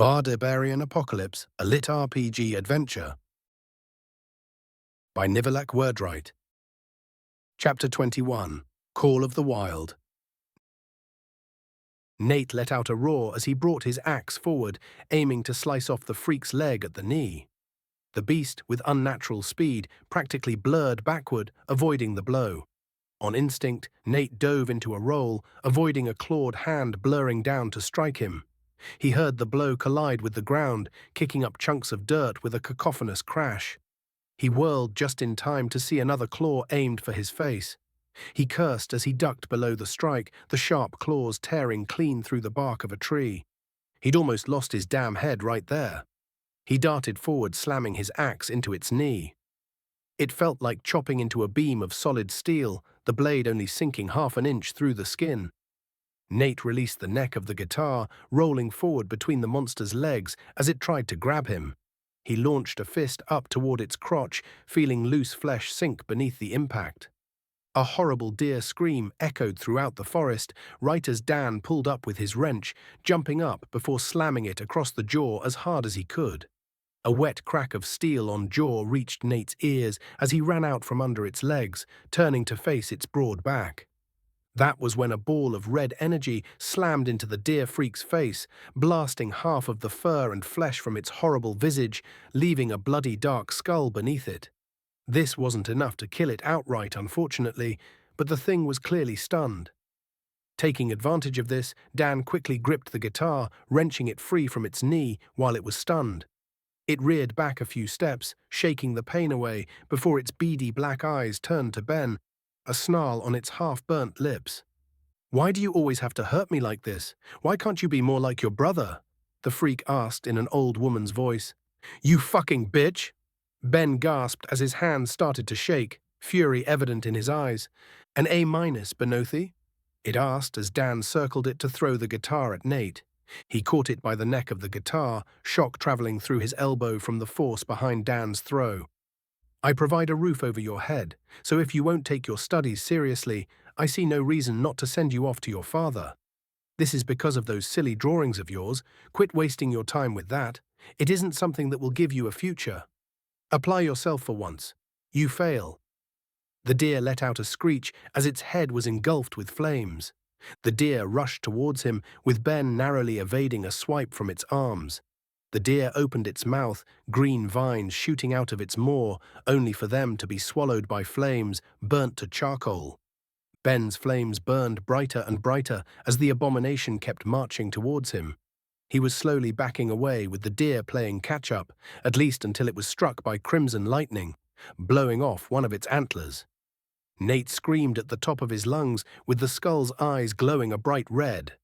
BarDBarian Apocalypse, a LitRPG adventure by Nivilack Werdrite. Chapter 21, Call of the Wild. Nate let out a roar as he brought his axe forward, aiming to slice off the freak's leg at the knee. The beast, with unnatural speed, practically blurred backward, avoiding the blow. On instinct, Nate dove into a roll, avoiding a clawed hand blurring down to strike him. He heard the blow collide with the ground, kicking up chunks of dirt with a cacophonous crash. He whirled just in time to see another claw aimed for his face. He cursed as he ducked below the strike, the sharp claws tearing clean through the bark of a tree. He'd almost lost his damn head right there. He darted forward, slamming his axe into its knee. It felt like chopping into a beam of solid steel, the blade only sinking half an inch through the skin. Nate released the neck of the guitar, rolling forward between the monster's legs as it tried to grab him. He launched a fist up toward its crotch, feeling loose flesh sink beneath the impact. A horrible deer scream echoed throughout the forest, right as Dan pulled up with his wrench, jumping up before slamming it across the jaw as hard as he could. A wet crack of steel on jaw reached Nate's ears as he ran out from under its legs, turning to face its broad back. That was when a ball of red energy slammed into the deer freak's face, blasting half of the fur and flesh from its horrible visage, leaving a bloody dark skull beneath it. This wasn't enough to kill it outright, unfortunately, but the thing was clearly stunned. Taking advantage of this, Dan quickly gripped the guitar, wrenching it free from its knee while it was stunned. It reared back a few steps, shaking the pain away, before its beady black eyes turned to Ben, a snarl on its half-burnt lips. "Why do you always have to hurt me like this? Why can't you be more like your brother?" the freak asked in an old woman's voice. "You fucking bitch!" Ben gasped as his hands started to shake, fury evident in his eyes. "An A-, Benothi?" it asked as Dan circled it to throw the guitar at Nate. He caught it by the neck of the guitar, shock traveling through his elbow from the force behind Dan's throw. "I provide a roof over your head, so if you won't take your studies seriously, I see no reason not to send you off to your father. This is because of those silly drawings of yours. Quit wasting your time with that. It isn't something that will give you a future. Apply yourself for once. You fail." The deer let out a screech as its head was engulfed with flames. The deer rushed towards him, with Ben narrowly evading a swipe from its arms. The deer opened its mouth, green vines shooting out of its maw, only for them to be swallowed by flames, burnt to charcoal. Ben's flames burned brighter and brighter as the abomination kept marching towards him. He was slowly backing away, with the deer playing catch-up, at least until it was struck by crimson lightning, blowing off one of its antlers. Nate screamed at the top of his lungs, with the skull's eyes glowing a bright red.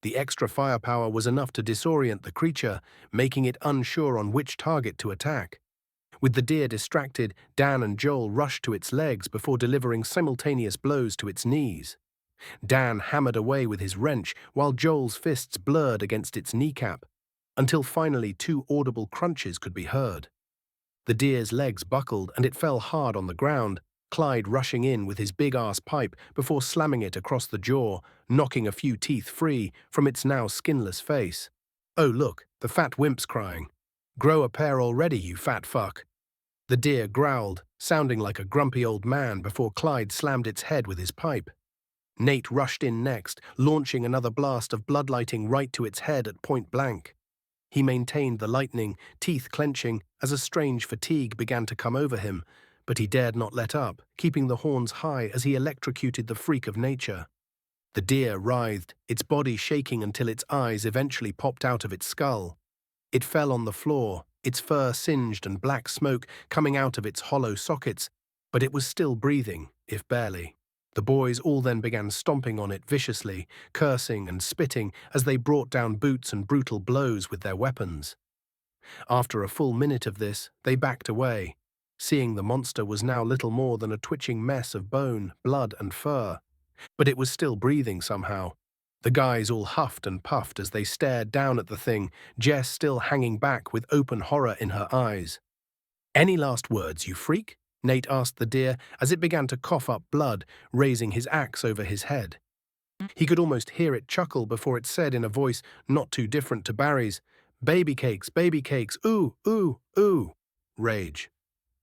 The extra firepower was enough to disorient the creature, making it unsure on which target to attack. With the deer distracted, Dan and Joel rushed to its legs before delivering simultaneous blows to its knees. Dan hammered away with his wrench while Joel's fists blurred against its kneecap, until finally 2 audible crunches could be heard. The deer's legs buckled and it fell hard on the ground, Clyde rushing in with his big-ass pipe before slamming it across the jaw, knocking a few teeth free from its now skinless face. "Oh look, the fat wimp's crying. Grow a pair already, you fat fuck." The deer growled, sounding like a grumpy old man before Clyde slammed its head with his pipe. Nate rushed in next, launching another blast of bloodlighting right to its head at point blank. He maintained the lightning, teeth clenching, as a strange fatigue began to come over him, but he dared not let up, keeping the horns high as he electrocuted the freak of nature. The deer writhed, its body shaking until its eyes eventually popped out of its skull. It fell on the floor, its fur singed and black smoke coming out of its hollow sockets, but it was still breathing, if barely. The boys all then began stomping on it viciously, cursing and spitting as they brought down boots and brutal blows with their weapons. After a full minute of this, they backed away, seeing the monster was now little more than a twitching mess of bone, blood, and fur. But it was still breathing somehow. The guys all huffed and puffed as they stared down at the thing, Jess still hanging back with open horror in her eyes. "Any last words, you freak?" Nate asked the deer as it began to cough up blood, raising his axe over his head. He could almost hear it chuckle before it said in a voice not too different to Barry's, baby cakes, ooh, ooh, ooh. Rage.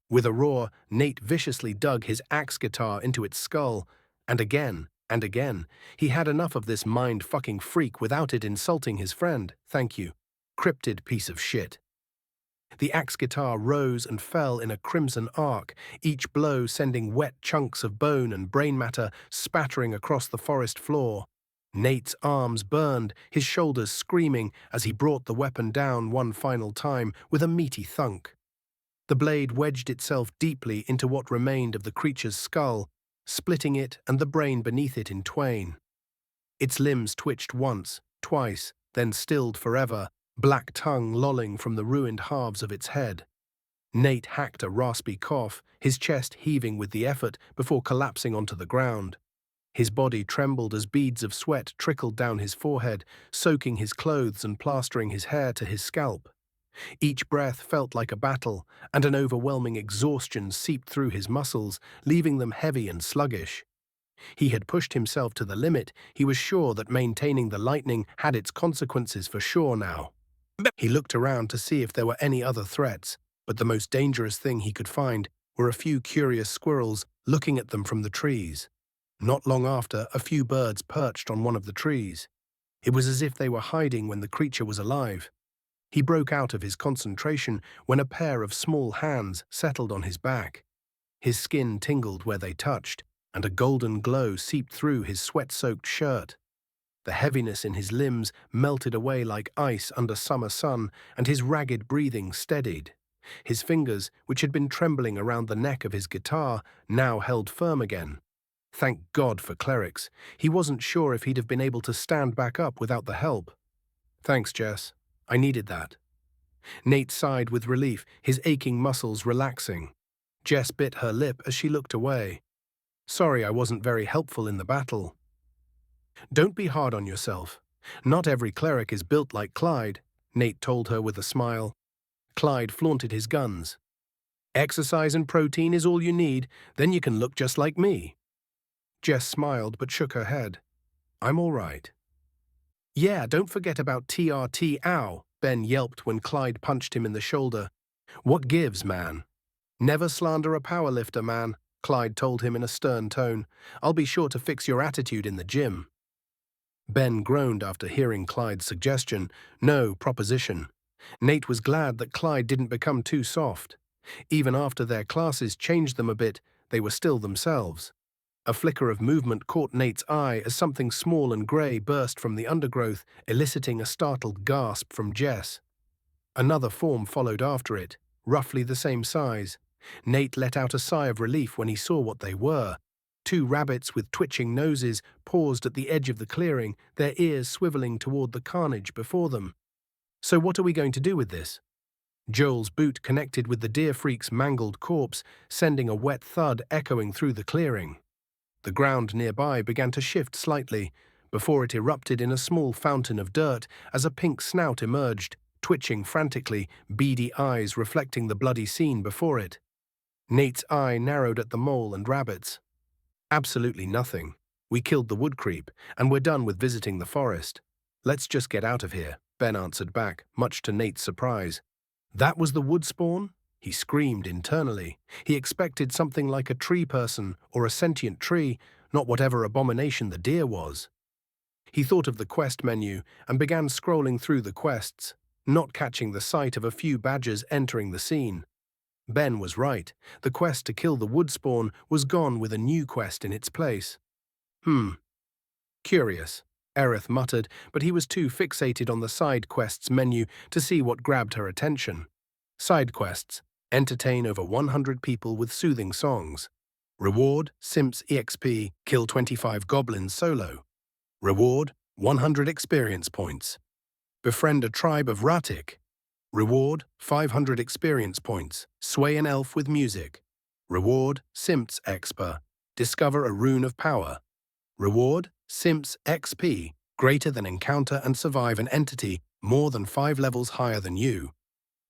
With a roar, Nate viciously dug his axe guitar into its skull, and again, he had enough of this mind-fucking freak without it insulting his friend. Thank you. Cryptid piece of shit. The axe guitar rose and fell in a crimson arc, each blow sending wet chunks of bone and brain matter spattering across the forest floor. Nate's arms burned, his shoulders screaming as he brought the weapon down one final time with a meaty thunk. The blade wedged itself deeply into what remained of the creature's skull, splitting it and the brain beneath it in twain. Its limbs twitched once, twice, then stilled forever, black tongue lolling from the ruined halves of its head. Nate hacked a raspy cough, his chest heaving with the effort before collapsing onto the ground. His body trembled as beads of sweat trickled down his forehead, soaking his clothes and plastering his hair to his scalp. Each breath felt like a battle, and an overwhelming exhaustion seeped through his muscles, leaving them heavy and sluggish. He had pushed himself to the limit. He was sure that maintaining the lightning had its consequences for sure now. He looked around to see if there were any other threats, but the most dangerous thing he could find were a few curious squirrels looking at them from the trees. Not long after, a few birds perched on one of the trees. It was as if they were hiding when the creature was alive. He broke out of his concentration when a pair of small hands settled on his back. His skin tingled where they touched, and a golden glow seeped through his sweat-soaked shirt. The heaviness in his limbs melted away like ice under summer sun, and his ragged breathing steadied. His fingers, which had been trembling around the neck of his guitar, now held firm again. Thank God for clerics. He wasn't sure if he'd have been able to stand back up without the help. Thanks, Jess. I needed that. Nate sighed with relief, his aching muscles relaxing. Jess bit her lip as she looked away. Sorry I wasn't very helpful in the battle. Don't be hard on yourself. Not every cleric is built like Clyde, Nate told her with a smile. Clyde flaunted his guns. Exercise and protein is all you need, then you can look just like me. Jess smiled but shook her head. I'm all right. Yeah, don't forget about TRT, ow, Ben yelped when Clyde punched him in the shoulder. What gives, man? Never slander a powerlifter, man, Clyde told him in a stern tone. I'll be sure to fix your attitude in the gym. Ben groaned after hearing Clyde's suggestion, no proposition. Nate was glad that Clyde didn't become too soft. Even after their classes changed them a bit, they were still themselves. A flicker of movement caught Nate's eye as something small and grey burst from the undergrowth, eliciting a startled gasp from Jess. Another form followed after it, roughly the same size. Nate let out a sigh of relief when he saw what they were. Two rabbits with twitching noses paused at the edge of the clearing, their ears swiveling toward the carnage before them. So what are we going to do with this? Joel's boot connected with the deer freak's mangled corpse, sending a wet thud echoing through the clearing. The ground nearby began to shift slightly, before it erupted in a small fountain of dirt as a pink snout emerged, twitching frantically, beady eyes reflecting the bloody scene before it. Nate's eye narrowed at the mole and rabbits. Absolutely nothing. We killed the wood creep, and we're done with visiting the forest. Let's just get out of here, Ben answered back, much to Nate's surprise. That was the wood spawn? He screamed internally. He expected something like a tree person or a sentient tree, not whatever abomination the deer was. He thought of the quest menu and began scrolling through the quests, not catching the sight of a few badgers entering the scene. Ben was right. The quest to kill the wood spawn was gone with a new quest in its place. Curious, Aerith muttered, but he was too fixated on the side quests menu to see what grabbed her attention. Side quests. Entertain over 100 people with soothing songs. Reward, Simps EXP, kill 25 goblins solo. Reward, 100 experience points. Befriend a tribe of Ratik. Reward, 500 experience points. Sway an elf with music. Reward, Simps Expa. Discover a rune of power. Reward, Simps XP, greater than encounter and survive an entity more than 5 levels higher than you.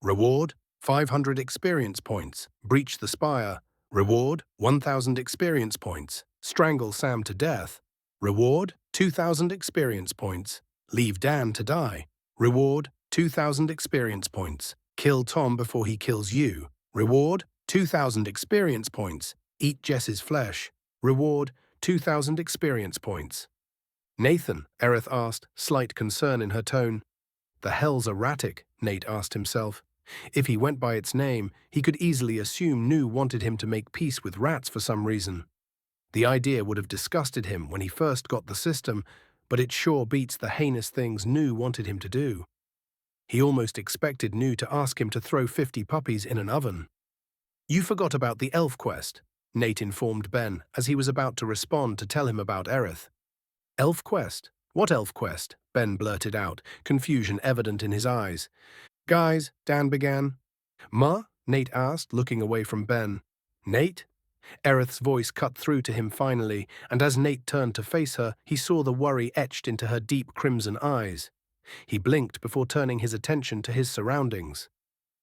Reward, 500 experience points. Breach the spire. Reward, 1,000 experience points. Strangle Sam to death. Reward, 2,000 experience points. Leave Dan to die. Reward, 2,000 experience points. Kill Tom before he kills you. Reward, 2,000 experience points. Eat Jess's flesh. Reward, 2,000 experience points. Nathan, Aerith asked, slight concern in her tone. The hell's erratic? Nate asked himself. If he went by its name, he could easily assume Nu wanted him to make peace with rats for some reason. The idea would have disgusted him when he first got the system, but it sure beats the heinous things Nu wanted him to do. He almost expected Nu to ask him to throw 50 puppies in an oven. You forgot about the elf quest, Nate informed Ben as he was about to respond to tell him about Aerith. Elf quest? What elf quest? Ben blurted out, confusion evident in his eyes. Guys, Dan began. Ma? Nate asked, looking away from Ben. Nate? Aerith's voice cut through to him finally, and as Nate turned to face her, he saw the worry etched into her deep crimson eyes. He blinked before turning his attention to his surroundings.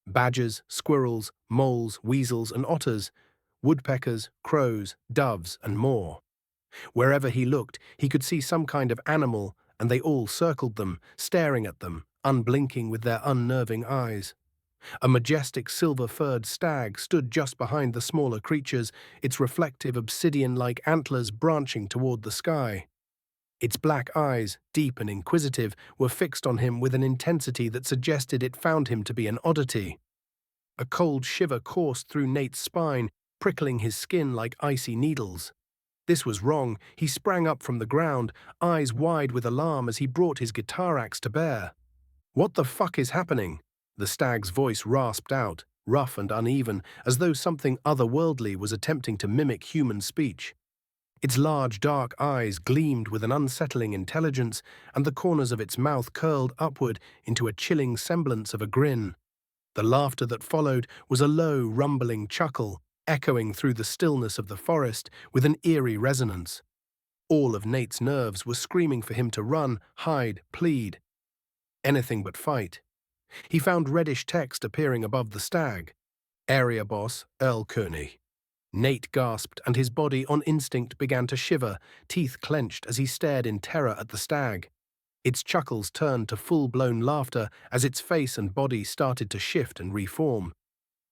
Badgers, squirrels, moles, weasels, and otters, woodpeckers, crows, doves, and more. Wherever he looked, he could see some kind of animal, and they all circled them, staring at them, unblinking with their unnerving eyes. A majestic silver-furred stag stood just behind the smaller creatures, its reflective obsidian-like antlers branching toward the sky. Its black eyes, deep and inquisitive, were fixed on him with an intensity that suggested it found him to be an oddity. A cold shiver coursed through Nate's spine, prickling his skin like icy needles. This was wrong. He sprang up from the ground, eyes wide with alarm as he brought his guitar axe to bear. What the fuck is happening? The stag's voice rasped out, rough and uneven, as though something otherworldly was attempting to mimic human speech. Its large, dark eyes gleamed with an unsettling intelligence, and the corners of its mouth curled upward into a chilling semblance of a grin. The laughter that followed was a low, rumbling chuckle, echoing through the stillness of the forest with an eerie resonance. All of Nate's nerves were screaming for him to run, hide, plead. Anything but fight. He found reddish text appearing above the stag. Area boss, Earl Kearney. Nate gasped, and his body on instinct began to shiver, teeth clenched as he stared in terror at the stag. Its chuckles turned to full-blown laughter as its face and body started to shift and reform.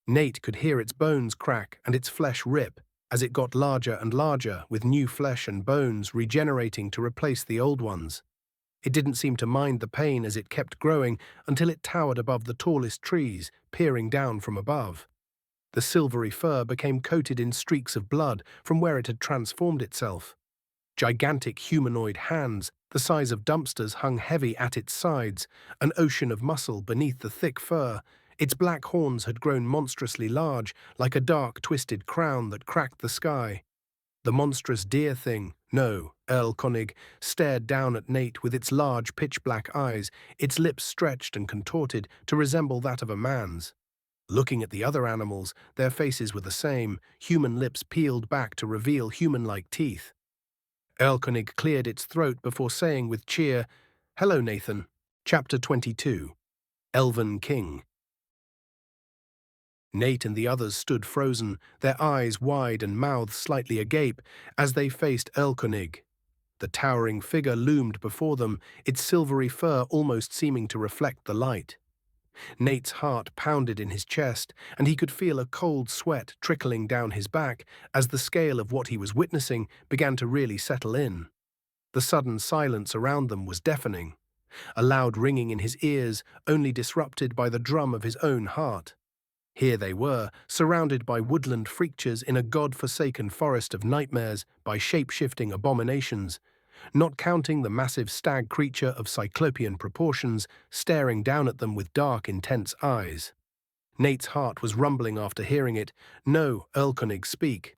Nate could hear its bones crack and its flesh rip as it got larger and larger, with new flesh and bones regenerating to replace the old ones. It didn't seem to mind the pain as it kept growing until it towered above the tallest trees, peering down from above. The silvery fur became coated in streaks of blood from where it had transformed itself. Gigantic humanoid hands, the size of dumpsters, hung heavy at its sides, an ocean of muscle beneath the thick fur. Its black horns had grown monstrously large, like a dark, twisted crown that cracked the sky. The monstrous deer thing, no, Earl Koenig, stared down at Nate with its large, pitch-black eyes, its lips stretched and contorted to resemble that of a man's. Looking at the other animals, their faces were the same, human lips peeled back to reveal human-like teeth. Earl Koenig cleared its throat before saying with cheer, "Hello, Nathan." Chapter 22. Elven King. Nate and the others stood frozen, their eyes wide and mouths slightly agape, as they faced Earl Koenig. The towering figure loomed before them, its silvery fur almost seeming to reflect the light. Nate's heart pounded in his chest, and he could feel a cold sweat trickling down his back as the scale of what he was witnessing began to really settle in. The sudden silence around them was deafening, a loud ringing in his ears only disrupted by the drum of his own heart. Here they were, surrounded by woodland freaktures in a god-forsaken forest of nightmares by shape-shifting abominations, not counting the massive stag creature of cyclopean proportions staring down at them with dark, intense eyes. Nate's heart was rumbling after hearing it. No, Earl Koenig, speak.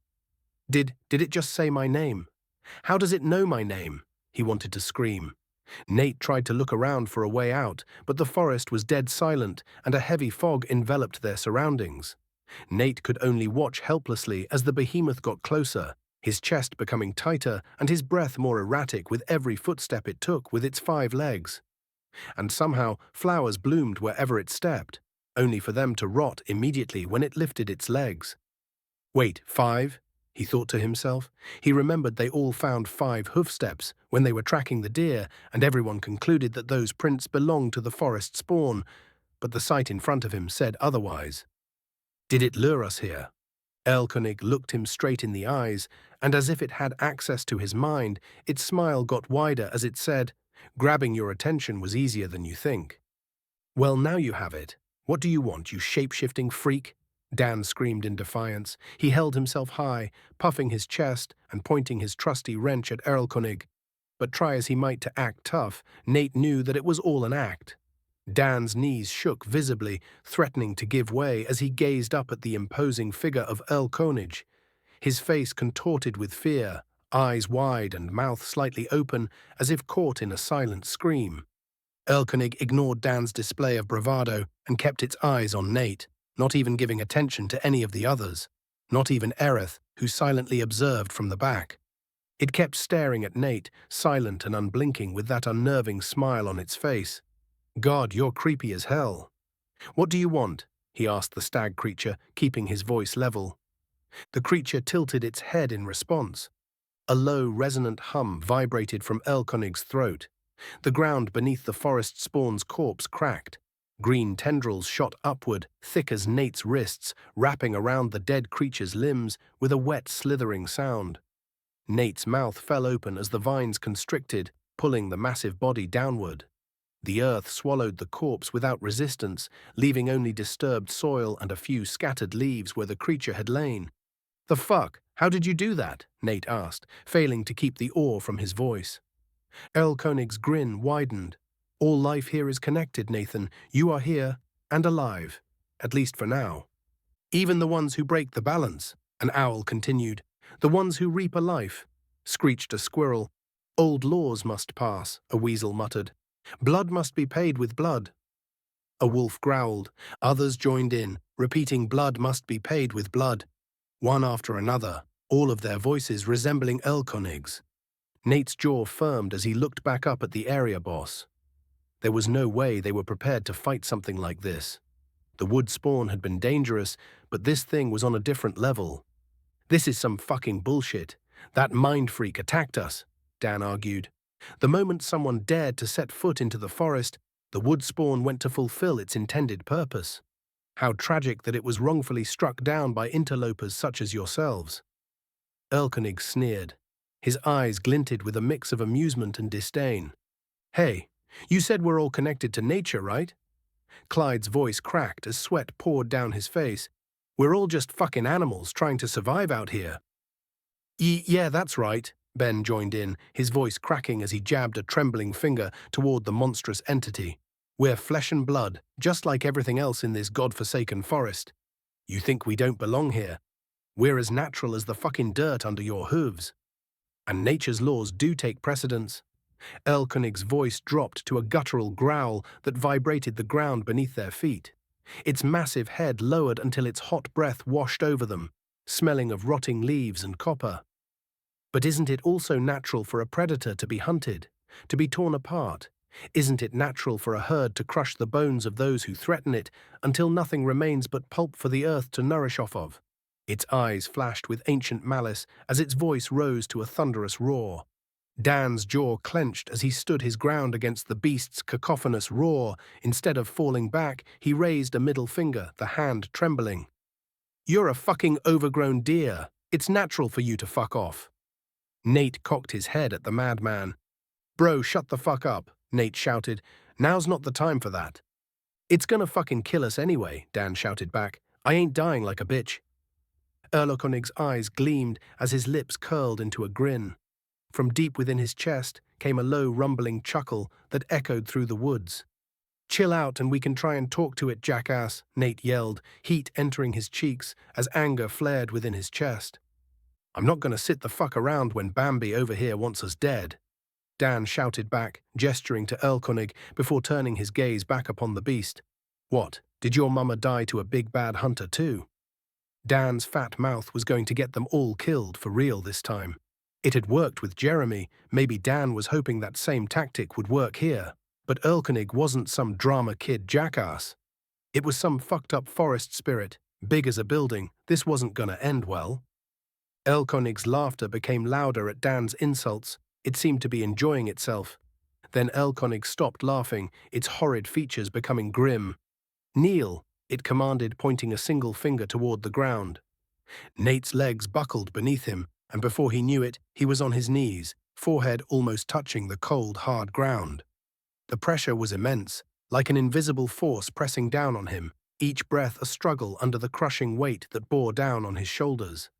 Did it just say my name? How does it know my name? He wanted to scream. Nate tried to look around for a way out, but the forest was dead silent and a heavy fog enveloped their surroundings. Nate could only watch helplessly as the behemoth got closer, his chest becoming tighter and his breath more erratic with every footstep it took with its 5 legs. And somehow flowers bloomed wherever it stepped, only for them to rot immediately when it lifted its legs. Wait, 5? he thought to himself. He remembered they all found 5 hoof steps when they were tracking the deer, and everyone concluded that those prints belonged to the forest spawn, but the sight in front of him said otherwise. Did it lure us here? Elkonig looked him straight in the eyes, and as if it had access to his mind, its smile got wider as it said, "Grabbing your attention was easier than you think." "Well, now you have it. What do you want, you shape-shifting freak?" Dan screamed in defiance. He held himself high, puffing his chest and pointing his trusty wrench at Erlkönig. But try as he might to act tough, Nate knew that it was all an act. Dan's knees shook visibly, threatening to give way as he gazed up at the imposing figure of Erlkönig. His face contorted with fear, eyes wide and mouth slightly open, as if caught in a silent scream. Erlkönig ignored Dan's display of bravado and kept its eyes on Nate, not even giving attention to any of the others, not even Ereth, who silently observed from the back. It kept staring at Nate, silent and unblinking with that unnerving smile on its face. "God, you're creepy as hell." "What do you want?" he asked the stag creature, keeping his voice level. The creature tilted its head in response. A low, resonant hum vibrated from Erlkönig's throat. The ground beneath the forest spawn's corpse cracked. Green tendrils shot upward, thick as Nate's wrists, wrapping around the dead creature's limbs with a wet, slithering sound. Nate's mouth fell open as the vines constricted, pulling the massive body downward. The earth swallowed the corpse without resistance, leaving only disturbed soil and a few scattered leaves where the creature had lain. "The fuck? How did you do that?" Nate asked, failing to keep the awe from his voice. Erlkönig's grin widened. "All life here is connected, Nathan. You are here, and alive. At least for now. Even the ones who break the balance," an owl continued. "The ones who reap a life," screeched a squirrel. "Old laws must pass," a weasel muttered. "Blood must be paid with blood." A wolf growled. Others joined in, repeating blood must be paid with blood. One after another, all of their voices resembling Erlkönig's. Nate's jaw firmed as he looked back up at the area boss. There was no way they were prepared to fight something like this. The wood spawn had been dangerous, but this thing was on a different level. "This is some fucking bullshit. That mind freak attacked us," Dan argued. "The moment someone dared to set foot into the forest, the wood spawn went to fulfill its intended purpose. How tragic that it was wrongfully struck down by interlopers such as yourselves." Erlkönig sneered. His eyes glinted with a mix of amusement and disdain. "Hey, you said we're all connected to nature, right?" Clyde's voice cracked as sweat poured down his face. "We're all just fucking animals trying to survive out here." Yeah, that's right," Ben joined in, his voice cracking as he jabbed a trembling finger toward the monstrous entity. "We're flesh and blood, just like everything else in this godforsaken forest. You think we don't belong here? We're as natural as the fucking dirt under your hooves. And nature's laws do take precedence." Erlkönig's voice dropped to a guttural growl that vibrated the ground beneath their feet. Its massive head lowered until its hot breath washed over them, smelling of rotting leaves and copper. "But isn't it also natural for a predator to be hunted, to be torn apart? Isn't it natural for a herd to crush the bones of those who threaten it until nothing remains but pulp for the earth to nourish off of?" Its eyes flashed with ancient malice as its voice rose to a thunderous roar. Dan's jaw clenched as he stood his ground against the beast's cacophonous roar. Instead of falling back, he raised a middle finger, the hand trembling. "You're a fucking overgrown deer. It's natural for you to fuck off." Nate cocked his head at the madman. "Bro, shut the fuck up," Nate shouted. "Now's not the time for that." "It's gonna fucking kill us anyway," Dan shouted back. "I ain't dying like a bitch." Erlkönig's eyes gleamed as his lips curled into a grin. From deep within his chest came a low rumbling chuckle that echoed through the woods. "Chill out and we can try and talk to it, jackass," Nate yelled, heat entering his cheeks as anger flared within his chest. "I'm not gonna sit the fuck around when Bambi over here wants us dead," Dan shouted back, gesturing to Erlkönig before turning his gaze back upon the beast. "What, did your mama die to a big bad hunter too?" Dan's fat mouth was going to get them all killed for real this time. It had worked with Jeremy. Maybe Dan was hoping that same tactic would work here. But Erlkönig wasn't some drama kid jackass. It was some fucked up forest spirit, big as a building. This wasn't gonna end well. Elkonig's laughter became louder at Dan's insults. It seemed to be enjoying itself. Then Elkonig stopped laughing, its horrid features becoming grim. "Kneel," it commanded, pointing a single finger toward the ground. Nate's legs buckled beneath him, and before he knew it, he was on his knees, forehead almost touching the cold, hard ground. The pressure was immense, like an invisible force pressing down on him, each breath a struggle under the crushing weight that bore down on his shoulders.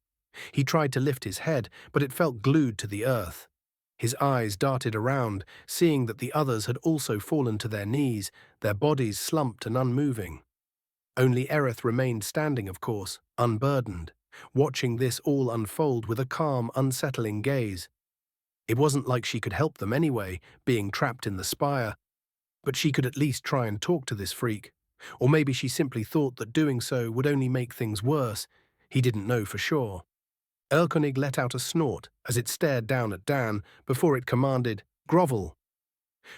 He tried to lift his head, but it felt glued to the earth. His eyes darted around, seeing that the others had also fallen to their knees, their bodies slumped and unmoving. Only Aerith remained standing, of course, unburdened, watching this all unfold with a calm, unsettling gaze. It wasn't like she could help them anyway, being trapped in the spire, but she could at least try and talk to this freak. Or maybe she simply thought that doing so would only make things worse. He didn't know for sure. Elkonig let out a snort as it stared down at Dan before it commanded, "Grovel."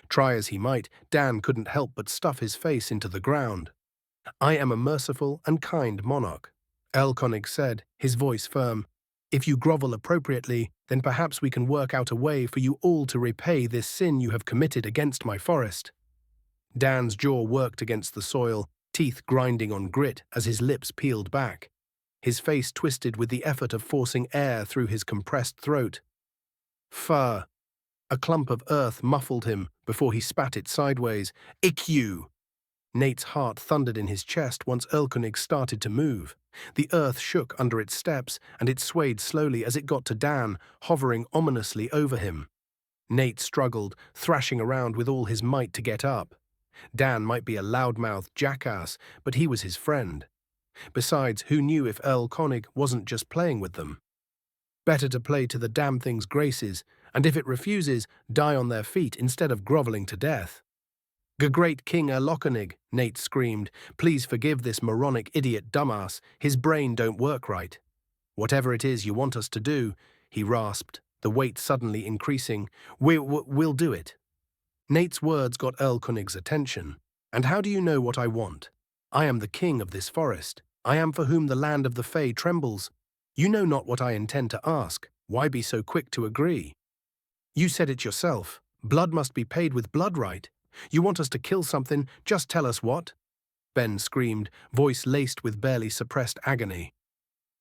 Try as he might, Dan couldn't help but stuff his face into the ground. "I am a merciful and kind monarch," Elkonig said, his voice firm. "If you grovel appropriately, then perhaps we can work out a way for you all to repay this sin you have committed against my forest." Dan's jaw worked against the soil, teeth grinding on grit as his lips peeled back. His face twisted with the effort of forcing air through his compressed throat. "Fur." A clump of earth muffled him before he spat it sideways. "Ick you!" Nate's heart thundered in his chest once Elkonig started to move. The earth shook under its steps, and it swayed slowly as it got to Dan, hovering ominously over him. Nate struggled, thrashing around with all his might to get up. Dan might be a loudmouthed jackass, but he was his friend. Besides, who knew if Elkonig wasn't just playing with them? Better to play to the damn thing's graces, and if it refuses, die on their feet instead of groveling to death. "Great King Elkonig," Nate screamed, "please forgive this moronic idiot dumbass. His brain don't work right." "Whatever it is you want us to do," he rasped, the weight suddenly increasing, we'll do it." Nate's words got Elkonig's attention. "And how do you know what I want? I am the king of this forest. I am for whom the land of the Fae trembles. You know not what I intend to ask. Why be so quick to agree? You said it yourself. Blood must be paid with blood, right? You want us to kill something, just tell us what." Ben screamed, voice laced with barely suppressed agony.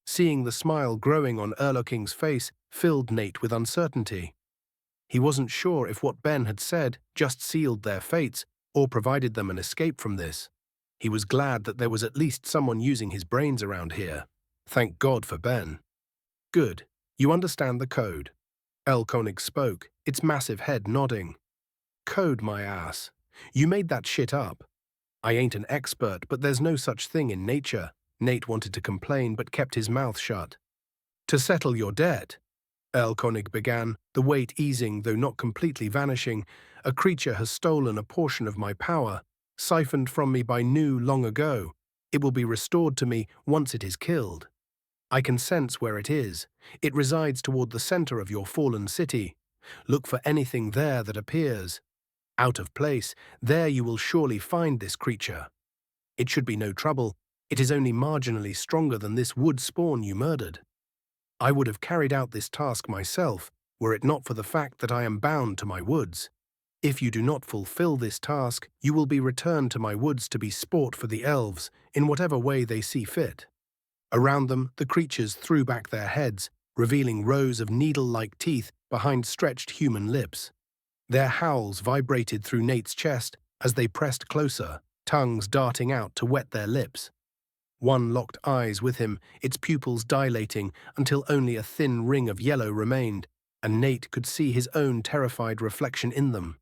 Seeing the smile growing on Erloking's face filled Nate with uncertainty. He wasn't sure if what Ben had said just sealed their fates or provided them an escape from this. He was glad that there was at least someone using his brains around here. Thank God for Ben. "Good. You understand the code." Elkonig spoke, its massive head nodding. "Code, my ass. You made that shit up." "I ain't an expert, but there's no such thing in nature." Nate wanted to complain but kept his mouth shut. "To settle your debt," Elkonig began, the weight easing though not completely vanishing. "A creature has stolen a portion of my power, siphoned from me by Nu long ago. It will be restored to me once it is killed. I can sense where it is. It resides toward the center of your fallen city. Look for anything there that appears out of place. There you will surely find this creature. It should be no trouble. It is only marginally stronger than this wood spawn you murdered. I would have carried out this task myself, were it not for the fact that I am bound to my woods. If you do not fulfill this task, you will be returned to my woods to be sport for the elves, in whatever way they see fit." Around them, the creatures threw back their heads, revealing rows of needle-like teeth behind stretched human lips. Their howls vibrated through Nate's chest as they pressed closer, tongues darting out to wet their lips. One locked eyes with him, its pupils dilating until only a thin ring of yellow remained, and Nate could see his own terrified reflection in them.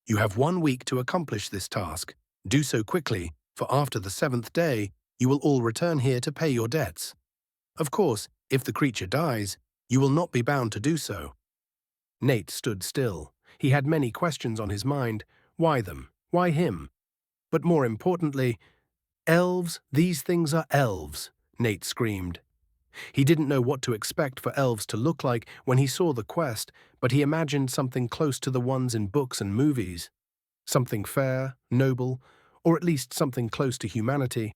"You have 1 week to accomplish this task. Do so quickly, for after the 7th day, you will all return here to pay your debts. Of course, if the creature dies, you will not be bound to do so." Nate stood still. He had many questions on his mind. Why them? Why him? But more importantly, "Elves, these things are elves," Nate screamed. He didn't know what to expect for elves to look like when he saw the quest, but he imagined something close to the ones in books and movies. Something fair, noble, or at least something close to humanity.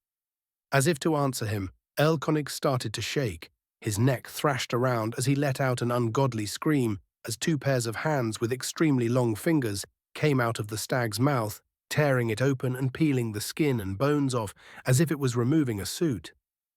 As if to answer him, Elkonig started to shake, His neck thrashed around as he let out an ungodly scream as two pairs of hands with extremely long fingers came out of the stag's mouth, tearing it open and peeling the skin and bones off as if it was removing a suit.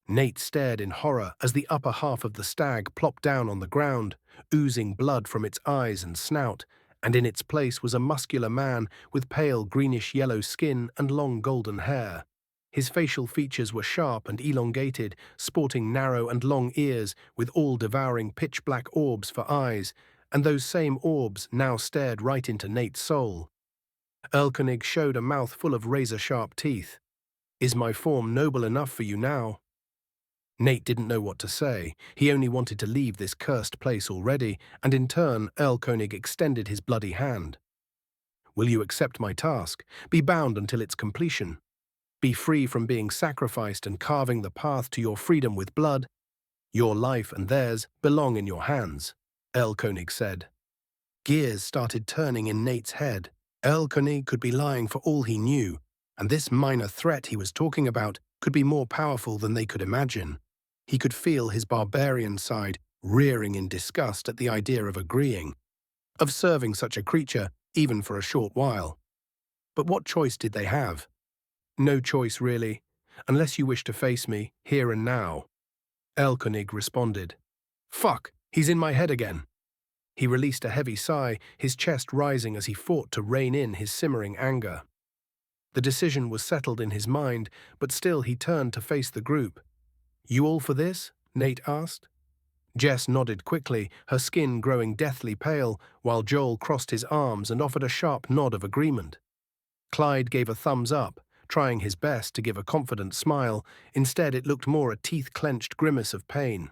Nate stared in horror as the upper half of the stag plopped down on the ground, oozing blood from its eyes and snout, and in its place was a muscular man with pale greenish-yellow skin and long golden hair. His facial features were sharp and elongated, sporting narrow and long ears with all-devouring pitch-black orbs for eyes, and those same orbs now stared right into Nate's soul. Erlkönig showed a mouth full of razor-sharp teeth. "Is my form noble enough for you now?" Nate didn't know what to say. He only wanted to leave this cursed place already, and in turn, Erlkönig extended his bloody hand. "Will you accept my task? Be bound until its completion. Be free from being sacrificed and carving the path to your freedom with blood. Your life and theirs belong in your hands," Erlkönig said. Gears started turning in Nate's head. Erlkönig could be lying for all he knew, and this minor threat he was talking about could be more powerful than they could imagine. He could feel his barbarian side rearing in disgust at the idea of agreeing, of serving such a creature even for a short while. But what choice did they have? "No choice, really, unless you wish to face me, here and now," Erlkönig responded. "Fuck, he's in my head again." He released a heavy sigh, his chest rising as he fought to rein in his simmering anger. The decision was settled in his mind, but still he turned to face the group. "You all for this?" Nate asked. Jess nodded quickly, her skin growing deathly pale, while Joel crossed his arms and offered a sharp nod of agreement. Clyde gave a thumbs up, trying his best to give a confident smile. Instead, it looked more a teeth-clenched grimace of pain.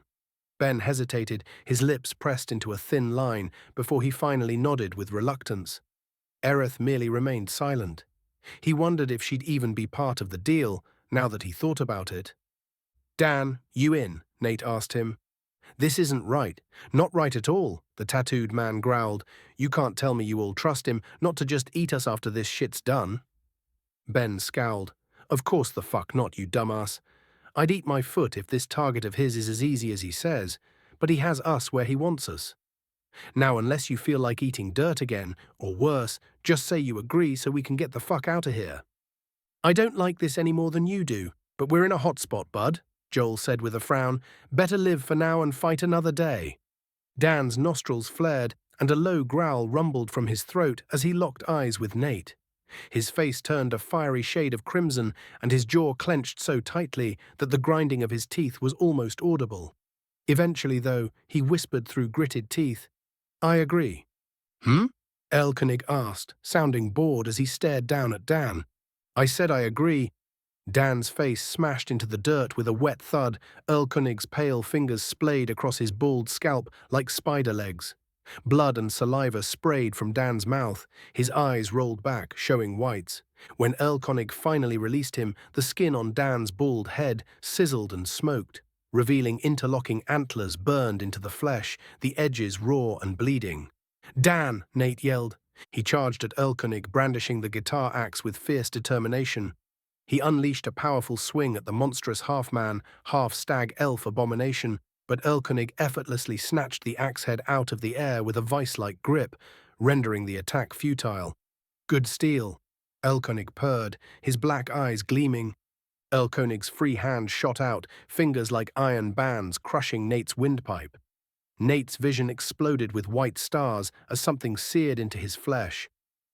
Ben hesitated, his lips pressed into a thin line, before he finally nodded with reluctance. Aerith merely remained silent. He wondered if she'd even be part of the deal, now that he thought about it. "Dan, you in?" Nate asked him. "This isn't right. Not right at all," the tattooed man growled. "You can't tell me you all trust him, not to just eat us after this shit's done." Ben scowled. "Of course the fuck not, you dumbass. I'd eat my foot if this target of his is as easy as he says, but he has us where he wants us. Now, unless you feel like eating dirt again, or worse, just say you agree so we can get the fuck out of here." "I don't like this any more than you do, but we're in a hot spot, bud," Joel said with a frown. "Better live for now and fight another day." Dan's nostrils flared, and a low growl rumbled from his throat as he locked eyes with Nate. His face turned a fiery shade of crimson, and his jaw clenched so tightly that the grinding of his teeth was almost audible. Eventually, though, he whispered through gritted teeth, "I agree." "Hmm?" Erlkönig asked, sounding bored as he stared down at Dan. "I said I agree." Dan's face smashed into the dirt with a wet thud. Erlkönig's pale fingers splayed across his bald scalp like spider legs. Blood and saliva sprayed from Dan's mouth. His eyes rolled back, showing whites. When Erlkönig finally released him, the skin on Dan's bald head sizzled and smoked, revealing interlocking antlers burned into the flesh, the edges raw and bleeding. "Dan!" Nate yelled. He charged at Erlkönig, brandishing the guitar axe with fierce determination. He unleashed a powerful swing at the monstrous half-man, half-stag elf abomination, but Erlkönig effortlessly snatched the axe head out of the air with a vice-like grip, rendering the attack futile. "Good steel," Erlkönig purred, his black eyes gleaming. Erlkönig's free hand shot out, fingers like iron bands crushing Nate's windpipe. Nate's vision exploded with white stars as something seared into his flesh,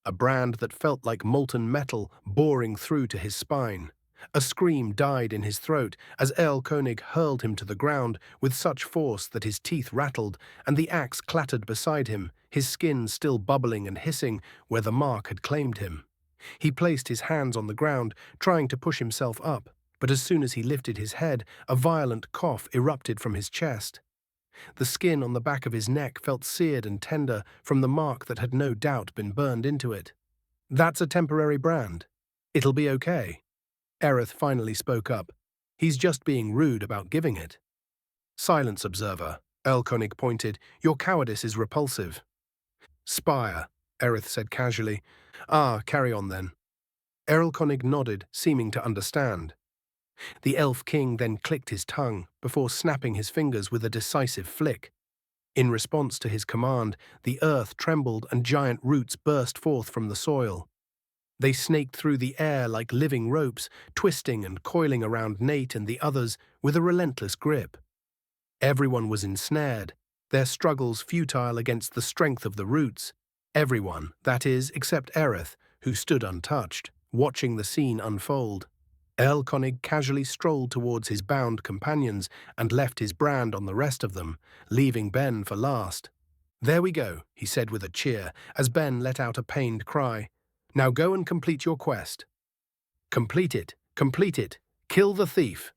a brand that felt like molten metal boring through to his spine. A scream died in his throat as Erlkönig hurled him to the ground with such force that his teeth rattled and the axe clattered beside him, his skin still bubbling and hissing where the mark had claimed him. He placed his hands on the ground, trying to push himself up, but as soon as he lifted his head, a violent cough erupted from his chest. The skin on the back of his neck felt seared and tender from the mark that had no doubt been burned into it. "That's a temporary brand. It'll be okay." Aerith finally spoke up. "He's just being rude about giving it." "Silence, observer," Erlkönig pointed. "Your cowardice is repulsive." "Spire," Aerith said casually. "Ah, carry on then." Erlkönig nodded, seeming to understand. The Elf King then clicked his tongue before snapping his fingers with a decisive flick. In response to his command, the earth trembled and giant roots burst forth from the soil. They snaked through the air like living ropes, twisting and coiling around Nate and the others with a relentless grip. Everyone was ensnared, their struggles futile against the strength of the roots. Everyone, that is, except Aerith, who stood untouched, watching the scene unfold. Elkonig casually strolled towards his bound companions and left his brand on the rest of them, leaving Ben for last. "There we go," he said with a cheer, as Ben let out a pained cry. "Now go and complete your quest." Complete it, kill the thief,"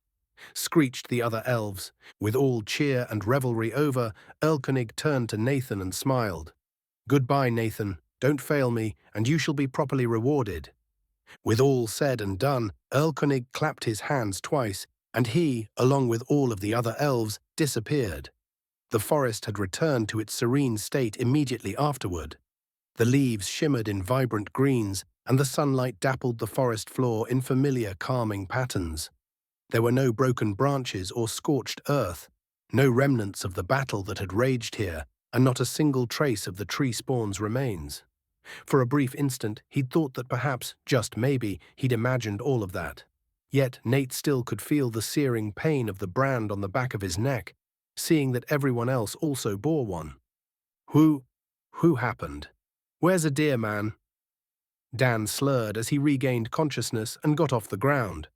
screeched the other elves. With all cheer and revelry over, Elkonig turned to Nathan and smiled. "Goodbye, Nathan. Don't fail me, and you shall be properly rewarded." With all said and done, Elkonig clapped his hands twice, and he, along with all of the other elves, disappeared. The forest had returned to its serene state immediately afterward. The leaves shimmered in vibrant greens, and the sunlight dappled the forest floor in familiar, calming patterns. There were no broken branches or scorched earth, no remnants of the battle that had raged here, and not a single trace of the tree spawn's remains. For a brief instant, he'd thought that perhaps, just maybe, he'd imagined all of that. Yet Nate still could feel the searing pain of the brand on the back of his neck, seeing that everyone else also bore one. Who happened? "Where's a deer, man?" Dan slurred as he regained consciousness and got off the ground.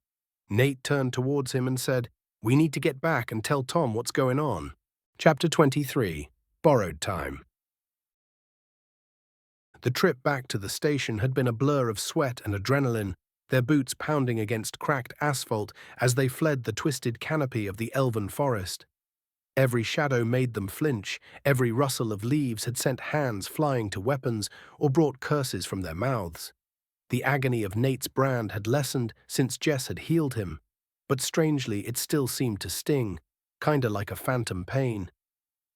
Nate turned towards him and said, "We need to get back and tell Tom what's going on." Chapter 23. Borrowed Time. The trip back to the station had been a blur of sweat and adrenaline, their boots pounding against cracked asphalt as they fled the twisted canopy of the elven forest. Every shadow made them flinch, every rustle of leaves had sent hands flying to weapons or brought curses from their mouths. The agony of Nate's brand had lessened since Jess had healed him, but strangely it still seemed to sting, kinda like a phantom pain.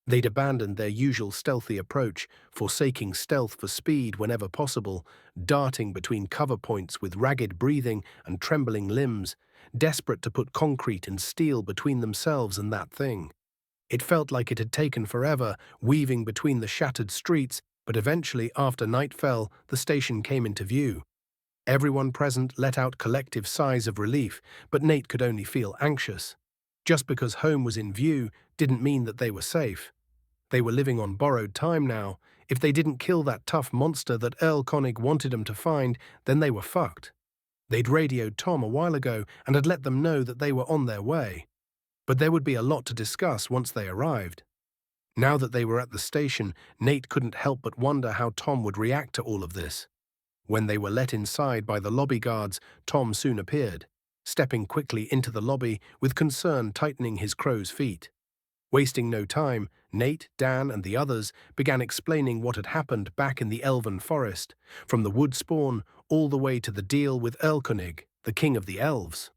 They'd abandoned their usual stealthy approach, forsaking stealth for speed whenever possible, darting between cover points with ragged breathing and trembling limbs, desperate to put concrete and steel between themselves and that thing. It felt like it had taken forever, weaving between the shattered streets, but eventually, after night fell, the station came into view. Everyone present let out collective sighs of relief, but Nate could only feel anxious. Just because home was in view didn't mean that they were safe. They were living on borrowed time now. If they didn't kill that tough monster that Elkonig wanted them to find, then they were fucked. They'd radioed Tom a while ago and had let them know that they were on their way. But there would be a lot to discuss once they arrived. Now that they were at the station, Nate couldn't help but wonder how Tom would react to all of this. When they were let inside by the lobby guards, Tom soon appeared, stepping quickly into the lobby with concern tightening his crow's feet. Wasting no time, Nate, Dan, and the others began explaining what had happened back in the elven forest, from the wood spawn all the way to the deal with Elkonig, the king of the elves.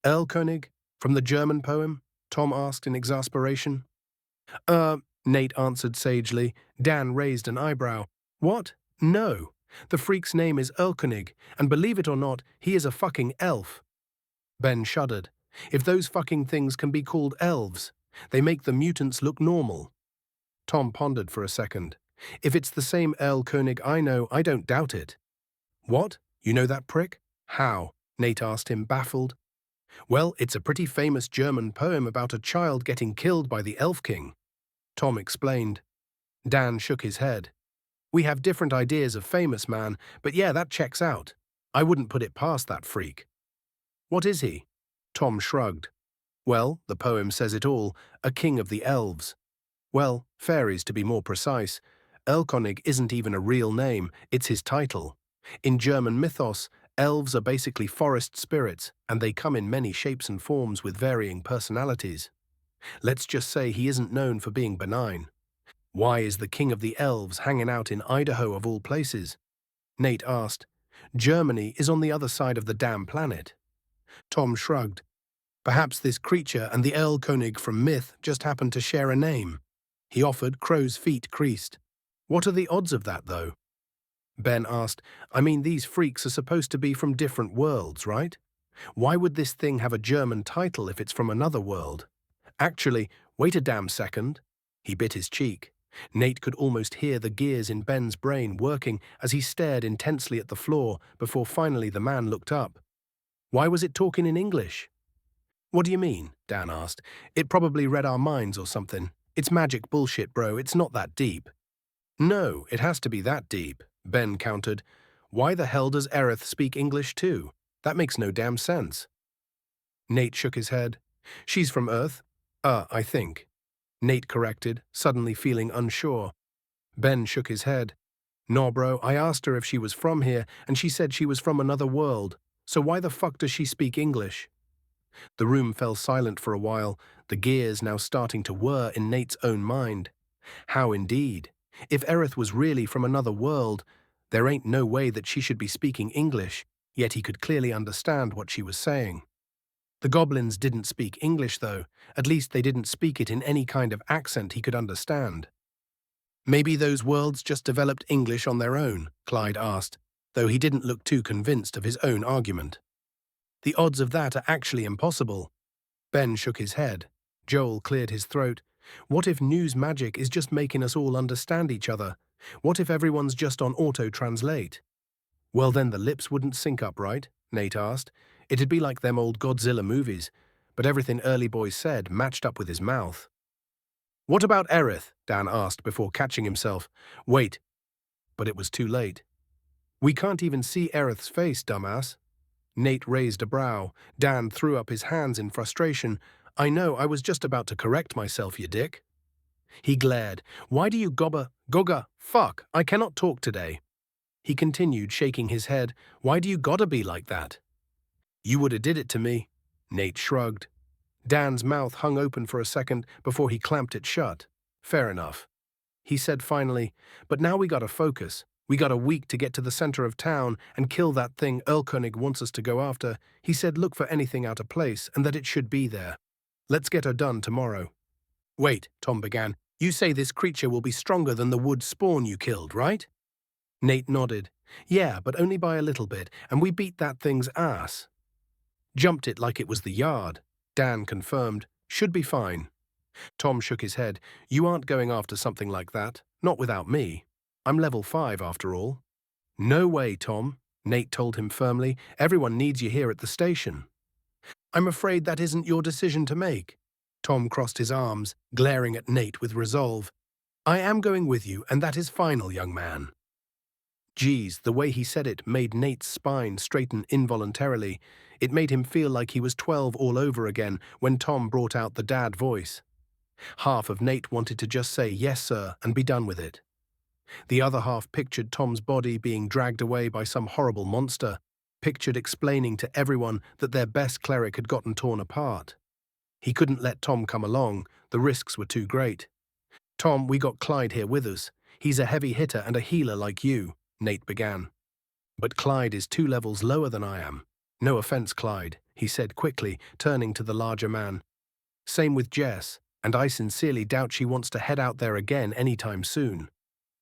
"Elkonig? From the German poem?" Tom asked in exasperation. Nate answered sagely. Dan raised an eyebrow. "What? No. The freak's name is Elkonig, and believe it or not, he is a fucking elf." Ben shuddered. "If those fucking things can be called elves, they make the mutants look normal." Tom pondered for a second. "If it's the same Elkonig I know, I don't doubt it." "What? You know that prick?" "How?" Nate asked him, baffled. "Well, it's a pretty famous German poem about a child getting killed by the Elf King," Tom explained. Dan shook his head. "We have different ideas of famous, man, but yeah, that checks out. I wouldn't put it past that freak." "What is he?" Tom shrugged. "Well, the poem says it all, a king of the elves. Well, fairies to be more precise. Elkonig isn't even a real name, it's his title. In German mythos, elves are basically forest spirits, and they come in many shapes and forms with varying personalities. Let's just say he isn't known for being benign. Why is the king of the elves hanging out in Idaho of all places?" Nate asked. "Germany is on the other side of the damn planet." Tom shrugged. "Perhaps this creature and the Elkonig from myth just happened to share a name." He offered, crow's feet creased. "What are the odds of that, though?" Ben asked. "I mean, these freaks are supposed to be from different worlds, right? Why would this thing have a German title if it's from another world? Actually, wait a damn second. He bit his cheek. Nate could almost hear the gears in Ben's brain working as he stared intensely at the floor before finally the man looked up. Why was it talking in English? What do you mean? Dan asked. It probably read our minds or something. It's magic bullshit, bro. It's not that deep. No, it has to be that deep, Ben countered. Why the hell does Aerith speak English too? That makes no damn sense. Nate shook his head. She's from Earth? I think. Nate corrected, suddenly feeling unsure. Ben shook his head. No, bro, I asked her if she was from here, and she said she was from another world. So why the fuck does she speak English? The room fell silent for a while, the gears now starting to whir in Nate's own mind. How indeed? If Aerith was really from another world, there ain't no way that she should be speaking English, yet he could clearly understand what she was saying. The goblins didn't speak English, though. At least they didn't speak it in any kind of accent he could understand. Maybe those worlds just developed English on their own, Clyde asked, though he didn't look too convinced of his own argument. The odds of that are actually impossible. Ben shook his head. Joel cleared his throat. What if news magic is just making us all understand each other? What if everyone's just on auto-translate? Well, then the lips wouldn't sync up, right? Nate asked. It'd be like them old Godzilla movies, but everything Early Boy said matched up with his mouth. What about Aerith? Dan asked before catching himself. Wait. But it was too late. We can't even see Aerith's face, dumbass. Nate raised a brow. Dan threw up his hands in frustration. I know, I was just about to correct myself, you dick. He glared. Why do you goga, fuck, I cannot talk today. He continued, shaking his head. Why do you gotta be like that? You woulda did it to me. Nate shrugged. Dan's mouth hung open for a second before he clamped it shut. Fair enough. He said finally, but now we gotta focus. We got a week to get to the center of town and kill that thing Erlkönig wants us to go after. He said look for anything out of place and that it should be there. Let's get her done tomorrow. Wait, Tom began. You say this creature will be stronger than the wood spawn you killed, right? Nate nodded. Yeah, but only by a little bit, and we beat that thing's ass. Jumped it like it was the yard. Dan confirmed. Should be fine. Tom shook his head. You aren't going after something like that. Not without me. I'm level 5 after all. No way, Tom, Nate told him firmly. Everyone needs you here at the station. I'm afraid that isn't your decision to make. Tom crossed his arms, glaring at Nate with resolve. I am going with you, and that is final, young man. Geez, the way he said it made Nate's spine straighten involuntarily. It made him feel like he was 12 all over again when Tom brought out the dad voice. Half of Nate wanted to just say yes, sir, and be done with it. The other half pictured Tom's body being dragged away by some horrible monster, pictured explaining to everyone that their best cleric had gotten torn apart. He couldn't let Tom come along, the risks were too great. Tom, we got Clyde here with us. He's a heavy hitter and a healer like you, Nate began. But Clyde is 2 levels lower than I am. No offense, Clyde, he said quickly, turning to the larger man. Same with Jess, and I sincerely doubt she wants to head out there again anytime soon.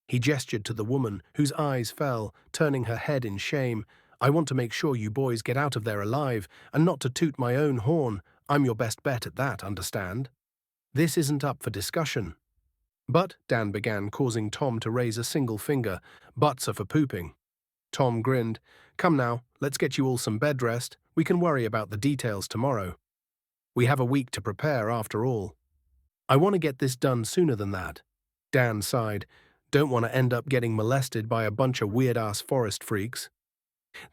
He gestured to the woman, whose eyes fell, turning her head in shame. I want to make sure you boys get out of there alive, and not to toot my own horn. I'm your best bet at that, understand? This isn't up for discussion. But, Dan began, causing Tom to raise a single finger. Butts are for pooping. Tom grinned. Come now, let's get you all some bed rest. We can worry about the details tomorrow. We have a week to prepare after all. I want to get this done sooner than that. Dan sighed. Don't want to end up getting molested by a bunch of weird-ass forest freaks.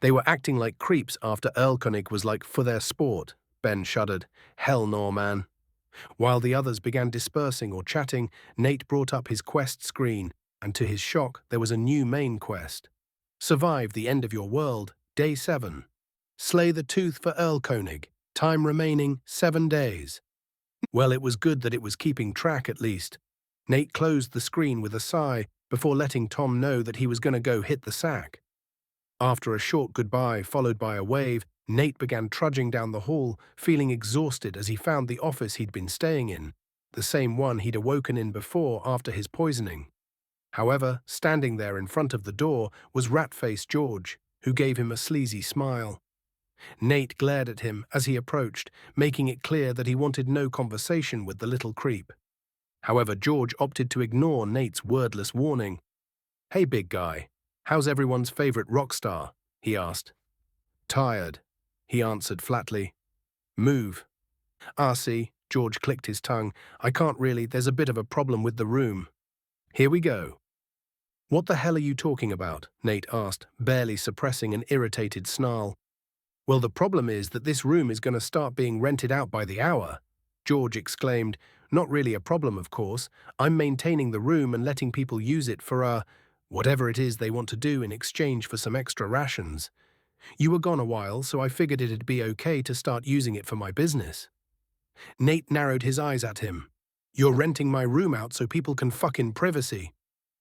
They were acting like creeps after Erlkönig was like for their sport. Ben shuddered. Hell no, man. While the others began dispersing or chatting, Nate brought up his quest screen, and to his shock, there was a new main quest. Survive the end of your world, Day 7. Slay the tooth for Erlkönig. Time remaining 7 days. Well, it was good that it was keeping track at least. Nate closed the screen with a sigh before letting Tom know that he was going to go hit the sack. After a short goodbye followed by a wave, Nate began trudging down the hall, feeling exhausted as he found the office he'd been staying in, the same one he'd awoken in before after his poisoning. However, standing there in front of the door was Rat-Faced George, who gave him a sleazy smile. Nate glared at him as he approached, making it clear that he wanted no conversation with the little creep. However, George opted to ignore Nate's wordless warning. "Hey, big guy, how's everyone's favorite rock star?" he asked. "Tired," he answered flatly. "Move." "See," George clicked his tongue. "I can't really, there's a bit of a problem with the room." "Here we go." "What the hell are you talking about?" Nate asked, barely suppressing an irritated snarl. "Well, the problem is that this room is going to start being rented out by the hour," George exclaimed. "Not really a problem, of course. I'm maintaining the room and letting people use it for, whatever it is they want to do in exchange for some extra rations. You were gone a while, so I figured it'd be okay to start using it for my business." Nate narrowed his eyes at him. "You're renting my room out so people can fuck in privacy?"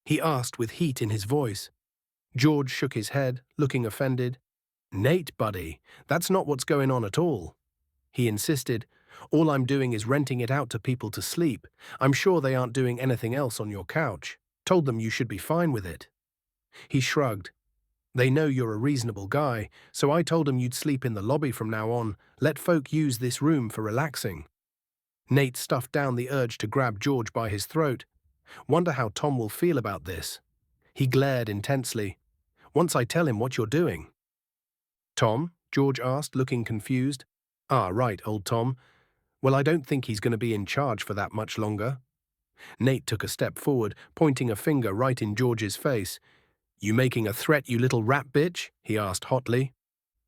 he asked with heat in his voice. George shook his head, looking offended. "Nate, buddy, that's not what's going on at all," he insisted. "All I'm doing is renting it out to people to sleep. I'm sure they aren't doing anything else on your couch. Told them you should be fine with it." He shrugged. "They know you're a reasonable guy, so I told them you'd sleep in the lobby from now on. Let folk use this room for relaxing." Nate stuffed down the urge to grab George by his throat. "Wonder how Tom will feel about this." He glared intensely. "Once I tell him what you're doing." "Tom?" George asked, looking confused. "Ah, right, old Tom. Well, I don't think he's going to be in charge for that much longer." Nate took a step forward, pointing a finger right in George's face. "You making a threat, you little rat bitch?" he asked hotly.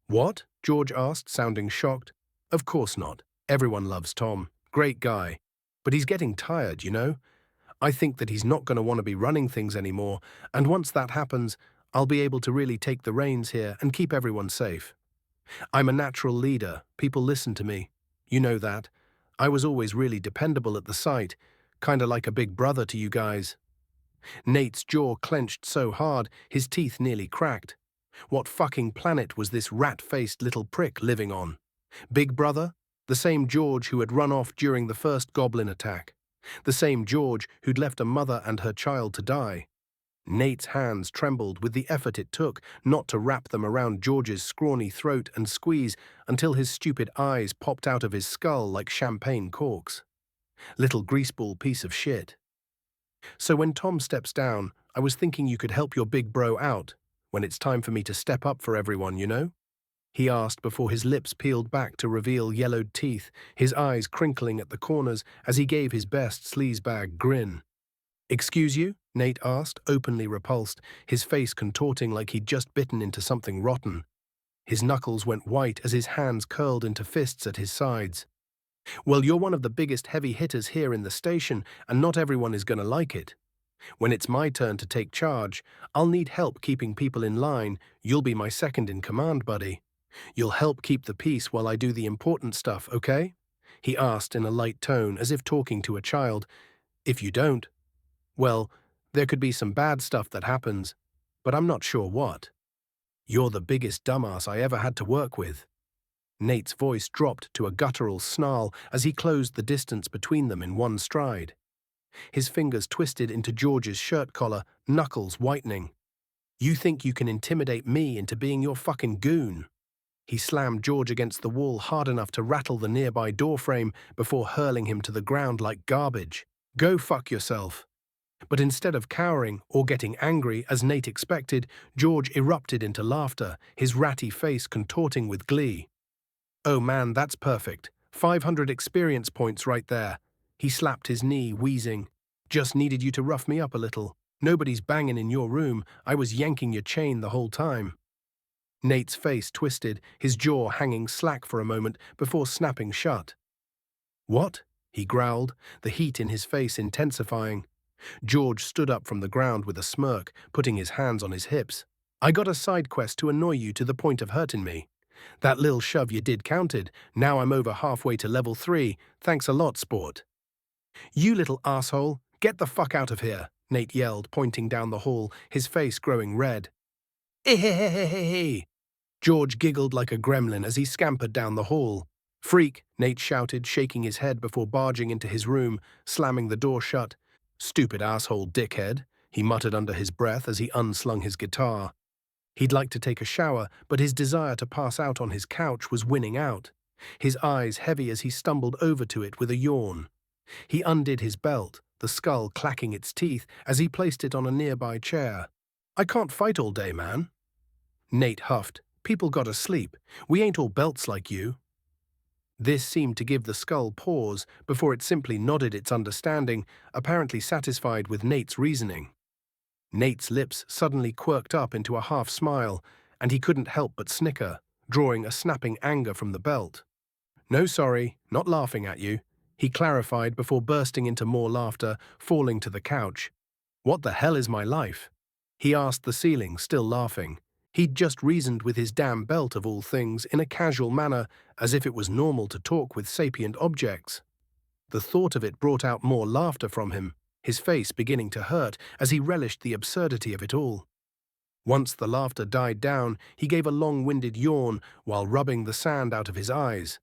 "What?" George asked, sounding shocked. "Of course not. Everyone loves Tom. Great guy. But he's getting tired, you know? I think that he's not going to want to be running things anymore, and once that happens, I'll be able to really take the reins here and keep everyone safe. I'm a natural leader. People listen to me. You know that. I was always really dependable at the site, kinda like a big brother to you guys." Nate's jaw clenched so hard, his teeth nearly cracked. What fucking planet was this rat-faced little prick living on? Big Brother? The same George who had run off during the first Goblin attack. The same George who'd left a mother and her child to die. Nate's hands trembled with the effort it took not to wrap them around George's scrawny throat and squeeze until his stupid eyes popped out of his skull like champagne corks. Little greaseball piece of shit. "So when Tom steps down, I was thinking you could help your big bro out, when it's time for me to step up for everyone, you know?" he asked before his lips peeled back to reveal yellowed teeth, his eyes crinkling at the corners as he gave his best sleazebag grin. "Excuse you?" Nate asked, openly repulsed, his face contorting like he'd just bitten into something rotten. His knuckles went white as his hands curled into fists at his sides. "Well, you're one of the biggest heavy hitters here in the station, and not everyone is going to like it. When it's my turn to take charge, I'll need help keeping people in line. You'll be my second in command, buddy. You'll help keep the peace while I do the important stuff, okay?" he asked in a light tone, as if talking to a child. "If you don't, well, there could be some bad stuff that happens, but I'm not sure what. You're the biggest dumbass I ever had to work with." Nate's voice dropped to a guttural snarl as he closed the distance between them in one stride. His fingers twisted into George's shirt collar, knuckles whitening. "You think you can intimidate me into being your fucking goon?" He slammed George against the wall hard enough to rattle the nearby doorframe before hurling him to the ground like garbage. "Go fuck yourself." But instead of cowering or getting angry, as Nate expected, George erupted into laughter, his ratty face contorting with glee. "Oh man, that's perfect. 500 experience points right there." He slapped his knee, wheezing. "Just needed you to rough me up a little. Nobody's banging in your room. I was yanking your chain the whole time." Nate's face twisted, his jaw hanging slack for a moment before snapping shut. "What?" he growled, the heat in his face intensifying. George stood up from the ground with a smirk, putting his hands on his hips. "I got a side quest to annoy you to the point of hurting me. That lil shove you did counted. Now I'm over halfway to level 3. Thanks a lot, sport." "You little asshole, get the fuck out of here," Nate yelled, pointing down the hall, his face growing red. "Eh." George giggled like a gremlin as he scampered down the hall. "Freak," Nate shouted, shaking his head before barging into his room, slamming the door shut. "Stupid asshole dickhead," he muttered under his breath as he unslung his guitar. He'd like to take a shower, but his desire to pass out on his couch was winning out, his eyes heavy as he stumbled over to it with a yawn. He undid his belt, the skull clacking its teeth as he placed it on a nearby chair. "I can't fight all day, man." Nate huffed. "People gotta sleep. We ain't all belts like you." This seemed to give the skull pause before it simply nodded its understanding, apparently satisfied with Nate's reasoning. Nate's lips suddenly quirked up into a half-smile, and he couldn't help but snicker, drawing a snapping anger from the belt. "No, sorry, not laughing at you," he clarified before bursting into more laughter, falling to the couch. "What the hell is my life?" he asked the ceiling, still laughing. He'd just reasoned with his damn belt of all things in a casual manner, as if it was normal to talk with sapient objects. The thought of it brought out more laughter from him, his face beginning to hurt as he relished the absurdity of it all. Once the laughter died down, he gave a long-winded yawn while rubbing the sand out of his eyes.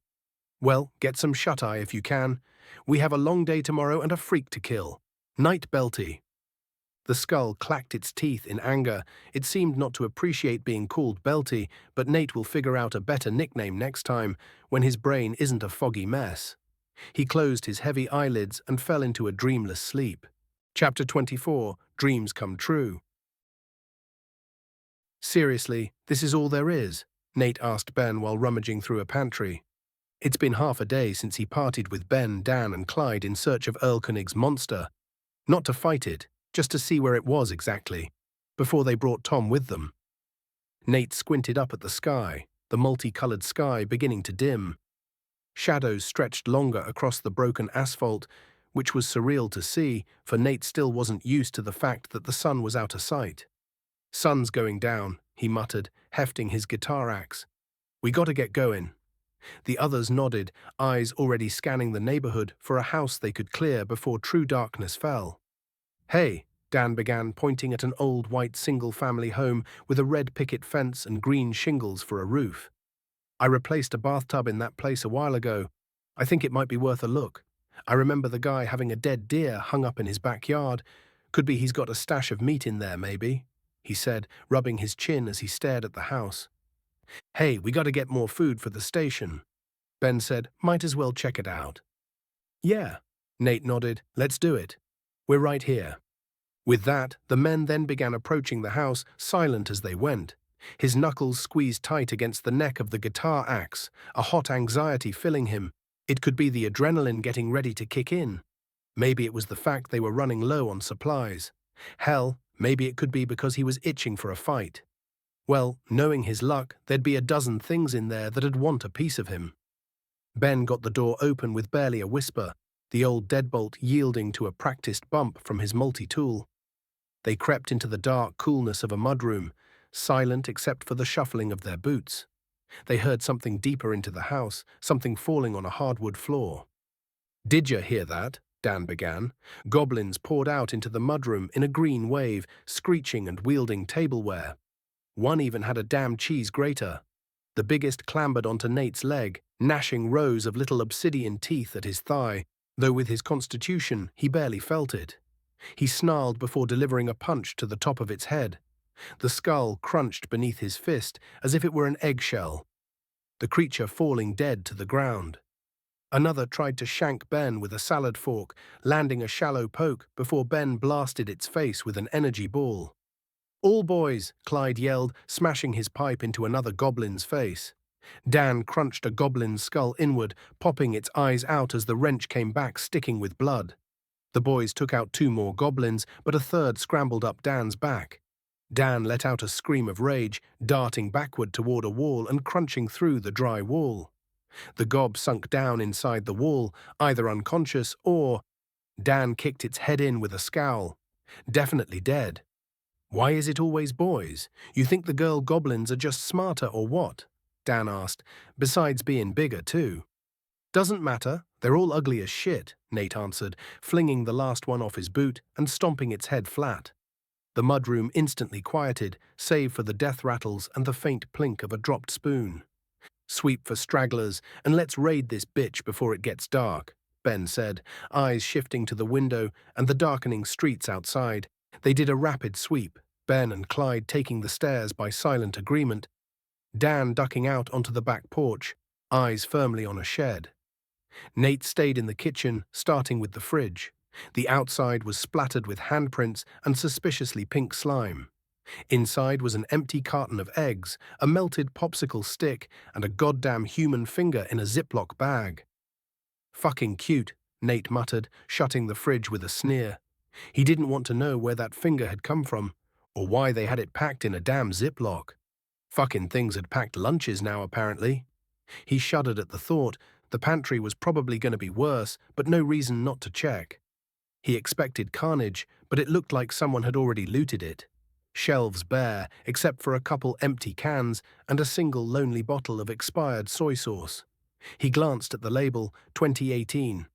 "Well, get some shut-eye if you can. We have a long day tomorrow and a freak to kill. Night, Belty." The skull clacked its teeth in anger. It seemed not to appreciate being called Belty, but Nate will figure out a better nickname next time, when his brain isn't a foggy mess. He closed his heavy eyelids and fell into a dreamless sleep. Chapter 24, Dreams Come True. "Seriously, this is all there is?" Nate asked Ben while rummaging through a pantry. It's been half a day since he partied with Ben, Dan, and Clyde in search of Earl Koenig's monster. Not to fight it, just to see where it was exactly, before they brought Tom with them. Nate squinted up at the sky, the multicolored sky beginning to dim. Shadows stretched longer across the broken asphalt, which was surreal to see, for Nate still wasn't used to the fact that the sun was out of sight. "Sun's going down," he muttered, hefting his guitar axe. "We gotta get going." The others nodded, eyes already scanning the neighborhood for a house they could clear before true darkness fell. "Hey," Dan began, pointing at an old white single-family home with a red picket fence and green shingles for a roof. "I replaced a bathtub in that place a while ago. I think it might be worth a look. I remember the guy having a dead deer hung up in his backyard. Could be he's got a stash of meat in there, maybe," he said, rubbing his chin as he stared at the house. "Hey, we gotta get more food for the station." Ben said, "Might as well check it out." "Yeah," Nate nodded, "let's do it. We're right here." With that, the men then began approaching the house, silent as they went. His knuckles squeezed tight against the neck of the guitar axe, a hot anxiety filling him. It could be the adrenaline getting ready to kick in. Maybe it was the fact they were running low on supplies. Hell, maybe it could be because he was itching for a fight. Well, knowing his luck, there'd be a dozen things in there that'd want a piece of him. Ben got the door open with barely a whisper, the old deadbolt yielding to a practiced bump from his multi-tool. They crept into the dark coolness of a mudroom, silent except for the shuffling of their boots. They heard something deeper into the house, something falling on a hardwood floor. "Did you hear that?" Dan began. Goblins poured out into the mudroom in a green wave, screeching and wielding tableware. One even had a damn cheese grater. The biggest clambered onto Nate's leg, gnashing rows of little obsidian teeth at his thigh, though with his constitution he barely felt it. He snarled before delivering a punch to the top of its head. The skull crunched beneath his fist as if it were an eggshell, the creature falling dead to the ground. Another tried to shank Ben with a salad fork, landing a shallow poke before Ben blasted its face with an energy ball. "All boys," Clyde yelled, smashing his pipe into another goblin's face. Dan crunched a goblin's skull inward, popping its eyes out as the wrench came back sticking with blood. The boys took out 2 more goblins, but a third scrambled up Dan's back. Dan let out a scream of rage, darting backward toward a wall and crunching through the dry wall. The gob sunk down inside the wall, either unconscious or... Dan kicked its head in with a scowl. Definitely dead. "Why is it always boys? You think the girl goblins are just smarter or what?" Dan asked, "besides being bigger too." "Doesn't matter, they're all ugly as shit," Nate answered, flinging the last one off his boot and stomping its head flat. The mudroom instantly quieted, save for the death rattles and the faint plink of a dropped spoon. "Sweep for stragglers, and let's raid this bitch before it gets dark," Ben said, eyes shifting to the window and the darkening streets outside. They did a rapid sweep. Ben and Clyde taking the stairs by silent agreement, Dan ducking out onto the back porch, eyes firmly on a shed. Nate stayed in the kitchen, starting with the fridge. The outside was splattered with handprints and suspiciously pink slime. Inside was an empty carton of eggs, a melted popsicle stick, and a goddamn human finger in a Ziploc bag. "Fucking cute," Nate muttered, shutting the fridge with a sneer. He didn't want to know where that finger had come from, or why they had it packed in a damn Ziploc. Fucking things had packed lunches now, apparently. He shuddered at the thought. The pantry was probably going to be worse, but no reason not to check. He expected carnage, but it looked like someone had already looted it. Shelves bare, except for a couple empty cans and a single lonely bottle of expired soy sauce. He glanced at the label, 2018.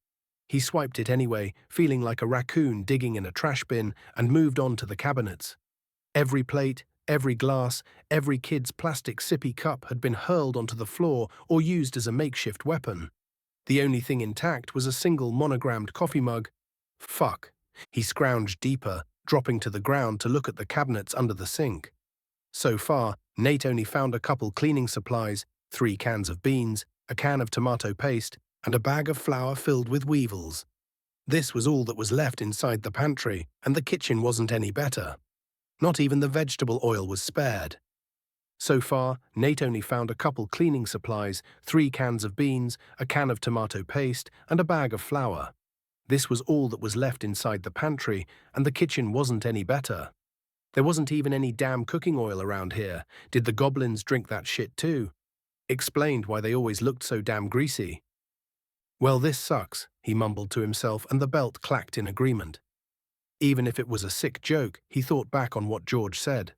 He swiped it anyway, feeling like a raccoon digging in a trash bin, and moved on to the cabinets. Every plate, every glass, every kid's plastic sippy cup had been hurled onto the floor or used as a makeshift weapon. The only thing intact was a single monogrammed coffee mug. Fuck. He scrounged deeper, dropping to the ground to look at the cabinets under the sink. So far, Nate only found a couple cleaning supplies, 3 cans of beans, a can of tomato paste, and a bag of flour filled with weevils. This was all that was left inside the pantry, and the kitchen wasn't any better. Not even the vegetable oil was spared. So far, Nate only found a couple cleaning supplies, 3 cans of beans, a can of tomato paste, and a bag of flour. This was all that was left inside the pantry, and the kitchen wasn't any better. There wasn't even any damn cooking oil around here. Did the goblins drink that shit too? Explained why they always looked so damn greasy. "Well, this sucks," he mumbled to himself, and the belt clacked in agreement. Even if it was a sick joke, he thought back on what George said.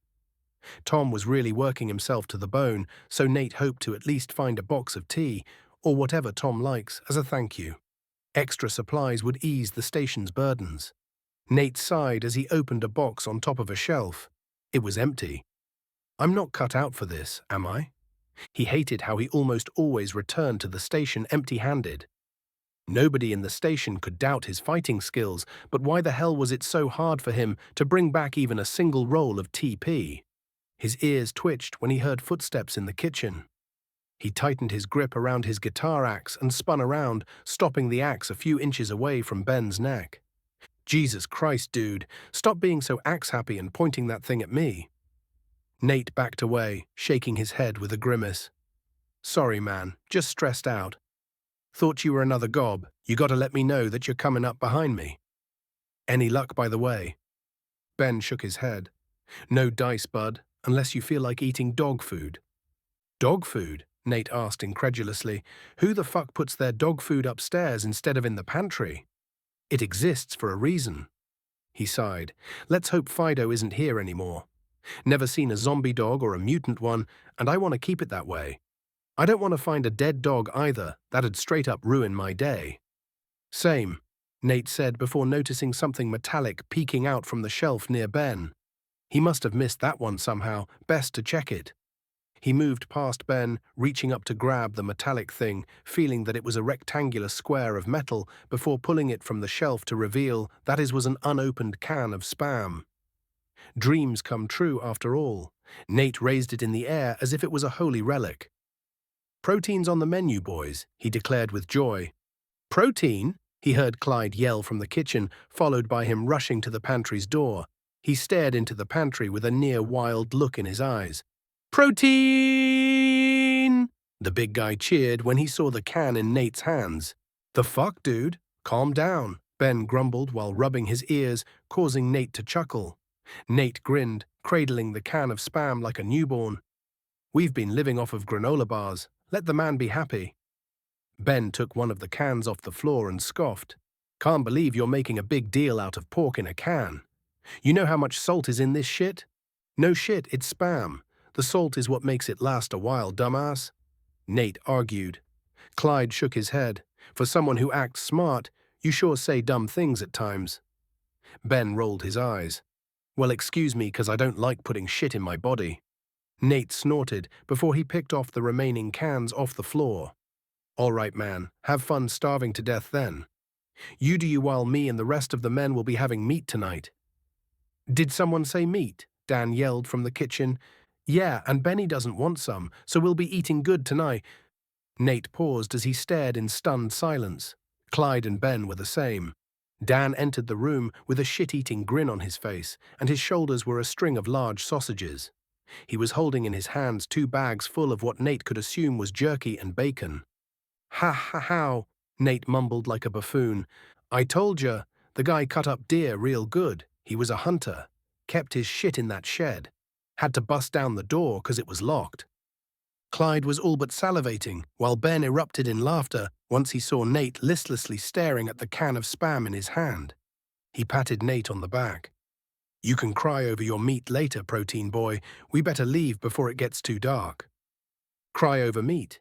Tom was really working himself to the bone, so Nate hoped to at least find a box of tea, or whatever Tom likes, as a thank you. Extra supplies would ease the station's burdens. Nate sighed as he opened a box on top of a shelf. It was empty. "I'm not cut out for this, am I?" He hated how he almost always returned to the station empty-handed. Nobody in the station could doubt his fighting skills, but why the hell was it so hard for him to bring back even a single roll of TP? His ears twitched when he heard footsteps in the kitchen. He tightened his grip around his guitar axe and spun around, stopping the axe a few inches away from Ben's neck. "Jesus Christ, dude, stop being so axe-happy and pointing that thing at me." Nate backed away, shaking his head with a grimace. "Sorry, man, just stressed out. Thought you were another gob. You gotta let me know that you're coming up behind me." "Any luck, by the way?" Ben shook his head. "No dice, bud, unless you feel like eating dog food." "Dog food?" Nate asked incredulously. "Who the fuck puts their dog food upstairs instead of in the pantry? It exists for a reason." He sighed. "Let's hope Fido isn't here anymore. Never seen a zombie dog or a mutant one, and I want to keep it that way. I don't want to find a dead dog either. That'd straight up ruin my day." "Same," Nate said before noticing something metallic peeking out from the shelf near Ben. He must have missed that one somehow. Best to check it. He moved past Ben, reaching up to grab the metallic thing, feeling that it was a rectangular square of metal before pulling it from the shelf to reveal that it was an unopened can of Spam. Dreams come true after all. Nate raised it in the air as if it was a holy relic. "Protein's on the menu, boys," he declared with joy. "Protein?" He heard Clyde yell from the kitchen, followed by him rushing to the pantry's door. He stared into the pantry with a near-wild look in his eyes. "Protein!" The big guy cheered when he saw the can in Nate's hands. "The fuck, dude? Calm down," Ben grumbled while rubbing his ears, causing Nate to chuckle. Nate grinned, cradling the can of Spam like a newborn. "We've been living off of granola bars. Let the man be happy." Ben took one of the cans off the floor and scoffed. "Can't believe you're making a big deal out of pork in a can. You know how much salt is in this shit?" "No shit, it's Spam. The salt is what makes it last a while, dumbass," Nate argued. Clyde shook his head. "For someone who acts smart, you sure say dumb things at times." Ben rolled his eyes. "Well, excuse me, 'cause I don't like putting shit in my body." Nate snorted before he picked off the remaining cans off the floor. "All right, man, have fun starving to death then. You do you while me and the rest of the men will be having meat tonight." "Did someone say meat?" Dan yelled from the kitchen. Yeah, and Benny doesn't want some, so we'll be eating good tonight. Nate paused as he stared in stunned silence. Clyde and Ben were the same. Dan entered the room with a shit-eating grin on his face, and his shoulders were a string of large sausages. He was holding in his hands 2 bags full of what Nate could assume was jerky and bacon. Ha ha how, Nate mumbled like a buffoon. I told ya, the guy cut up deer real good. He was a hunter. Kept his shit in that shed. Had to bust down the door 'cause it was locked. Clyde was all but salivating, while Ben erupted in laughter once he saw Nate listlessly staring at the can of Spam in his hand. He patted Nate on the back. You can cry over your meat later, protein boy. We better leave before it gets too dark. Cry over meat?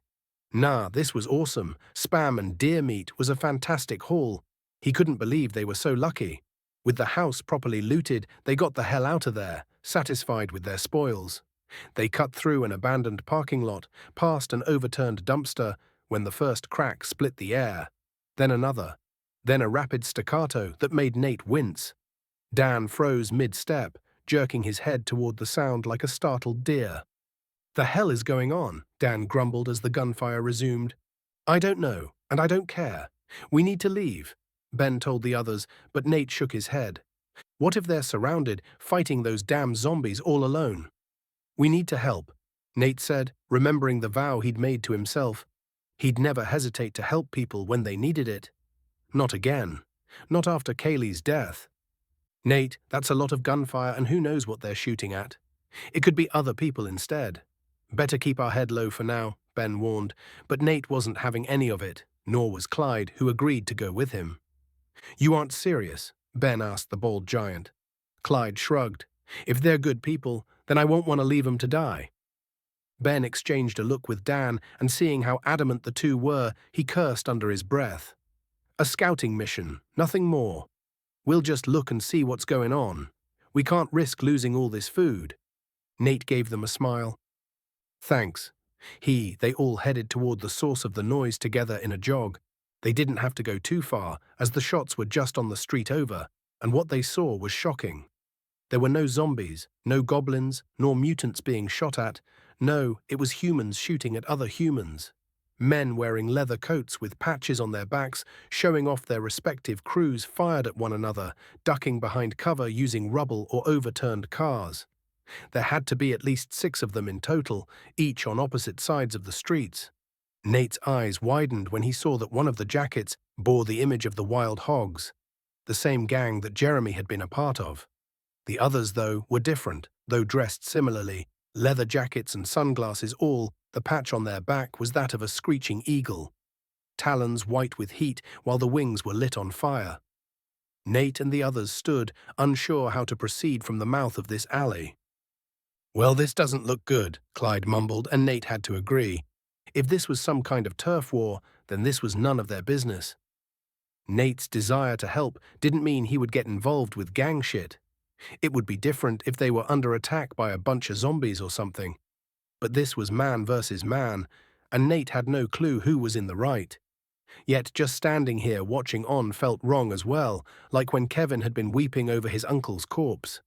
Nah, this was awesome. Spam and deer meat was a fantastic haul. He couldn't believe they were so lucky. With the house properly looted, they got the hell out of there, satisfied with their spoils. They cut through an abandoned parking lot, past an overturned dumpster, when the first crack split the air. Then another. Then a rapid staccato that made Nate wince. Dan froze mid-step, jerking his head toward the sound like a startled deer. The hell is going on? Dan grumbled as the gunfire resumed. I don't know, and I don't care. We need to leave, Ben told the others, but Nate shook his head. What if they're surrounded, fighting those damn zombies all alone? We need to help, Nate said, remembering the vow he'd made to himself. He'd never hesitate to help people when they needed it. Not again. Not after Kaylee's death. Nate, that's a lot of gunfire and who knows what they're shooting at. It could be other people instead. Better keep our head low for now, Ben warned, but Nate wasn't having any of it, nor was Clyde, who agreed to go with him. You aren't serious? Ben asked the bald giant. Clyde shrugged. If they're good people, then I won't want to leave them to die. Ben exchanged a look with Dan, and seeing how adamant the two were, he cursed under his breath. A scouting mission, nothing more. We'll just look and see what's going on. We can't risk losing all this food. Nate gave them a smile. Thanks. They all headed toward the source of the noise together in a jog. They didn't have to go too far, as the shots were just on the street over, and what they saw was shocking. There were no zombies, no goblins, nor mutants being shot at. No, it was humans shooting at other humans. Men wearing leather coats with patches on their backs, showing off their respective crews, fired at one another, ducking behind cover using rubble or overturned cars. There had to be at least 6 of them in total, each on opposite sides of the streets. Nate's eyes widened when he saw that one of the jackets bore the image of the Wild Hogs, the same gang that Jeremy had been a part of. The others, though, were different, though dressed similarly. Leather jackets and sunglasses all, the patch on their back was that of a screeching eagle. Talons white with heat, while the wings were lit on fire. Nate and the others stood, unsure how to proceed from the mouth of this alley. Well, this doesn't look good, Clyde mumbled, and Nate had to agree. If this was some kind of turf war, then this was none of their business. Nate's desire to help didn't mean he would get involved with gang shit. It would be different if they were under attack by a bunch of zombies or something. But this was man versus man, and Nate had no clue who was in the right. Yet just standing here watching on felt wrong as well, like when Kevin had been weeping over his uncle's corpse.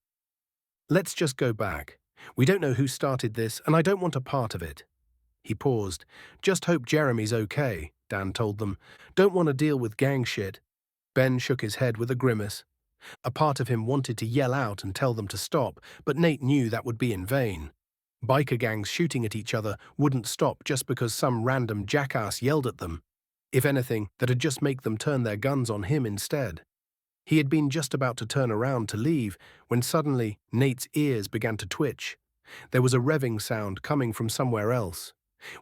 Let's just go back. We don't know who started this, and I don't want a part of it. He paused. Just hope Jeremy's okay, Dan told them. Don't want to deal with gang shit. Ben shook his head with a grimace. A part of him wanted to yell out and tell them to stop, but Nate knew that would be in vain. Biker gangs shooting at each other wouldn't stop just because some random jackass yelled at them. If anything, that'd just make them turn their guns on him instead. He had been just about to turn around to leave when suddenly Nate's ears began to twitch. There was a revving sound coming from somewhere else.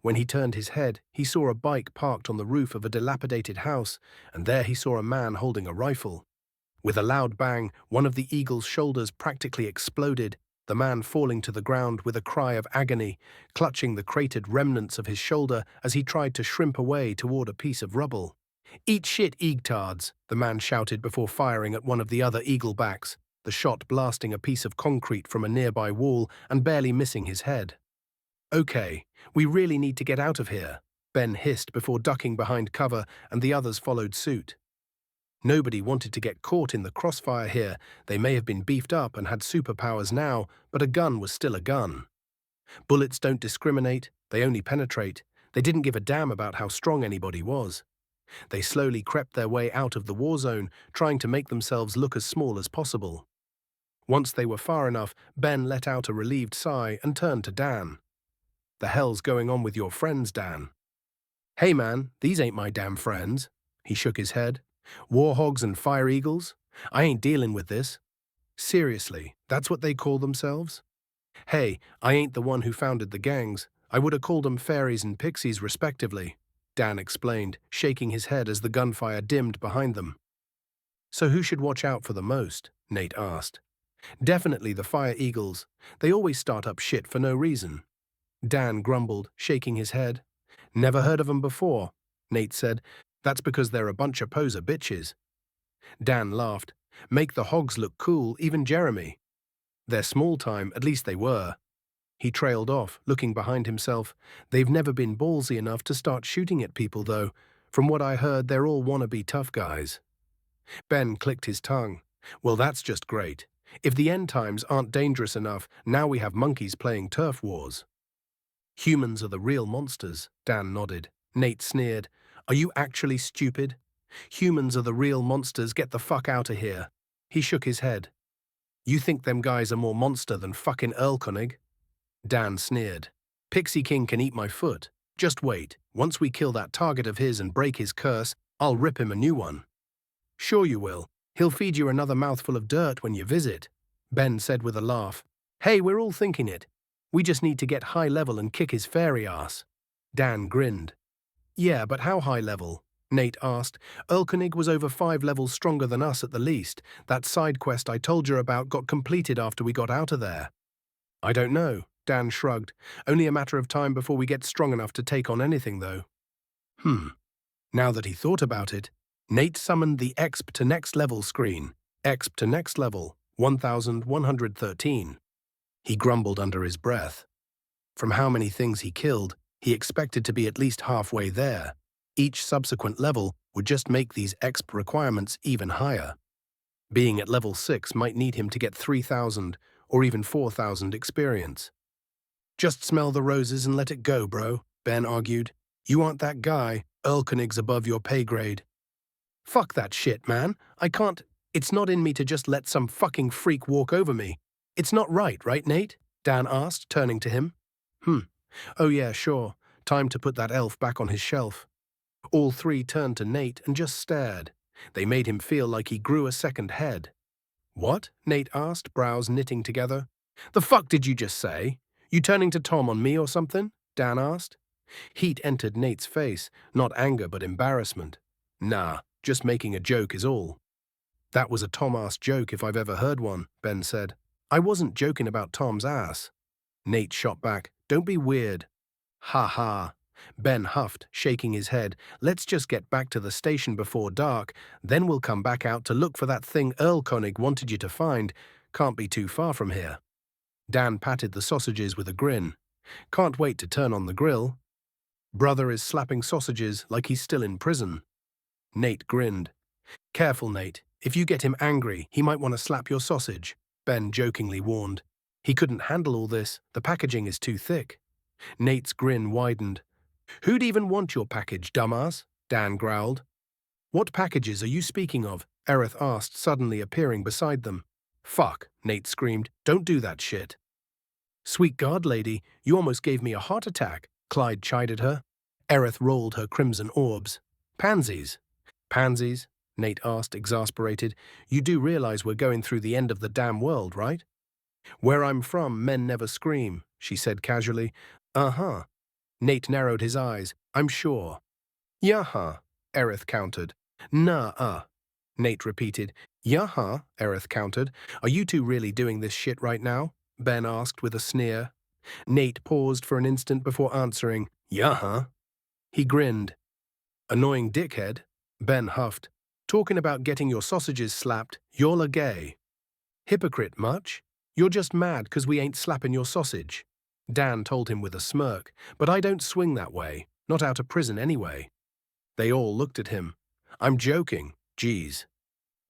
When he turned his head, he saw a bike parked on the roof of a dilapidated house, and there he saw a man holding a rifle. With a loud bang, one of the eagle's shoulders practically exploded, the man falling to the ground with a cry of agony, clutching the cratered remnants of his shoulder as he tried to shrimp away toward a piece of rubble. Eat shit, eagtards, the man shouted before firing at one of the other eaglebacks, the shot blasting a piece of concrete from a nearby wall and barely missing his head. Okay, we really need to get out of here, Ben hissed before ducking behind cover, and the others followed suit. Nobody wanted to get caught in the crossfire here. They may have been beefed up and had superpowers now, but a gun was still a gun. Bullets don't discriminate, they only penetrate. They didn't give a damn about how strong anybody was. They slowly crept their way out of the war zone, trying to make themselves look as small as possible. Once they were far enough, Ben let out a relieved sigh and turned to Dan. "The hell's going on with your friends, Dan?" "Hey man, these ain't my damn friends." He shook his head. "War hogs and fire eagles? I ain't dealing with this." "Seriously, that's what they call themselves?" "Hey, I ain't the one who founded the gangs. I would have called them fairies and pixies respectively," Dan explained, shaking his head as the gunfire dimmed behind them. "So who should watch out for the most?" Nate asked. "Definitely the fire eagles. They always start up shit for no reason." Dan grumbled, shaking his head. "Never heard of them before," Nate said. "That's because they're a bunch of poser bitches." Dan laughed. "Make the hogs look cool, even Jeremy." "They're small time, at least they were." He trailed off, looking behind himself. "They've never been ballsy enough to start shooting at people, though. From what I heard, they're all wannabe tough guys." Ben clicked his tongue. "Well, that's just great. If the end times aren't dangerous enough, now we have monkeys playing turf wars." "Humans are the real monsters," Dan nodded. Nate sneered. "Are you actually stupid? Humans are the real monsters, get the fuck out of here." He shook his head. "You think them guys are more monster than fucking Erlkönig?" Dan sneered. "Pixie King can eat my foot. Just wait. Once we kill that target of his and break his curse, I'll rip him a new one." "Sure you will. He'll feed you another mouthful of dirt when you visit," Ben said with a laugh. "Hey, we're all thinking it. We just need to get high level and kick his fairy ass." Dan grinned. "Yeah, but how high level?" Nate asked. "Erlkönig was over 5 levels stronger than us at the least. That side quest I told you about got completed after we got out of there." "I don't know," Dan shrugged. "Only a matter of time before we get strong enough to take on anything, though." Now that he thought about it, Nate summoned the exp to next level screen. Exp to next level, 1113. He grumbled under his breath. From how many things he killed, he expected to be at least halfway there. Each subsequent level would just make these exp requirements even higher. Being at level 6 might need him to get 3,000 or even 4,000 experience. "Just smell the roses and let it go, bro," Ben argued. "You aren't that guy. Erlkönig's above your pay grade." "Fuck that shit, man. I can't. It's not in me to just let some fucking freak walk over me. It's not right, Nate?" Dan asked, turning to him. "Oh yeah, sure. Time to put that elf back on his shelf." All three turned to Nate and just stared. They made him feel like he grew a second head. "What?" Nate asked, brows knitting together. "The fuck did you just say? You turning to Tom on me or something?" Dan asked. Heat entered Nate's face, not anger but embarrassment. "Nah, just making a joke is all." "That was a Tom-ass joke if I've ever heard one," Ben said. "I wasn't joking about Tom's ass." Nate shot back. "Don't be weird." "Ha ha." Ben huffed, shaking his head. "Let's just get back to the station before dark, then we'll come back out to look for that thing Erlkönig wanted you to find. Can't be too far from here." Dan patted the sausages with a grin. "Can't wait to turn on the grill." "Brother is slapping sausages like he's still in prison." Nate grinned. "Careful, Nate. If you get him angry, he might want to slap your sausage," Ben jokingly warned. "He couldn't handle all this. The packaging is too thick." Nate's grin widened. "Who'd even want your package, dumbass?" Dan growled. "What packages are you speaking of?" Aerith asked, suddenly appearing beside them. "Fuck," Nate screamed. "Don't do that shit." "Sweet God, lady, you almost gave me a heart attack," Clyde chided her. Aerith rolled her crimson orbs. "Pansies." "Pansies?" Nate asked, exasperated. "You do realize we're going through the end of the damn world, right?" "Where I'm from, men never scream," she said casually. "Uh-huh." Nate narrowed his eyes. "I'm sure." "Yeah-huh," Aerith countered. "Nah-uh," Nate repeated. "Yeah-huh," Aerith countered. "Are you two really doing this shit right now?" Ben asked with a sneer. Nate paused for an instant before answering, "Yeah-huh." He grinned. "Annoying dickhead," Ben huffed. "Talking about getting your sausages slapped, you're a gay." "Hypocrite much? You're just mad 'cause we ain't slapping your sausage," Dan told him with a smirk. "But I don't swing that way, not out of prison anyway." They all looked at him. "I'm joking, geez."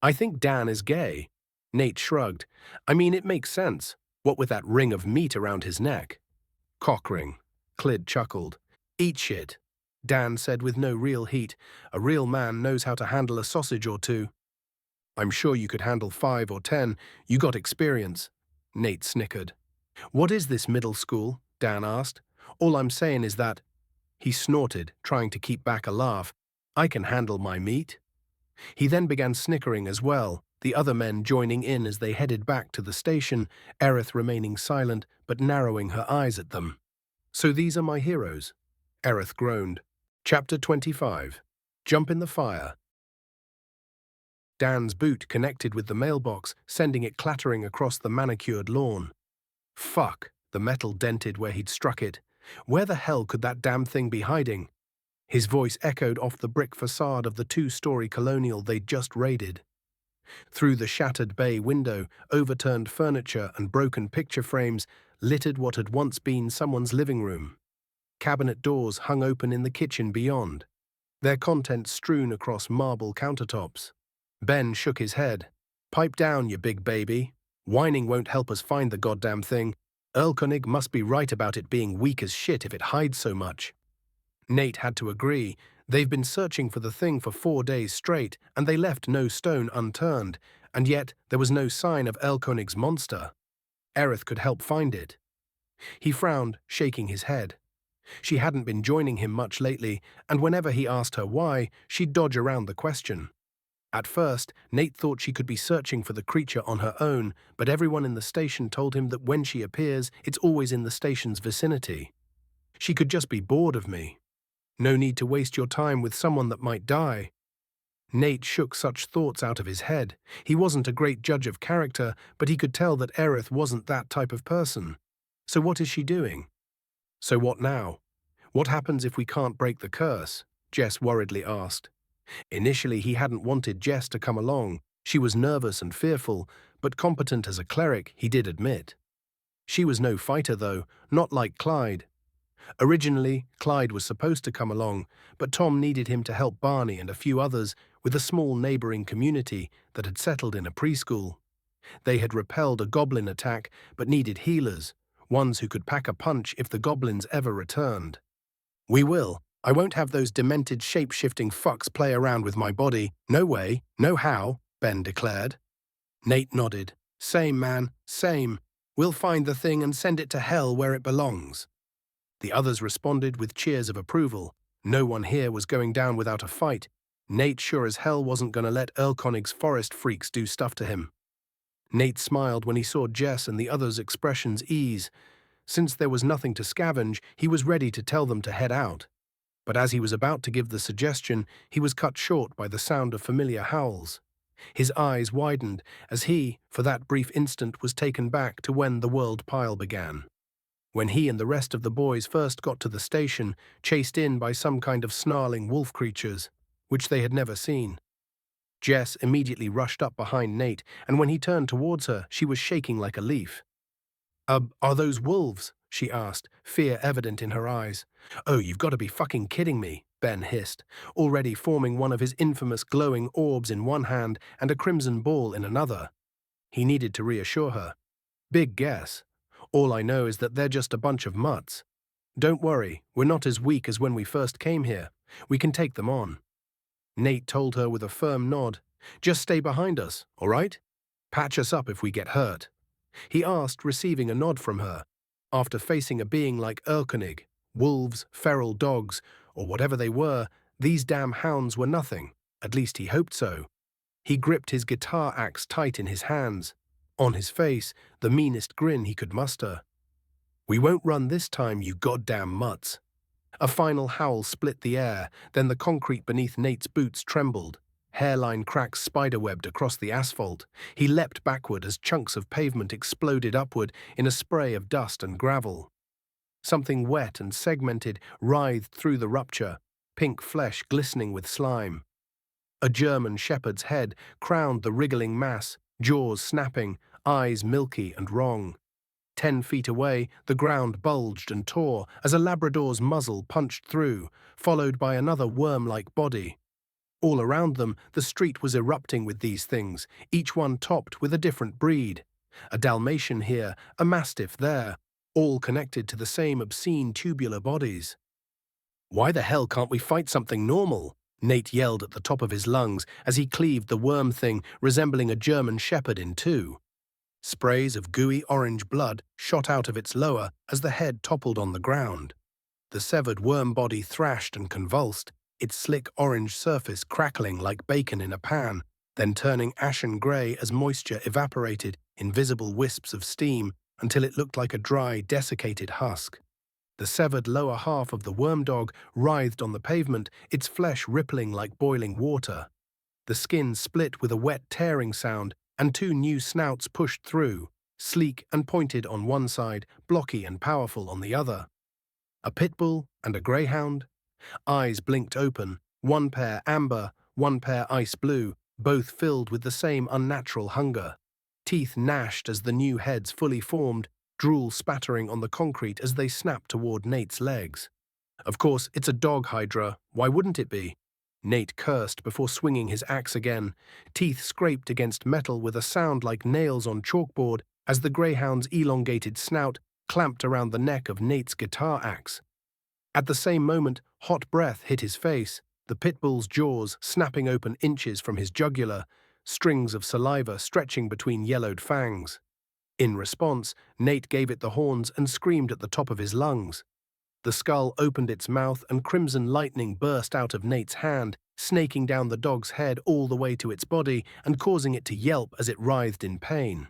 I think Dan is gay. Nate shrugged. I mean, it makes sense. What with that ring of meat around his neck? Cock ring. Clid chuckled. Eat shit. Dan said with no real heat. A real man knows how to handle a sausage or two. I'm sure you could handle 5 or 10. You got experience. Nate snickered. What is this middle school? Dan asked. All I'm saying is that… He snorted, trying to keep back a laugh. I can handle my meat. He then began snickering as well, the other men joining in as they headed back to the station, Aerith remaining silent but narrowing her eyes at them. So these are my heroes? Aerith groaned. Chapter 25. Jump in the Fire. Dan's boot connected with the mailbox, sending it clattering across the manicured lawn. Fuck, the metal dented where he'd struck it. Where the hell could that damn thing be hiding? His voice echoed off the brick facade of the 2-story colonial they'd just raided. Through the shattered bay window, overturned furniture and broken picture frames littered what had once been someone's living room. Cabinet doors hung open in the kitchen beyond, their contents strewn across marble countertops. Ben shook his head. Pipe down, you big baby. Whining won't help us find the goddamn thing. Erlkönig must be right about it being weak as shit if it hides so much. Nate had to agree. They've been searching for the thing for 4 days straight, and they left no stone unturned, and yet there was no sign of Erlkönig's monster. Aerith could help find it. He frowned, shaking his head. She hadn't been joining him much lately, and whenever he asked her why, she'd dodge around the question. At first, Nate thought she could be searching for the creature on her own, but everyone in the station told him that when she appears, it's always in the station's vicinity. She could just be bored of me. No need to waste your time with someone that might die. Nate shook such thoughts out of his head. He wasn't a great judge of character, but he could tell that Aerith wasn't that type of person. So what is she doing? So what now? What happens if we can't break the curse? Jess worriedly asked. Initially, he hadn't wanted Jess to come along. She was nervous and fearful, but competent as a cleric, he did admit. She was no fighter, though, not like Clyde. Originally, Clyde was supposed to come along, but Tom needed him to help Barney and a few others with a small neighboring community that had settled in a preschool. They had repelled a goblin attack, but needed healers, ones who could pack a punch if the goblins ever returned. We will. I won't have those demented shape-shifting fucks play around with my body. No way, no how, Ben declared. Nate nodded. Same, man, same. We'll find the thing and send it to hell where it belongs. The others responded with cheers of approval. No one here was going down without a fight. Nate sure as hell wasn't going to let Erlkönig's forest freaks do stuff to him. Nate smiled when he saw Jess and the others' expressions ease. Since there was nothing to scavenge, he was ready to tell them to head out. But as he was about to give the suggestion, he was cut short by the sound of familiar howls. His eyes widened as he, for that brief instant, was taken back to when the world pile began. When he and the rest of the boys first got to the station, chased in by some kind of snarling wolf creatures, which they had never seen. Jess immediately rushed up behind Nate, and when he turned towards her, she was shaking like a leaf. Are those wolves?" she asked, fear evident in her eyes. "Oh, you've got to be fucking kidding me," Ben hissed, already forming one of his infamous glowing orbs in one hand and a crimson ball in another. He needed to reassure her. "Big guess. All I know is that they're just a bunch of mutts. Don't worry, we're not as weak as when we first came here. We can take them on." Nate told her with a firm nod. "Just stay behind us, all right? Patch us up if we get hurt." He asked, receiving a nod from her. After facing a being like Erlkönig, wolves, feral dogs, or whatever they were, these damn hounds were nothing. At least he hoped so. He gripped his guitar axe tight in his hands. On his face, the meanest grin he could muster. "We won't run this time, you goddamn mutts." A final howl split the air, then the concrete beneath Nate's boots trembled. Hairline cracks spiderwebbed across the asphalt. He leapt backward as chunks of pavement exploded upward in a spray of dust and gravel. Something wet and segmented writhed through the rupture, pink flesh glistening with slime. A German shepherd's head crowned the wriggling mass, jaws snapping, eyes milky and wrong. 10 feet away, the ground bulged and tore as a Labrador's muzzle punched through, followed by another worm-like body. All around them, the street was erupting with these things, each one topped with a different breed. A Dalmatian here, a Mastiff there, all connected to the same obscene tubular bodies. "Why the hell can't we fight something normal?" Nate yelled at the top of his lungs as he cleaved the worm thing resembling a German shepherd in two. Sprays of gooey orange blood shot out of its lower as the head toppled on the ground. The severed worm body thrashed and convulsed, its slick orange surface crackling like bacon in a pan, then turning ashen grey as moisture evaporated in visible wisps of steam until it looked like a dry, desiccated husk. The severed lower half of the worm dog writhed on the pavement, its flesh rippling like boiling water. The skin split with a wet tearing sound, and two new snouts pushed through, sleek and pointed on one side, blocky and powerful on the other. A pit bull and a greyhound. Eyes blinked open, one pair amber, one pair ice blue, both filled with the same unnatural hunger. Teeth gnashed as the new heads fully formed, drool spattering on the concrete as they snapped toward Nate's legs. Of course, it's a dog hydra. Why wouldn't it be? Nate cursed before swinging his axe again. Teeth scraped against metal with a sound like nails on chalkboard as the greyhound's elongated snout clamped around the neck of Nate's guitar axe. At the same moment, hot breath hit his face, the pit bull's jaws snapping open inches from his jugular, strings of saliva stretching between yellowed fangs. In response, Nate gave it the horns and screamed at the top of his lungs. The skull opened its mouth and crimson lightning burst out of Nate's hand, snaking down the dog's head all the way to its body and causing it to yelp as it writhed in pain.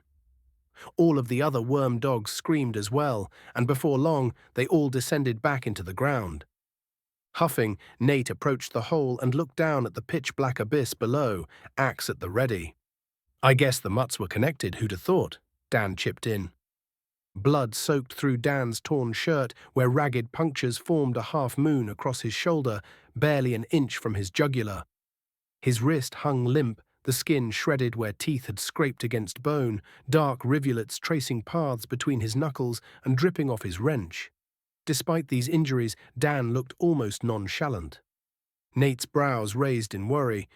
All of the other worm dogs screamed as well, and before long, they all descended back into the ground. Huffing, Nate approached the hole and looked down at the pitch-black abyss below, axe at the ready. "I guess the mutts were connected, who'd have thought?" Dan chipped in. Blood soaked through Dan's torn shirt, where ragged punctures formed a half-moon across his shoulder, barely an inch from his jugular. His wrist hung limp, the skin shredded where teeth had scraped against bone, dark rivulets tracing paths between his knuckles and dripping off his wrench. Despite these injuries, Dan looked almost nonchalant. Nate's brows raised in worry.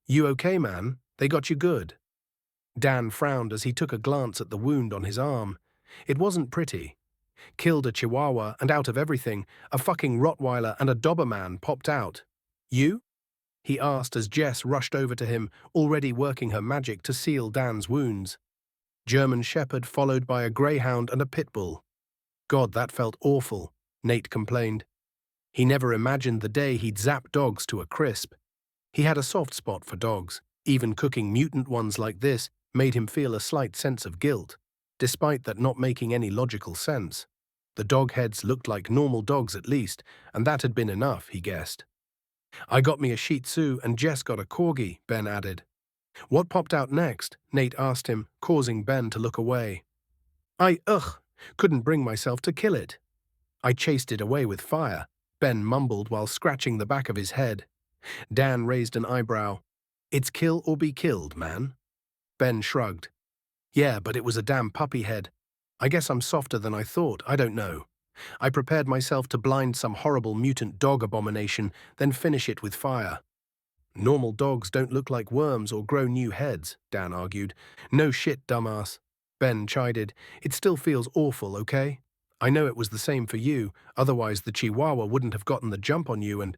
"You okay, man? They got you good?" Dan frowned as he took a glance at the wound on his arm. It wasn't pretty. Killed a chihuahua, and out of everything, a fucking Rottweiler and a Doberman popped out. "You?" he asked as Jess rushed over to him, already working her magic to seal Dan's wounds. German Shepherd followed by a greyhound and a pit bull. God, that felt awful, Nate complained. He never imagined the day he'd zap dogs to a crisp. He had a soft spot for dogs. Even cooking mutant ones like this made him feel a slight sense of guilt, despite that not making any logical sense. The dog heads looked like normal dogs at least, and that had been enough, he guessed. "I got me a Shih Tzu and Jess got a Corgi," Ben added. "What popped out next?" Nate asked him, causing Ben to look away. "I couldn't bring myself to kill it. I chased it away with fire," Ben mumbled while scratching the back of his head. Dan raised an eyebrow. "It's kill or be killed, man." Ben shrugged. "Yeah, but it was a damn puppy head. I guess I'm softer than I thought, I don't know. I prepared myself to blind some horrible mutant dog abomination, then finish it with fire." "Normal dogs don't look like worms or grow new heads," Dan argued. "No shit, dumbass." Ben chided. "It still feels awful, okay? I know it was the same for you, otherwise the Chihuahua wouldn't have gotten the jump on you and—"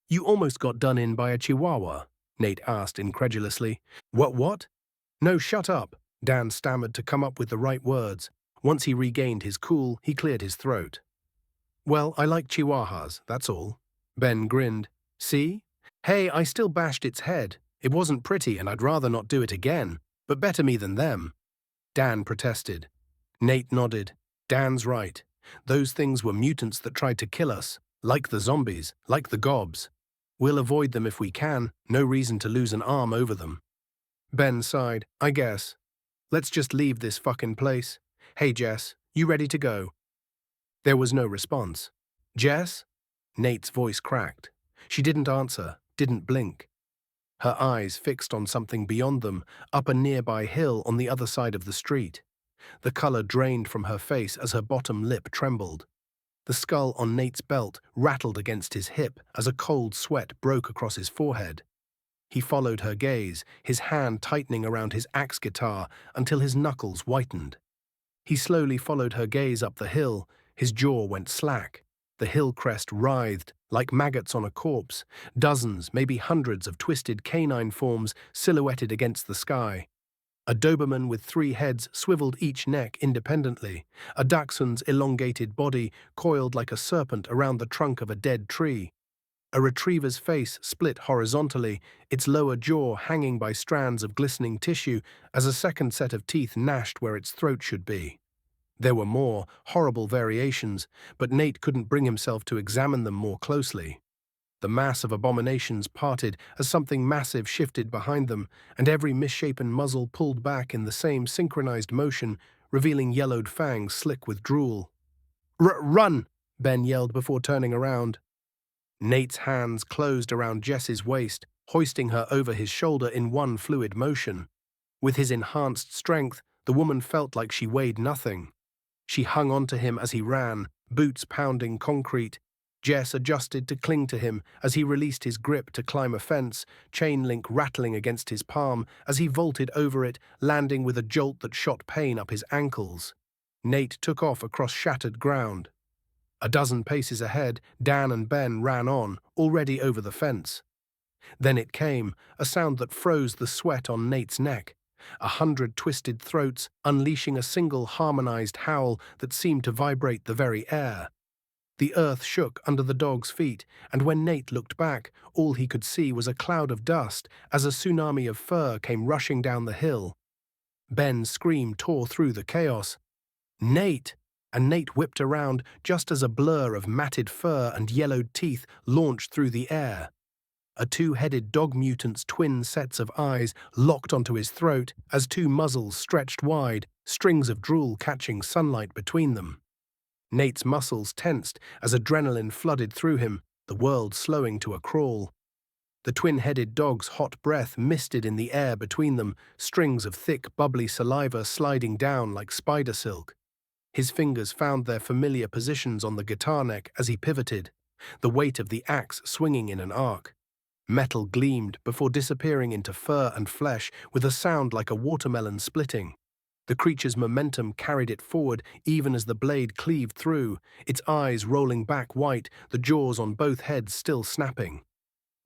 "You almost got done in by a Chihuahua?" Nate asked incredulously. What? "No, shut up," Dan stammered to come up with the right words. Once he regained his cool, he cleared his throat. "Well, I like Chihuahuas, that's all." Ben grinned. "See? Hey, I still bashed its head. It wasn't pretty and I'd rather not do it again, but better me than them." Dan protested. Nate nodded. "Dan's right. Those things were mutants that tried to kill us, like the zombies, like the gobs. We'll avoid them if we can, no reason to lose an arm over them." Ben sighed. "I guess. Let's just leave this fucking place. Hey, Jess, you ready to go?" There was no response. "Jess?" Nate's voice cracked. She didn't answer, didn't blink. Her eyes fixed on something beyond them, up a nearby hill on the other side of the street. The color drained from her face as her bottom lip trembled. The skull on Nate's belt rattled against his hip as a cold sweat broke across his forehead. He followed her gaze, his hand tightening around his axe guitar until his knuckles whitened. He slowly followed her gaze up the hill, his jaw went slack. The hill crest writhed, like maggots on a corpse, dozens, maybe hundreds of twisted canine forms silhouetted against the sky. A Doberman with 3 heads swiveled each neck independently, a dachshund's elongated body coiled like a serpent around the trunk of a dead tree. A retriever's face split horizontally, its lower jaw hanging by strands of glistening tissue as a second set of teeth gnashed where its throat should be. There were more, horrible variations, but Nate couldn't bring himself to examine them more closely. The mass of abominations parted as something massive shifted behind them, and every misshapen muzzle pulled back in the same synchronized motion, revealing yellowed fangs slick with drool. Run! Ben yelled before turning around. Nate's hands closed around Jess's waist, hoisting her over his shoulder in one fluid motion. With his enhanced strength, the woman felt like she weighed nothing. She hung onto him as he ran, boots pounding concrete. Jess adjusted to cling to him as he released his grip to climb a fence, chain link rattling against his palm as he vaulted over it, landing with a jolt that shot pain up his ankles. Nate took off across shattered ground. A dozen paces ahead, Dan and Ben ran on, already over the fence. Then it came, a sound that froze the sweat on Nate's neck. 100 twisted throats, unleashing a single harmonized howl that seemed to vibrate the very air. The earth shook under the dog's feet, and when Nate looked back, all he could see was a cloud of dust as a tsunami of fur came rushing down the hill. Ben's scream tore through the chaos. "Nate!" And Nate whipped around just as a blur of matted fur and yellowed teeth launched through the air. A 2-headed dog mutant's twin sets of eyes locked onto his throat as 2 muzzles stretched wide, strings of drool catching sunlight between them. Nate's muscles tensed as adrenaline flooded through him, the world slowing to a crawl. The twin-headed dog's hot breath misted in the air between them, strings of thick, bubbly saliva sliding down like spider silk. His fingers found their familiar positions on the guitar neck as he pivoted, the weight of the axe swinging in an arc. Metal gleamed before disappearing into fur and flesh with a sound like a watermelon splitting. The creature's momentum carried it forward even as the blade cleaved through, its eyes rolling back white, the jaws on both heads still snapping.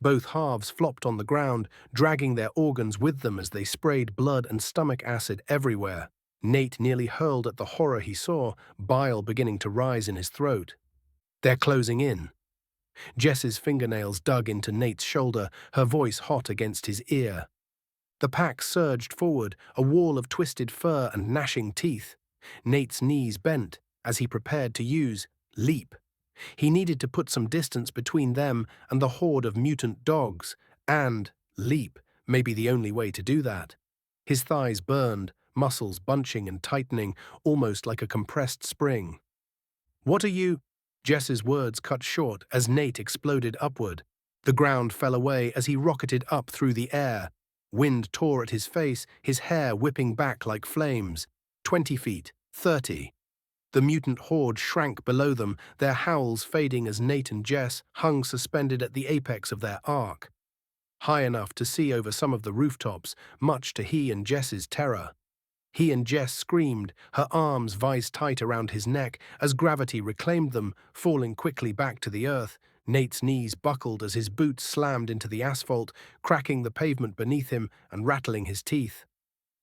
Both halves flopped on the ground, dragging their organs with them as they sprayed blood and stomach acid everywhere. Nate nearly hurled at the horror he saw, bile beginning to rise in his throat. "They're closing in." Jess's fingernails dug into Nate's shoulder, her voice hot against his ear. The pack surged forward, a wall of twisted fur and gnashing teeth. Nate's knees bent as he prepared to use leap. He needed to put some distance between them and the horde of mutant dogs, and leap may be the only way to do that. His thighs burned, muscles bunching and tightening, almost like a compressed spring. "What are you—" Jess's words cut short as Nate exploded upward. The ground fell away as he rocketed up through the air. Wind tore at his face, his hair whipping back like flames. 20 feet, 30. The mutant horde shrank below them, their howls fading as Nate and Jess hung suspended at the apex of their arc. High enough to see over some of the rooftops, much to he and Jess's terror. He and Jess screamed, her arms vised tight around his neck as gravity reclaimed them, falling quickly back to the earth. Nate's knees buckled as his boots slammed into the asphalt, cracking the pavement beneath him and rattling his teeth.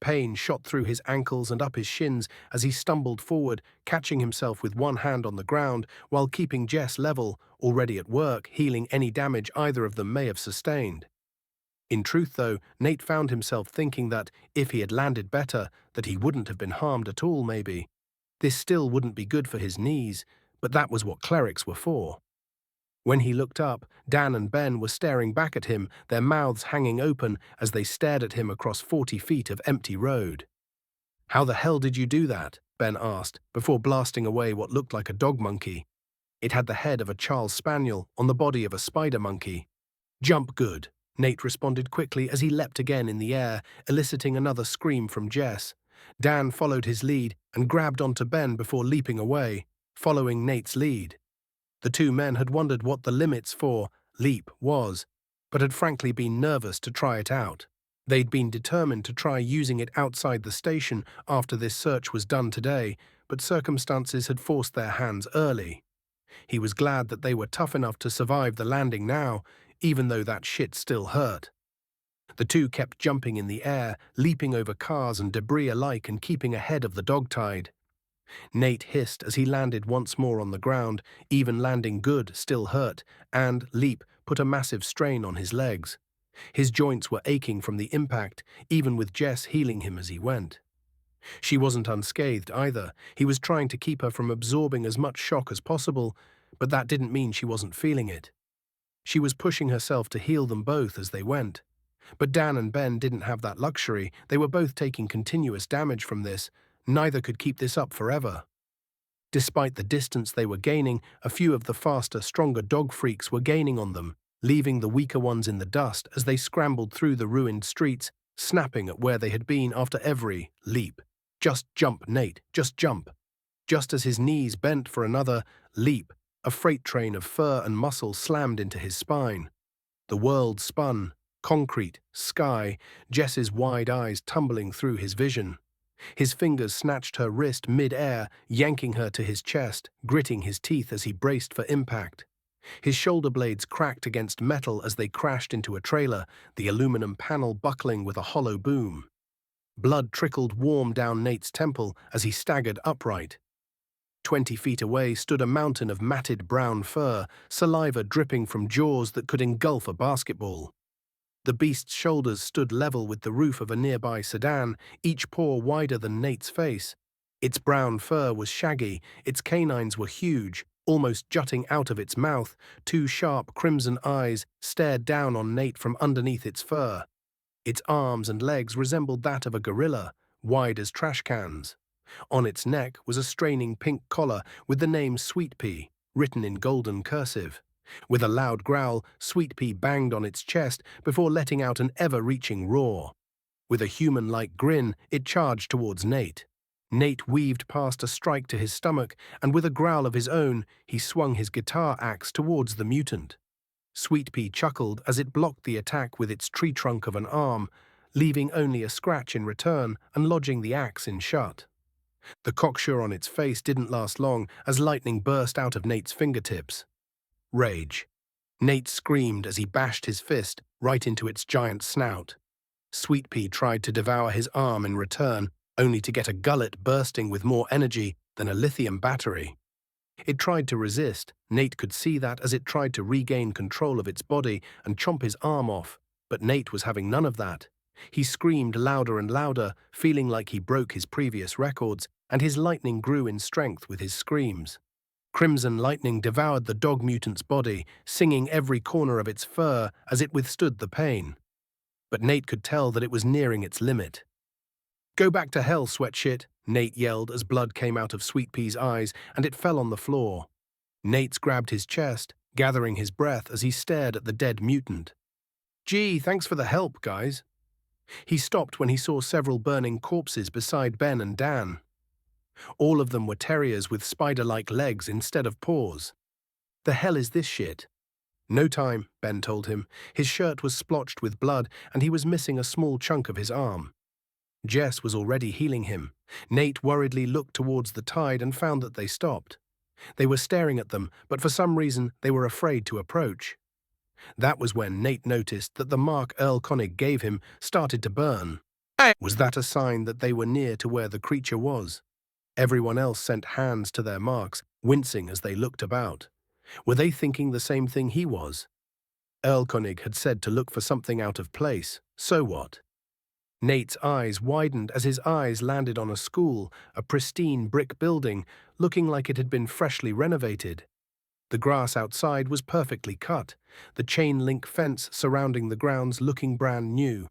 Pain shot through his ankles and up his shins as he stumbled forward, catching himself with one hand on the ground while keeping Jess level, already at work, healing any damage either of them may have sustained. In truth, though, Nate found himself thinking that, if he had landed better, that he wouldn't have been harmed at all, maybe. This still wouldn't be good for his knees, but that was what clerics were for. When he looked up, Dan and Ben were staring back at him, their mouths hanging open as they stared at him across 40 feet of empty road. "How the hell did you do that?" Ben asked, before blasting away what looked like a dog monkey. It had the head of a Charles Spaniel on the body of a spider monkey. "Jump good," Nate responded quickly as he leapt again in the air, eliciting another scream from Jess. Dan followed his lead and grabbed onto Ben before leaping away, following Nate's lead. The 2 men had wondered what the limits for leap was. but had frankly been nervous to try it out. They'd been determined to try using it outside the station after this search was done today, but circumstances had forced their hands early. He was glad that they were tough enough to survive the landing now, even though that shit still hurt. The two kept jumping in the air, leaping over cars and debris alike and keeping ahead of the dogtide. Nate hissed as he landed once more on the ground. Even landing good still hurt, and leap put a massive strain on his legs. His joints were aching from the impact, even with Jess healing him as he went. She wasn't unscathed either. He was trying to keep her from absorbing as much shock as possible, but that didn't mean she wasn't feeling it. She was pushing herself to heal them both as they went. But Dan and Ben didn't have that luxury. They were both taking continuous damage from this. Neither could keep this up forever. Despite the distance they were gaining, a few of the faster, stronger dog freaks were gaining on them, leaving the weaker ones in the dust as they scrambled through the ruined streets, snapping at where they had been after every leap. Just jump, Nate, just jump. Just as his knees bent for another leap, a freight train of fur and muscle slammed into his spine. The world spun, concrete, sky, Jess's wide eyes tumbling through his vision. His fingers snatched her wrist mid-air, yanking her to his chest, gritting his teeth as he braced for impact. His shoulder blades cracked against metal as they crashed into a trailer, the aluminum panel buckling with a hollow boom. Blood trickled warm down Nate's temple as he staggered upright. 20 feet away stood a mountain of matted brown fur, saliva dripping from jaws that could engulf a basketball. The beast's shoulders stood level with the roof of a nearby sedan, each paw wider than Nate's face. Its brown fur was shaggy, its canines were huge, almost jutting out of its mouth. Two sharp crimson eyes stared down on Nate from underneath its fur. Its arms and legs resembled that of a gorilla, wide as trash cans. On its neck was a straining pink collar with the name Sweet Pea, written in golden cursive. With a loud growl, Sweet Pea banged on its chest before letting out an ever-reaching roar. With a human-like grin, it charged towards Nate. Nate weaved past a strike to his stomach, and with a growl of his own, he swung his guitar axe towards the mutant. Sweet Pea chuckled as it blocked the attack with its tree trunk of an arm, leaving only a scratch in return and lodging the axe in shut. The cocksure on its face didn't last long as lightning burst out of Nate's fingertips. Rage. Nate screamed as he bashed his fist right into its giant snout. Sweet Pea tried to devour his arm in return, only to get a gullet bursting with more energy than a lithium battery. It tried to resist. Nate could see that as it tried to regain control of its body and chomp his arm off, but Nate was having none of that. He screamed louder and louder, feeling like he broke his previous records, and his lightning grew in strength with his screams. Crimson lightning devoured the dog mutant's body, singing every corner of its fur as it withstood the pain. But Nate could tell that it was nearing its limit. "Go back to hell, sweatshit," Nate yelled as blood came out of Sweet Pea's eyes and it fell on the floor. Nate grabbed his chest, gathering his breath as he stared at the dead mutant. "Gee, thanks for the help, guys." He stopped when he saw several burning corpses beside Ben and Dan. All of them were terriers with spider-like legs instead of paws. "The hell is this shit?" "No time," Ben told him. His shirt was splotched with blood and he was missing a small chunk of his arm. Jess was already healing him. Nate worriedly looked towards the tide and found that they stopped. They were staring at them, but for some reason they were afraid to approach. That was when Nate noticed that the mark Earl Koenig gave him started to burn. Was that a sign that they were near to where the creature was? Everyone else sent hands to their marks, wincing as they looked about. Were they thinking the same thing he was? Earl Koenig had said to look for something out of place. So what? Nate's eyes widened as his eyes landed on a school, a pristine brick building, looking like it had been freshly renovated. The grass outside was perfectly cut, the chain-link fence surrounding the grounds looking brand new.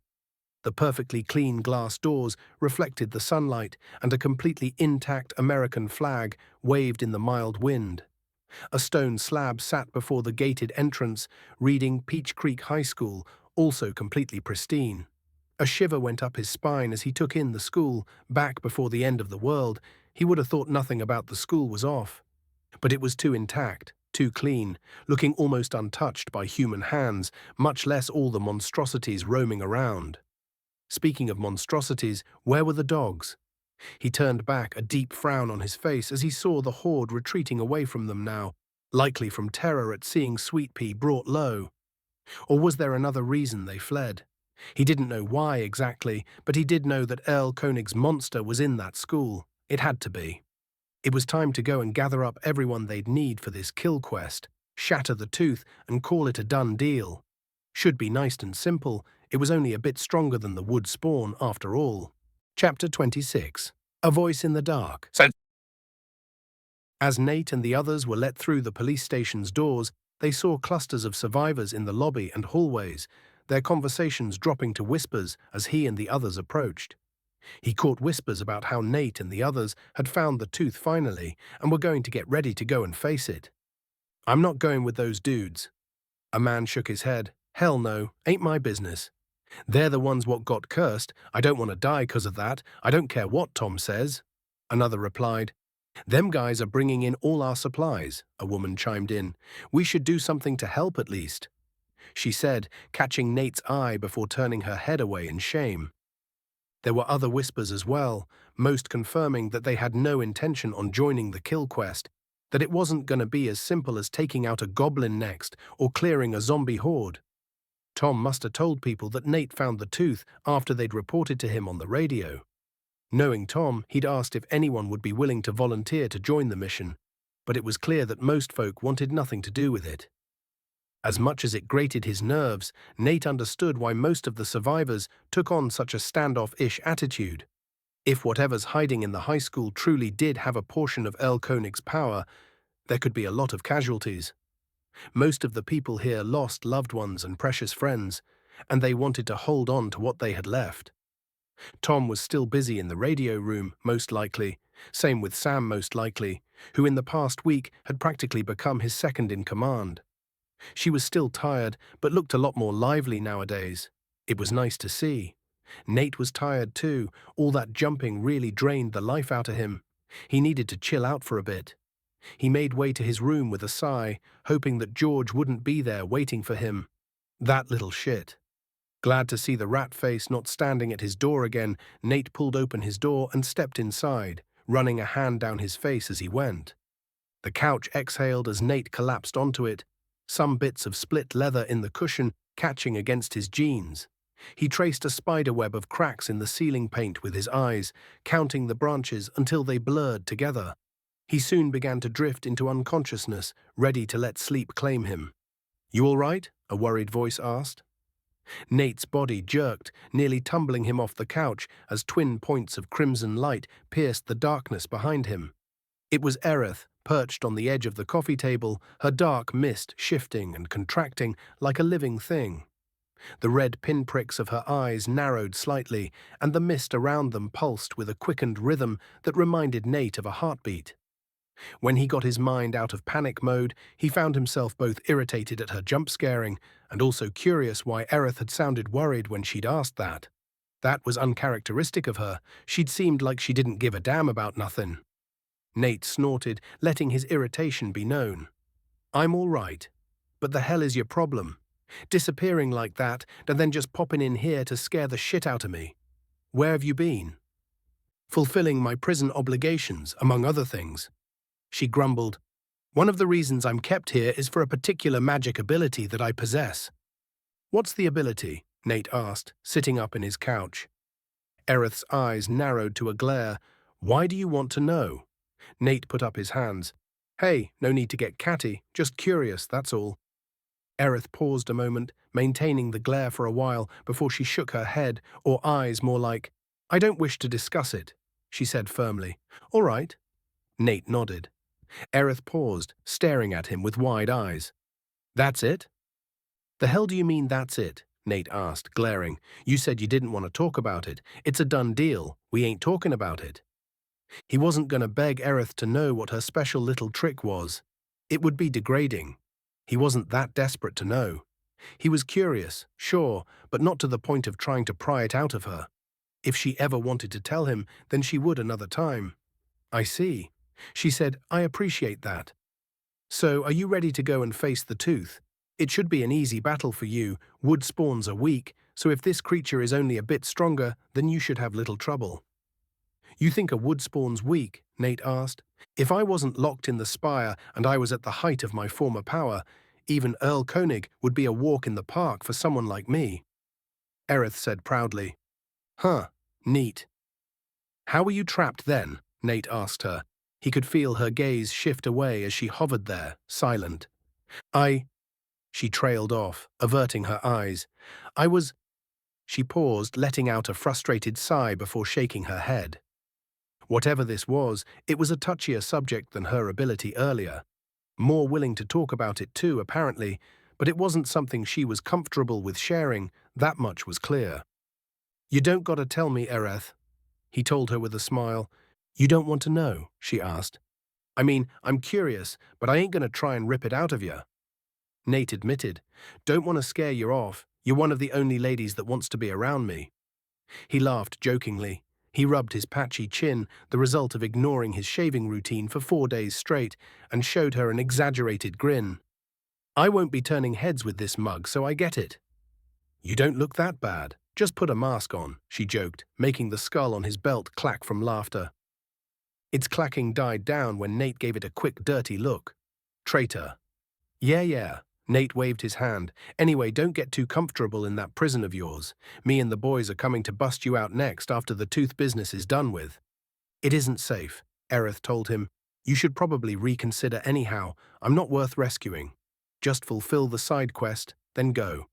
The perfectly clean glass doors reflected the sunlight, and a completely intact American flag waved in the mild wind. A stone slab sat before the gated entrance, reading Peach Creek High School, also completely pristine. A shiver went up his spine as he took in the school. Back before the end of the world, he would have thought nothing about the school was off. But it was too intact. too clean, looking almost untouched by human hands, much less all the monstrosities roaming around. Speaking of monstrosities, where were the dogs? He turned back, a deep frown on his face as he saw the horde retreating away from them now, likely from terror at seeing Sweet Pea brought low. Or was there another reason they fled? He didn't know why exactly, but he did know that Earl Koenig's monster was in that school. It had to be. It was time to go and gather up everyone they'd need for this kill quest, shatter the tooth, and call it a done deal. Should be nice and simple. It was only a bit stronger than the wood spawn, after all. Chapter 26. A Voice in the Dark. As Nate and the others were let through the police station's doors, they saw clusters of survivors in the lobby and hallways, their conversations dropping to whispers as he and the others approached. He caught whispers about how Nate and the others had found the tooth finally and were going to get ready to go and face it. "I'm not going with those dudes." A man shook his head. "Hell no, ain't my business. They're the ones what got cursed. I don't want to die 'cause of that. I don't care what Tom says." Another replied. "Them guys are bringing in all our supplies," a woman chimed in. "We should do something to help at least," she said, catching Nate's eye before turning her head away in shame. There were other whispers as well, most confirming that they had no intention on joining the kill quest, that it wasn't going to be as simple as taking out a goblin next or clearing a zombie horde. Tom must have told people that Nate found the tooth after they'd reported to him on the radio. Knowing Tom, he'd asked if anyone would be willing to volunteer to join the mission, but it was clear that most folk wanted nothing to do with it. As much as it grated his nerves, Nate understood why most of the survivors took on such a standoff-ish attitude. If whatever's hiding in the high school truly did have a portion of Earl Koenig's power, there could be a lot of casualties. Most of the people here lost loved ones and precious friends, and they wanted to hold on to what they had left. Tom was still busy in the radio room, most likely, same with Sam most likely, who in the past week had practically become his second in command. She was still tired, but looked a lot more lively nowadays. It was nice to see. Nate was tired too. All that jumping really drained the life out of him. He needed to chill out for a bit. He made way to his room with a sigh, hoping that George wouldn't be there waiting for him. That little shit. Glad to see the rat face not standing at his door again, Nate pulled open his door and stepped inside, running a hand down his face as he went. The couch exhaled as Nate collapsed onto it, some bits of split leather in the cushion catching against his jeans. He traced a spiderweb of cracks in the ceiling paint with his eyes, counting the branches until they blurred together. He soon began to drift into unconsciousness, ready to let sleep claim him. "You all right?" a worried voice asked. Nate's body jerked, nearly tumbling him off the couch as twin points of crimson light pierced the darkness behind him. It was Aerith, perched on the edge of the coffee table, her dark mist shifting and contracting like a living thing. The red pinpricks of her eyes narrowed slightly, and the mist around them pulsed with a quickened rhythm that reminded Nate of a heartbeat. When he got his mind out of panic mode, he found himself both irritated at her jump-scaring and also curious why Aerith had sounded worried when she'd asked that. That was uncharacteristic of her. She'd seemed like she didn't give a damn about nothing. Nate snorted, letting his irritation be known. "I'm all right. But the hell is your problem? Disappearing like that, and then just popping in here to scare the shit out of me. Where have you been?" "Fulfilling my prison obligations, among other things," she grumbled. "One of the reasons I'm kept here is for a particular magic ability that I possess." "What's the ability?" Nate asked, sitting up in his couch. Aerith's eyes narrowed to a glare. "Why do you want to know?" Nate put up his hands. "Hey, no need to get catty, just curious, that's all." Aerith paused a moment, maintaining the glare for a while before she shook her head, or eyes more like, "I don't wish to discuss it," she said firmly. "All right." Nate nodded. Aerith paused, staring at him with wide eyes. "That's it?" "The hell do you mean that's it?" Nate asked, glaring. "You said you didn't want to talk about it. It's a done deal. We ain't talking about it." He wasn't going to beg Aerith to know what her special little trick was. It would be degrading. He wasn't that desperate to know. He was curious, sure, but not to the point of trying to pry it out of her. If she ever wanted to tell him, then she would another time. "I see." She said, "I appreciate that." So, are you ready to go and face the tooth? It should be an easy battle for you. Wood spawns are weak, so if this creature is only a bit stronger, then you should have little trouble. You think a wood spawn's weak? Nate asked. If I wasn't locked in the spire and I was at the height of my former power, even Earl Koenig would be a walk in the park for someone like me. Aerith said proudly. Huh, neat. How were you trapped then? Nate asked her. He could feel her gaze shift away as she hovered there, silent. She trailed off, averting her eyes. She paused, letting out a frustrated sigh before shaking her head. Whatever this was, it was a touchier subject than her ability earlier. More willing to talk about it too, apparently, but it wasn't something she was comfortable with sharing, that much was clear. You don't gotta tell me, Aerith, he told her with a smile. You don't want to know, she asked. I mean, I'm curious, but I ain't gonna try and rip it out of you. Nate admitted. Don't want to scare you off. You're one of the only ladies that wants to be around me. He laughed jokingly. He rubbed his patchy chin, the result of ignoring his shaving routine for 4 days straight, and showed her an exaggerated grin. I won't be turning heads with this mug, so I get it. You don't look that bad. Just put a mask on, she joked, making the skull on his belt clack from laughter. Its clacking died down when Nate gave it a quick, dirty look. Traitor. Yeah. Nate waved his hand. Anyway, don't get too comfortable in that prison of yours. Me and the boys are coming to bust you out next after the tooth business is done with. It isn't safe, Aerith told him. You should probably reconsider anyhow. I'm not worth rescuing. Just fulfill the side quest, then go.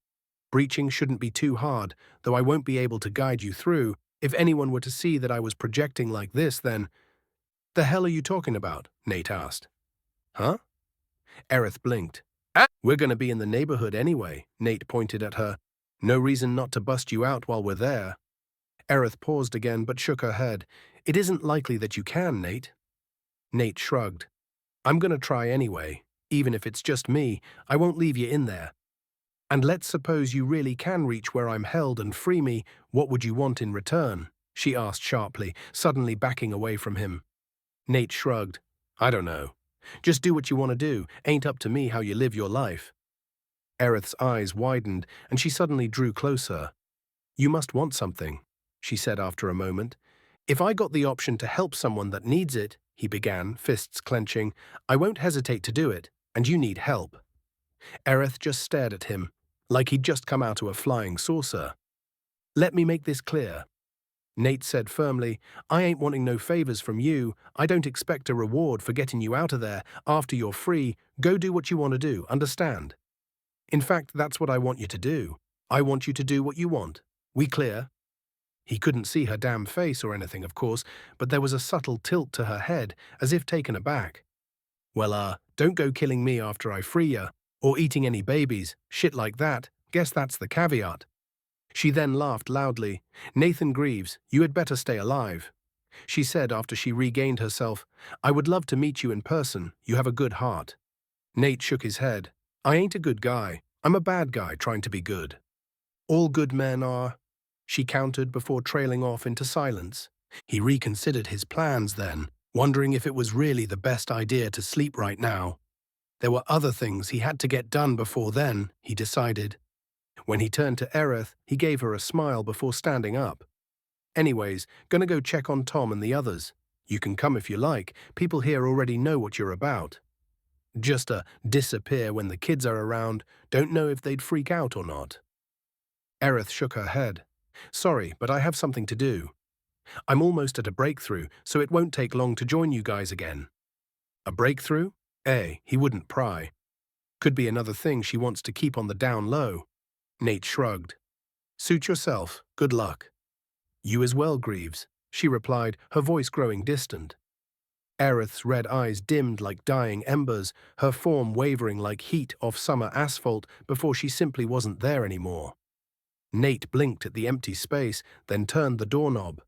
Breaching shouldn't be too hard, though I won't be able to guide you through. If anyone were to see that I was projecting like this, then... The hell are you talking about? Nate asked. Huh? Aerith blinked. We're going to be in the neighborhood anyway, Nate pointed at her. No reason not to bust you out while we're there. Aerith paused again but shook her head. It isn't likely that you can, Nate. Nate shrugged. I'm going to try anyway. Even if it's just me, I won't leave you in there. And let's suppose you really can reach where I'm held and free me, what would you want in return? She asked sharply, suddenly backing away from him. Nate shrugged. I don't know. Just do what you want to do. Ain't up to me how you live your life. Aerith's eyes widened, and she suddenly drew closer. You must want something, she said after a moment. If I got the option to help someone that needs it, he began, fists clenching, I won't hesitate to do it, and you need help. Aerith just stared at him, like he'd just come out of a flying saucer. Let me make this clear. Nate said firmly, I ain't wanting no favors from you. I don't expect a reward for getting you out of there. After you're free, go do what you want to do, understand? In fact, that's what I want you to do. I want you to do what you want. We clear? He couldn't see her damn face or anything, of course, but there was a subtle tilt to her head, as if taken aback. Well, don't go killing me after I free ya, or eating any babies, shit like that. Guess that's the caveat. She then laughed loudly. Nathan Greaves, you had better stay alive. She said after she regained herself, I would love to meet you in person. You have a good heart. Nate shook his head. I ain't a good guy. I'm a bad guy trying to be good. All good men are, she countered before trailing off into silence. He reconsidered his plans then, wondering if it was really the best idea to sleep right now. There were other things he had to get done before then, he decided. When he turned to Aerith, he gave her a smile before standing up. Anyways, gonna go check on Tom and the others. You can come if you like. People here already know what you're about. Just disappear when the kids are around. Don't know if they'd freak out or not. Aerith shook her head. Sorry, but I have something to do. I'm almost at a breakthrough, so it won't take long to join you guys again. A breakthrough? He wouldn't pry. Could be another thing she wants to keep on the down low. Nate shrugged. Suit yourself. Good luck. You as well, Greaves, she replied, her voice growing distant. Aerith's red eyes dimmed like dying embers, her form wavering like heat off summer asphalt before she simply wasn't there anymore. Nate blinked at the empty space, then turned the doorknob.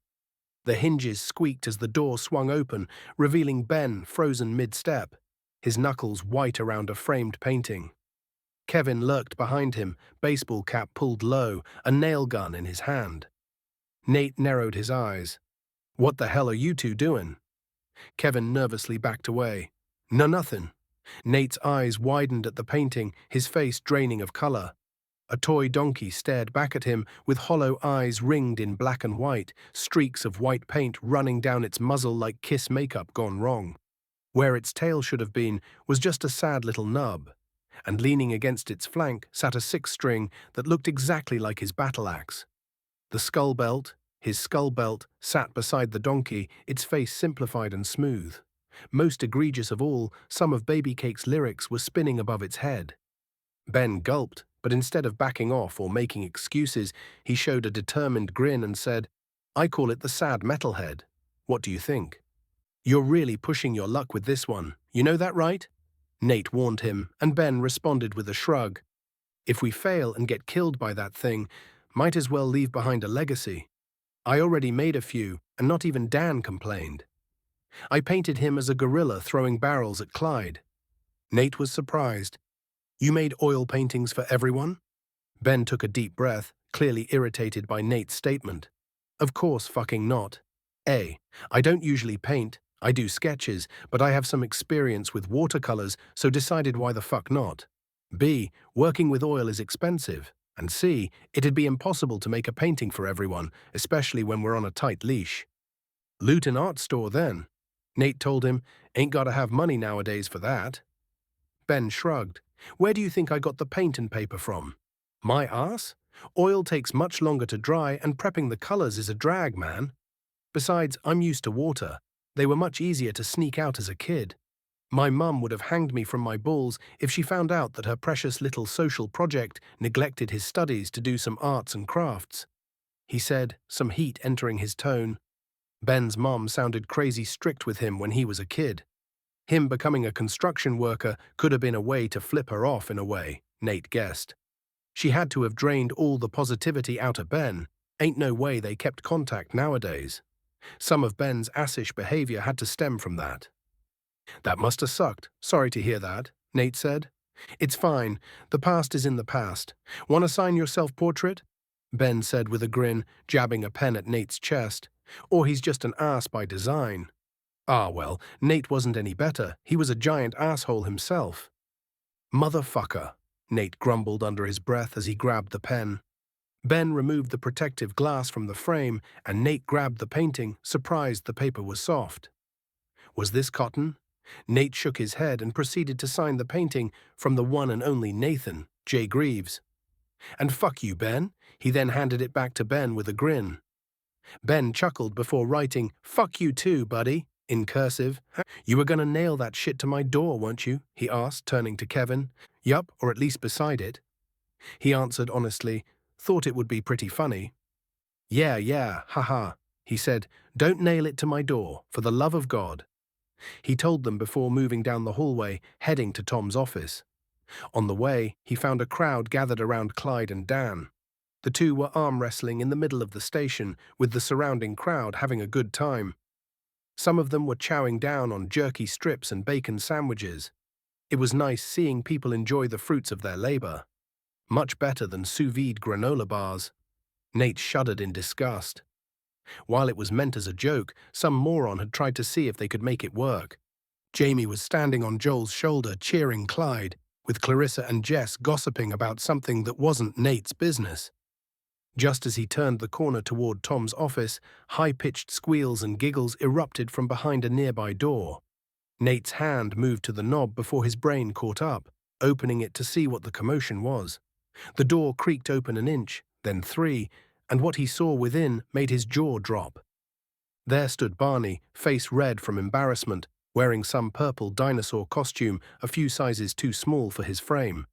The hinges squeaked as the door swung open, revealing Ben frozen mid-step, his knuckles white around a framed painting. Kevin lurked behind him, baseball cap pulled low, a nail gun in his hand. Nate narrowed his eyes. What the hell are you two doing? Kevin nervously backed away. No, nothing. Nate's eyes widened at the painting, his face draining of color. A toy donkey stared back at him with hollow eyes ringed in black and white, streaks of white paint running down its muzzle like Kiss makeup gone wrong. Where its tail should have been was just a sad little nub, and leaning against its flank sat a six-string that looked exactly like his battle axe. His skull belt, sat beside the donkey, its face simplified and smooth. Most egregious of all, some of Baby Cake's lyrics were spinning above its head. Ben gulped, but instead of backing off or making excuses, he showed a determined grin and said, "I call it the sad metalhead. What do you think?" "You're really pushing your luck with this one. You know that, right?" Nate warned him, and Ben responded with a shrug. "If we fail and get killed by that thing, might as well leave behind a legacy. I already made a few, and not even Dan complained. I painted him as a gorilla throwing barrels at Clyde." Nate was surprised. "You made oil paintings for everyone?" Ben took a deep breath, clearly irritated by Nate's statement. "Of course fucking not. A. I don't usually paint. I do sketches, but I have some experience with watercolors, so decided why the fuck not. B. Working with oil is expensive. And C. It'd be impossible to make a painting for everyone, especially when we're on a tight leash." "Loot an art store then." Nate told him, "Ain't gotta have money nowadays for that." Ben shrugged. "Where do you think I got the paint and paper from?" "My ass? Oil takes much longer to dry and prepping the colors is a drag, man. Besides, I'm used to water. They were much easier to sneak out as a kid. My mum would have hanged me from my balls if she found out that her precious little social project neglected his studies to do some arts and crafts," he said, some heat entering his tone. Ben's mom sounded crazy strict with him when he was a kid. Him becoming a construction worker could have been a way to flip her off in a way, Nate guessed. She had to have drained all the positivity out of Ben. Ain't no way they kept contact nowadays. Some of Ben's assish behavior had to stem from that. "That must have sucked. Sorry to hear that," Nate said. "It's fine. The past is in the past. Want to sign your self-portrait?" Ben said with a grin, jabbing a pen at Nate's chest. "Or he's just an ass by design." Ah, well, Nate wasn't any better. He was a giant asshole himself. "Motherfucker," Nate grumbled under his breath as he grabbed the pen. Ben removed the protective glass from the frame, and Nate grabbed the painting, surprised the paper was soft. Was this cotton? Nate shook his head and proceeded to sign the painting from the one and only Nathan, J. Greaves. "And fuck you, Ben." He then handed it back to Ben with a grin. Ben chuckled before writing, "Fuck you too, buddy," in cursive. "You were gonna nail that shit to my door, weren't you?" he asked, turning to Kevin. "Yup, or at least beside it." He answered honestly, "Thought it would be pretty funny." Yeah, haha," he said. "Don't nail it to my door, for the love of God." He told them before moving down the hallway, heading to Tom's office. On the way, he found a crowd gathered around Clyde and Dan. The two were arm wrestling in the middle of the station, with the surrounding crowd having a good time. Some of them were chowing down on jerky strips and bacon sandwiches. It was nice seeing people enjoy the fruits of their labor. Much better than sous vide granola bars. Nate shuddered in disgust. While it was meant as a joke, some moron had tried to see if they could make it work. Jamie was standing on Joel's shoulder cheering Clyde, with Clarissa and Jess gossiping about something that wasn't Nate's business. Just as he turned the corner toward Tom's office, high-pitched squeals and giggles erupted from behind a nearby door. Nate's hand moved to the knob before his brain caught up, opening it to see what the commotion was. The door creaked open an inch, then 3, and what he saw within made his jaw drop. There stood Barney, face red from embarrassment, wearing some purple dinosaur costume a few sizes too small for his frame.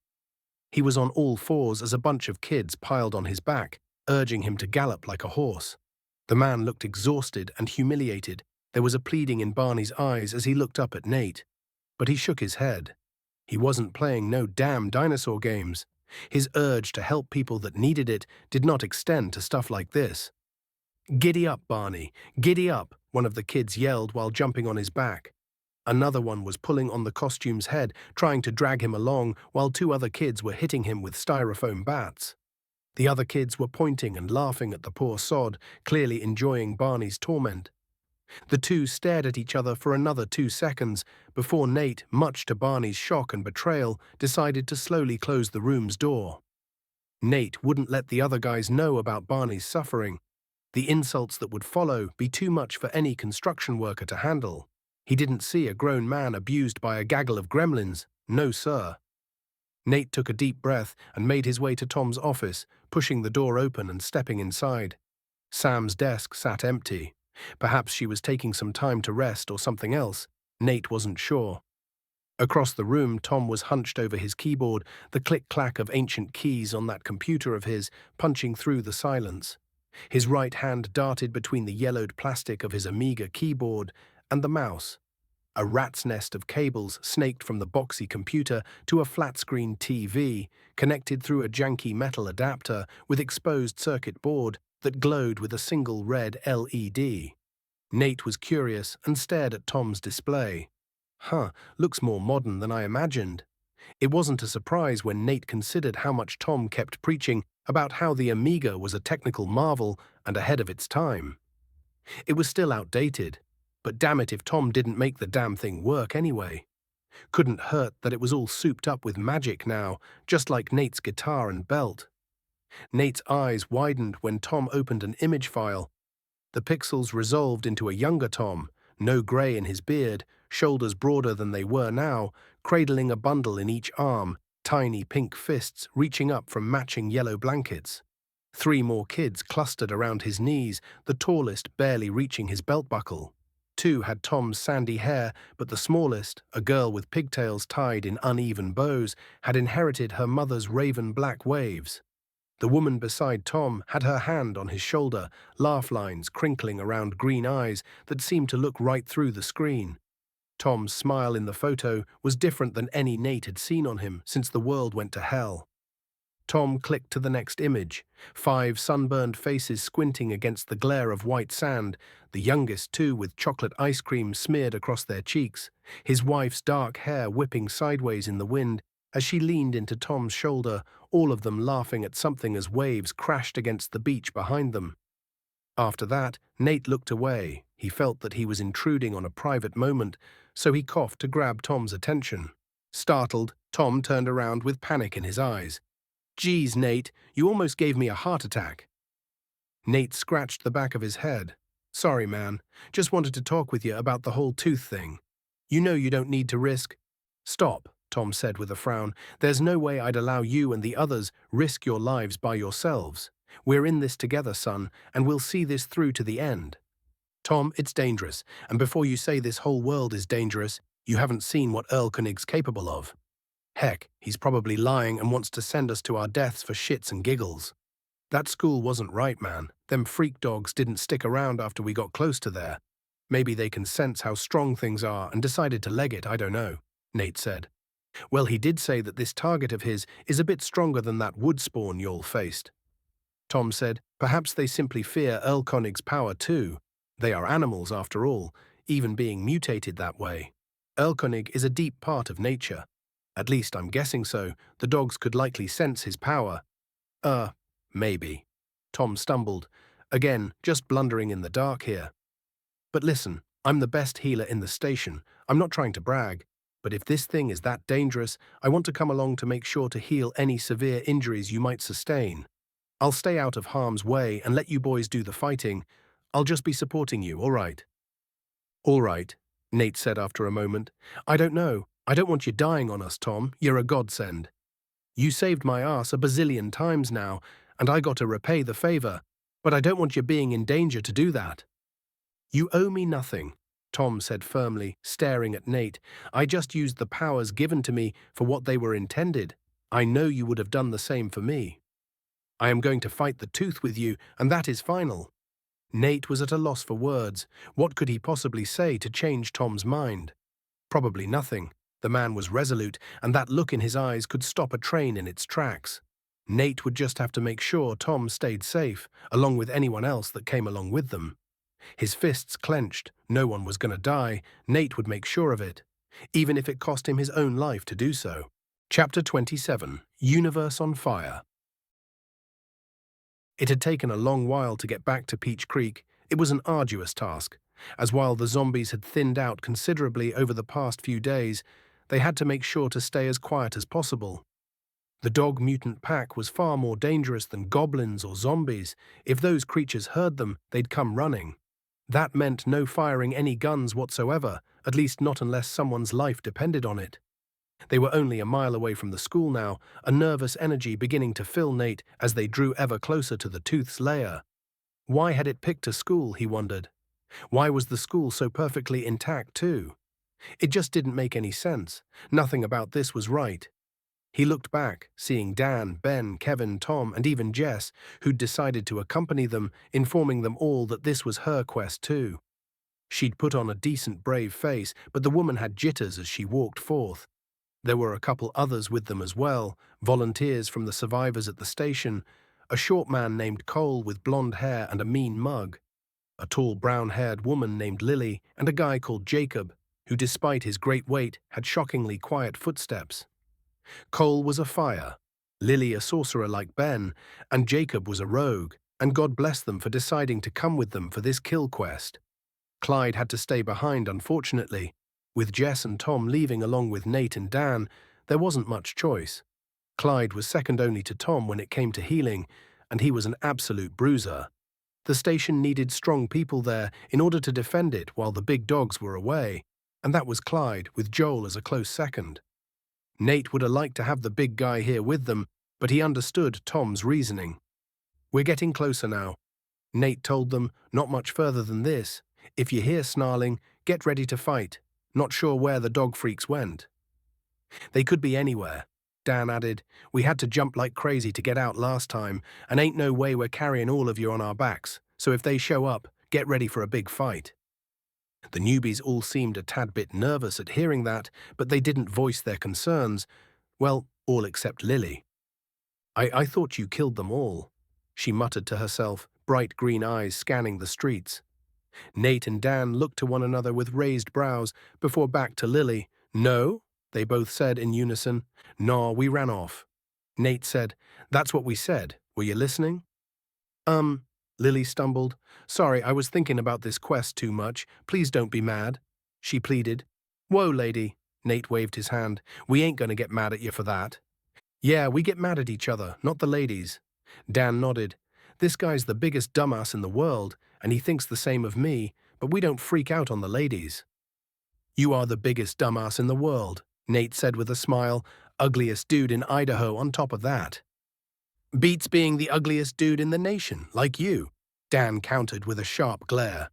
He was on all fours as a bunch of kids piled on his back, urging him to gallop like a horse. The man looked exhausted and humiliated. There was a pleading in Barney's eyes as he looked up at Nate. But he shook his head. He wasn't playing no damn dinosaur games. His urge to help people that needed it did not extend to stuff like this. "Giddy up, Barney, giddy up," one of the kids yelled while jumping on his back. Another one was pulling on the costume's head, trying to drag him along, while 2 other kids were hitting him with styrofoam bats. The other kids were pointing and laughing at the poor sod, clearly enjoying Barney's torment. The two stared at each other for another 2 seconds before Nate, much to Barney's shock and betrayal, decided to slowly close the room's door. Nate wouldn't let the other guys know about Barney's suffering. The insults that would follow be too much for any construction worker to handle. He didn't see a grown man abused by a gaggle of gremlins. No, sir. Nate took a deep breath and made his way to Tom's office, pushing the door open and stepping inside. Sam's desk sat empty. Perhaps she was taking some time to rest or something else. Nate wasn't sure. Across the room, Tom was hunched over his keyboard, the click-clack of ancient keys on that computer of his punching through the silence. His right hand darted between the yellowed plastic of his Amiga keyboard and the mouse. A rat's nest of cables snaked from the boxy computer to a flat-screen TV, connected through a janky metal adapter with exposed circuit board that glowed with a single red LED. Nate was curious and stared at Tom's display. Looks more modern than I imagined. It wasn't a surprise when Nate considered how much Tom kept preaching about how the Amiga was a technical marvel and ahead of its time. It was still outdated, but damn it if Tom didn't make the damn thing work anyway. Couldn't hurt that it was all souped up with magic now, just like Nate's guitar and belt. Nate's eyes widened when Tom opened an image file. The pixels resolved into a younger Tom, no grey in his beard, shoulders broader than they were now, cradling a bundle in each arm, tiny pink fists reaching up from matching yellow blankets. 3 more kids clustered around his knees, the tallest barely reaching his belt buckle. 2 had Tom's sandy hair, but the smallest, a girl with pigtails tied in uneven bows, had inherited her mother's raven black waves. The woman beside Tom had her hand on his shoulder, laugh lines crinkling around green eyes that seemed to look right through the screen. Tom's smile in the photo was different than any Nate had seen on him since the world went to hell. Tom clicked to the next image, 5 sunburned faces squinting against the glare of white sand, the youngest 2 with chocolate ice cream smeared across their cheeks, his wife's dark hair whipping sideways in the wind as she leaned into Tom's shoulder, all of them laughing at something as waves crashed against the beach behind them. After that, Nate looked away. He felt that he was intruding on a private moment, so he coughed to grab Tom's attention. Startled, Tom turned around with panic in his eyes. "Geez, Nate, you almost gave me a heart attack." Nate scratched the back of his head. "Sorry, man. Just wanted to talk with you about the whole tooth thing. You know you don't need to risk—" "Stop," Tom said with a frown. "There's no way I'd allow you and the others risk your lives by yourselves. We're in this together, son, and we'll see this through to the end." "Tom, it's dangerous, and before you say this whole world is dangerous, you haven't seen what Earl Koenig's capable of. Heck, he's probably lying and wants to send us to our deaths for shits and giggles. That school wasn't right, man. Them freak dogs didn't stick around after we got close to there. Maybe they can sense how strong things are and decided to leg it, I don't know," Nate said. "Well, he did say that this target of his is a bit stronger than that wood spawn y'all faced." Tom said, "Perhaps they simply fear Earl Koenig's power too. They are animals after all, even being mutated that way. Earl Koenig is a deep part of nature. At least I'm guessing so. The dogs could likely sense his power." Maybe." Tom stumbled. Again, just blundering in the dark here. "But listen, I'm the best healer in the station. I'm not trying to brag. But if this thing is that dangerous, I want to come along to make sure to heal any severe injuries you might sustain. I'll stay out of harm's way and let you boys do the fighting. I'll just be supporting you, all right?" "All right," Nate said after a moment. "I don't know. I don't want you dying on us, Tom. You're a godsend. You saved my ass a bazillion times now, and I got to repay the favor, but I don't want you being in danger to do that." "You owe me nothing," Tom said firmly, staring at Nate. "I just used the powers given to me for what they were intended. I know you would have done the same for me. I am going to fight the tooth with you, and that is final." Nate was at a loss for words. What could he possibly say to change Tom's mind? Probably nothing. The man was resolute, and that look in his eyes could stop a train in its tracks. Nate would just have to make sure Tom stayed safe, along with anyone else that came along with them. His fists clenched. No one was going to die. Nate would make sure of it, even if it cost him his own life to do so. Chapter 27. Universe on Fire. It had taken a long while to get back to Peach Creek, It was an arduous task, as while the zombies had thinned out considerably over the past few days, they had to make sure to stay as quiet as possible. The dog mutant pack was far more dangerous than goblins or zombies. If those creatures heard them, they'd come running. That meant no firing any guns whatsoever, at least not unless someone's life depended on it. They were only a mile away from the school now, a nervous energy beginning to fill Nate as they drew ever closer to the tooth's lair. Why had it picked a school, he wondered. Why was the school so perfectly intact, too? It just didn't make any sense. Nothing about this was right. He looked back, seeing Dan, Ben, Kevin, Tom, and even Jess, who'd decided to accompany them, informing them all that this was her quest too. She'd put on a decent, brave face, but the woman had jitters as she walked forth. There were a couple others with them as well, volunteers from the survivors at the station, a short man named Cole with blonde hair and a mean mug, a tall brown-haired woman named Lily, and a guy called Jacob, who despite his great weight had shockingly quiet footsteps. Cole was a fire, Lily a sorcerer like Ben, and Jacob was a rogue, and God bless them for deciding to come with them for this kill quest. Clyde had to stay behind, unfortunately. With Jess and Tom leaving along with Nate and Dan, there wasn't much choice. Clyde was second only to Tom when it came to healing, and he was an absolute bruiser. The station needed strong people there in order to defend it while the big dogs were away, and that was Clyde, with Joel as a close second. Nate would have liked to have the big guy here with them, but he understood Tom's reasoning. "We're getting closer now," Nate told them, "not much further than this. If you hear snarling, get ready to fight. Not sure where the dog freaks went." "They could be anywhere," Dan added. "We had to jump like crazy to get out last time, and ain't no way we're carrying all of you on our backs, so if they show up, get ready for a big fight." The newbies all seemed a tad bit nervous at hearing that, but they didn't voice their concerns. Well, all except Lily. I thought you killed them all," she muttered to herself, bright green eyes scanning the streets. Nate and Dan looked to one another with raised brows, before back to Lily. "No?" they both said in unison. "Nah, we ran off." Nate said, "That's what we said. Were you listening?" Lily stumbled. "Sorry, I was thinking about this quest too much. Please don't be mad," she pleaded. "Whoa, lady," Nate waved his hand. "We ain't gonna get mad at you for that." "Yeah, we get mad at each other, not the ladies." Dan nodded. "This guy's the biggest dumbass in the world, and he thinks the same of me, but we don't freak out on the ladies." "You are the biggest dumbass in the world," Nate said with a smile. "Ugliest dude in Idaho on top of that." "Beats being the ugliest dude in the nation, like you," Dan countered with a sharp glare.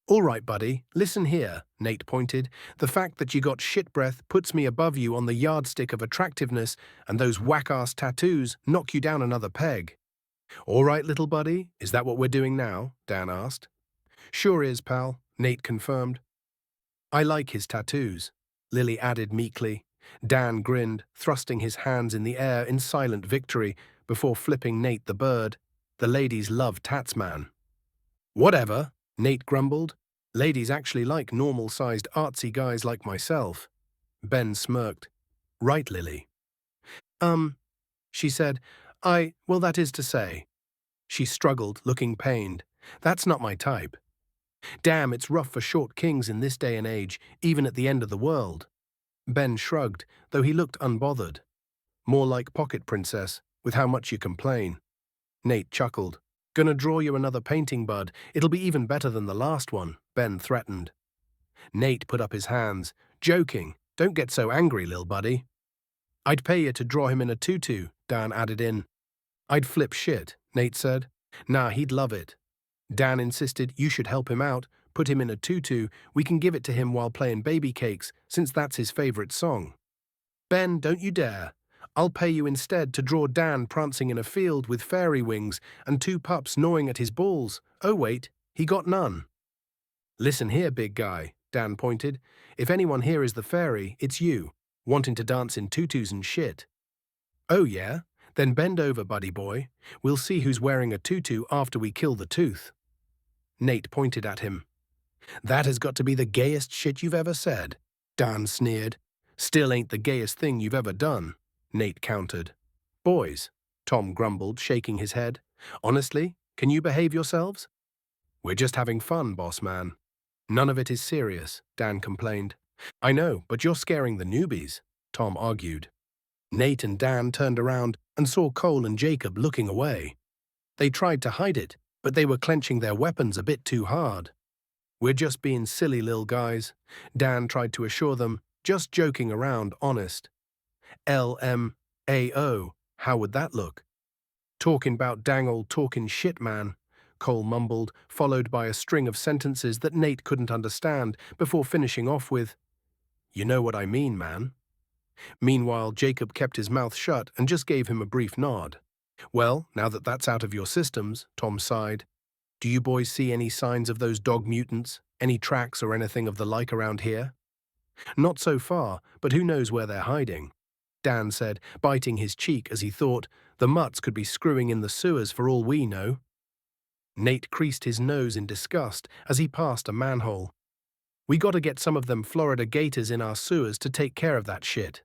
"All right, buddy, listen here," Nate pointed. "The fact that you got shit breath puts me above you on the yardstick of attractiveness, and those whack-ass tattoos knock you down another peg." "All right, little buddy, is that what we're doing now?" Dan asked. "Sure is, pal," Nate confirmed. "I like his tattoos," Lily added meekly. Dan grinned, thrusting his hands in the air in silent victory before flipping Nate the bird. The ladies love tats, man. "Whatever," Nate grumbled. "Ladies actually like normal-sized artsy guys like myself." Ben smirked. "Right, Lily." She said. Well, that is to say." She struggled, looking pained. "That's not my type. Damn, it's rough for short kings in this day and age, even at the end of the world." Ben shrugged, though he looked unbothered. "More like Pocket Princess, with how much you complain." Nate chuckled. "Gonna draw you another painting, bud. It'll be even better than the last one," Ben threatened. Nate put up his hands. "Joking. Don't get so angry, lil buddy." "I'd pay you to draw him in a tutu," Dan added in. "I'd flip shit," Nate said. "Nah, he'd love it." Dan insisted. "You should help him out. Put him in a tutu. We can give it to him while playing Baby Cakes, since that's his favorite song." "Ben, don't you dare. I'll pay you instead to draw Dan prancing in a field with fairy wings and two pups gnawing at his balls. Oh wait, he got none." "Listen here, big guy," Dan pointed. "If anyone here is the fairy, it's you, wanting to dance in tutus and shit." "Oh yeah? Then bend over, buddy boy. We'll see who's wearing a tutu after we kill the tooth." Nate pointed at him. "That has got to be the gayest shit you've ever said," Dan sneered. "Still ain't the gayest thing you've ever done," Nate countered. "Boys," Tom grumbled, shaking his head. "Honestly, can you behave yourselves?" We're just having fun, boss man. None of it is serious, Dan complained. I know, but you're scaring the newbies, Tom argued. Nate and Dan turned around and saw Cole and Jacob looking away. They tried to hide it, but they were clenching their weapons a bit too hard. We're just being silly little guys, Dan tried to assure them, just joking around, honest. LMAO, how would that look? Talking about dang old talking shit, man, Cole mumbled, followed by a string of sentences that Nate couldn't understand before finishing off with, you know what I mean, man. Meanwhile, Jacob kept his mouth shut and just gave him a brief nod. Well, now that that's out of your systems, Tom sighed. Do you boys see any signs of those dog mutants? Any tracks or anything of the like around here? Not so far, but who knows where they're hiding? Dan said, biting his cheek as he thought, the mutts could be screwing in the sewers for all we know. Nate creased his nose in disgust as he passed a manhole. We gotta get some of them Florida gators in our sewers to take care of that shit.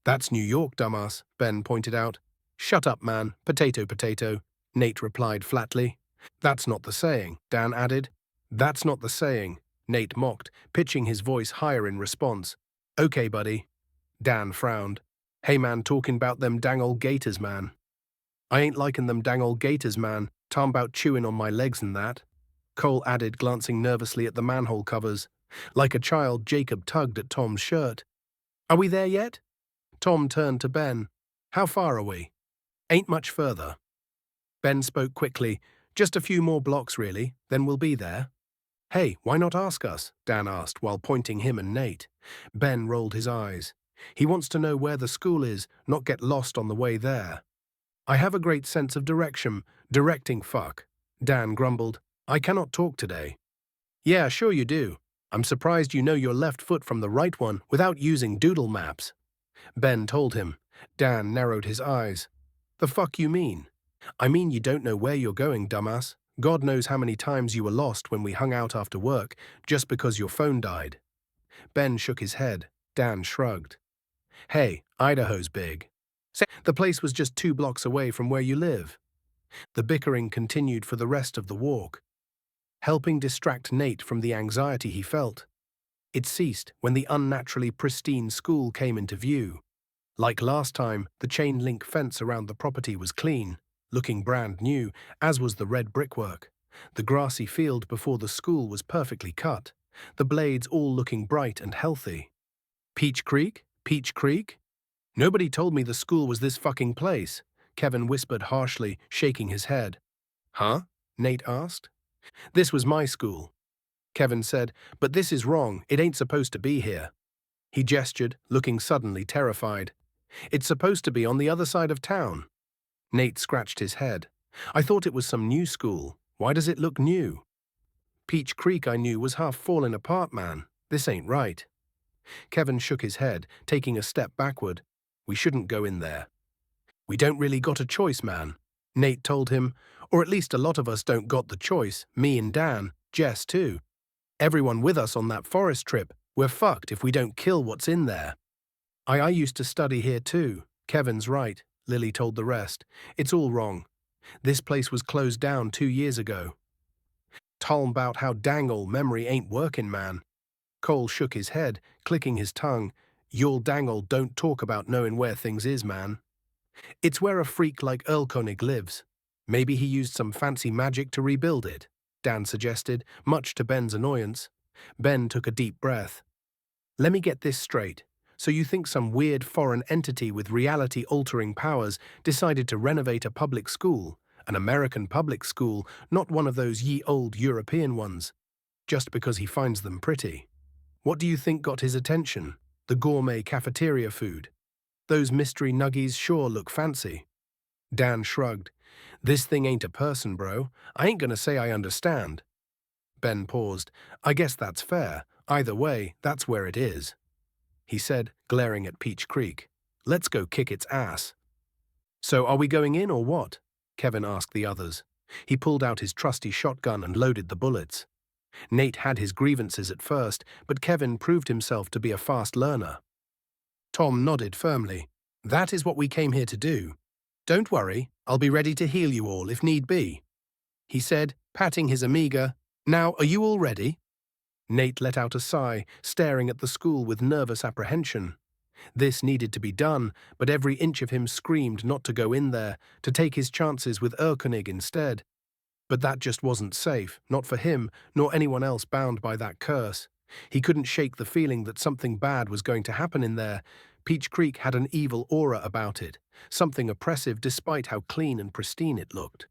That's New York, dumbass, Ben pointed out. Shut up, man, potato potato, Nate replied flatly. That's not the saying, Dan added. That's not the saying, Nate mocked, pitching his voice higher in response. Okay, buddy. Dan frowned. Hey man, talking about them dang old gators, man. I ain't liking them dang old gators, man. Talking about chewing on my legs and that. Cole added, glancing nervously at the manhole covers. Like a child, Jacob tugged at Tom's shirt. Are we there yet? Tom turned to Ben. How far are we? Ain't much further. Ben spoke quickly. Just a few more blocks, really, then we'll be there. Hey, why not ask us? Dan asked while pointing him and Nate. Ben rolled his eyes. He wants to know where the school is, not get lost on the way there. I have a great sense of direction. Directing fuck. Dan grumbled. I cannot talk today. Yeah, sure you do. I'm surprised you know your left foot from the right one without using doodle maps. Ben told him. Dan narrowed his eyes. The fuck you mean? I mean you don't know where you're going, dumbass. God knows how many times you were lost when we hung out after work just because your phone died. Ben shook his head. Dan shrugged. Hey, Idaho's big. The place was just 2 blocks away from where you live. The bickering continued for the rest of the walk, helping distract Nate from the anxiety he felt. It ceased when the unnaturally pristine school came into view. Like last time, the chain-link fence around the property was clean, looking brand new, as was the red brickwork. The grassy field before the school was perfectly cut, the blades all looking bright and healthy. Peach Creek? Peach Creek? Nobody told me the school was this fucking place, Kevin whispered harshly, shaking his head. Huh? Nate asked. This was my school. Kevin said, but this is wrong, it ain't supposed to be here. He gestured, looking suddenly terrified. It's supposed to be on the other side of town. Nate scratched his head. I thought it was some new school. Why does it look new? Peach Creek I knew was half falling apart, man. This ain't right. Kevin shook his head, taking a step backward. We shouldn't go in there. We don't really got a choice, man, Nate told him, or at least a lot of us don't got the choice, me and Dan, Jess too. Everyone with us on that forest trip, we're fucked if we don't kill what's in there. I used to study here too. Kevin's right, Lily told the rest. It's all wrong. This place was closed down 2 years ago. Talm bout how dang ol' memory ain't workin', man. Cole shook his head, clicking his tongue. Y'all dang ol' don't talk about knowing where things is, man. It's where a freak like Earl Koenig lives. Maybe he used some fancy magic to rebuild it, Dan suggested, much to Ben's annoyance. Ben took a deep breath. Let me get this straight. So you think some weird foreign entity with reality-altering powers decided to renovate a public school, an American public school, not one of those ye old European ones, just because he finds them pretty? What do you think got his attention? The gourmet cafeteria food? Those mystery nuggies sure look fancy. Dan shrugged. This thing ain't a person, bro. I ain't gonna say I understand. Ben paused. I guess that's fair. Either way, that's where it is. He said, glaring at Peach Creek. Let's go kick its ass. So are we going in or what? Kevin asked the others. He pulled out his trusty shotgun and loaded the bullets. Nate had his grievances at first, but Kevin proved himself to be a fast learner. Tom nodded firmly. That is what we came here to do. Don't worry, I'll be ready to heal you all if need be, he said, patting his Amiga. "Now, are you all ready?" Nate let out a sigh, staring at the school with nervous apprehension. This needed to be done, but every inch of him screamed not to go in there, to take his chances with Erkönig instead. But that just wasn't safe, not for him, nor anyone else bound by that curse. He couldn't shake the feeling that something bad was going to happen in there. Peach Creek had an evil aura about it, something oppressive despite how clean and pristine it looked.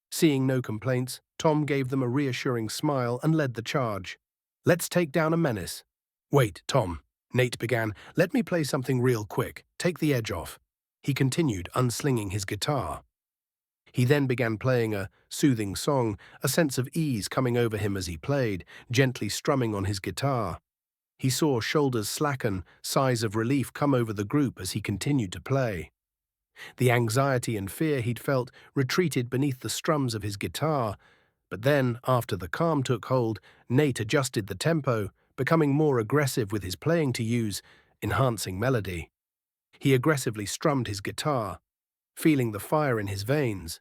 Seeing no complaints, Tom gave them a reassuring smile and led the charge. "Let's take down a menace." "Wait, Tom," Nate began. "Let me play something real quick. Take the edge off." He continued, unslinging his guitar. He then began playing a soothing song, a sense of ease coming over him as he played, gently strumming on his guitar. He saw shoulders slacken, sighs of relief come over the group as he continued to play. The anxiety and fear he'd felt retreated beneath the strums of his guitar, but then, after the calm took hold, Nate adjusted the tempo, becoming more aggressive with his playing to use enhancing melody. He aggressively strummed his guitar, feeling the fire in his veins.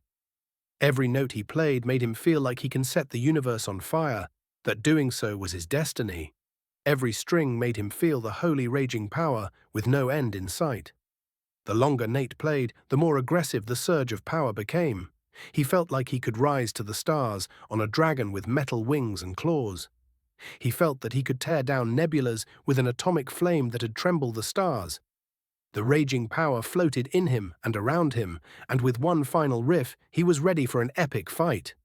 Every note he played made him feel like he can set the universe on fire, that doing so was his destiny. Every string made him feel the holy raging power with no end in sight. The longer Nate played, the more aggressive the surge of power became. He felt like he could rise to the stars on a dragon with metal wings and claws. He felt that he could tear down nebulas with an atomic flame that'd tremble the stars. The raging power floated in him and around him, and with one final riff, he was ready for an epic fight.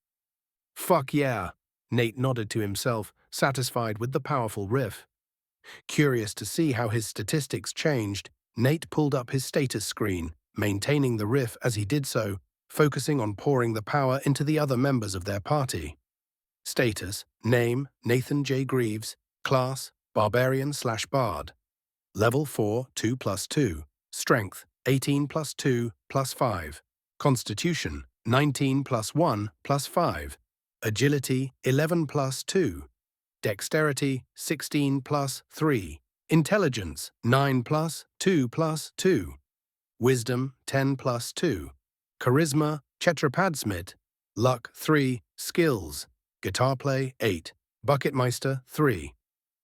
"Fuck yeah," Nate nodded to himself, satisfied with the powerful riff. Curious to see how his statistics changed, Nate pulled up his status screen, maintaining the riff as he did so, focusing on pouring the power into the other members of their party. Status: Name: Nathan J. Greaves. Class: Barbarian/Bard. Level 4, 2+2. Strength: 18+2+5. Constitution: 19+1+5. Agility: 11+2. Dexterity: 16+3. Intelligence: 9+2+2. Wisdom: 10+2. Charisma: Chetrapadsmit. Luck: 3. Skills: Guitar play: 8. Bucketmeister: 3.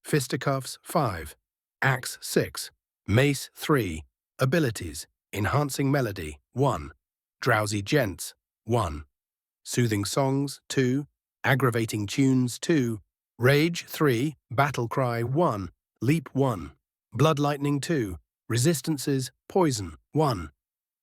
Fisticuffs: 5. Axe: 6. Mace: 3. Abilities: Enhancing Melody: 1. Drowsy Gents: 1. Soothing Songs: 2. Aggravating Tunes: 2. Rage: 3. Battle Cry: 1. Leap: 1. Blood Lightning: 2. Resistances: Poison: 1.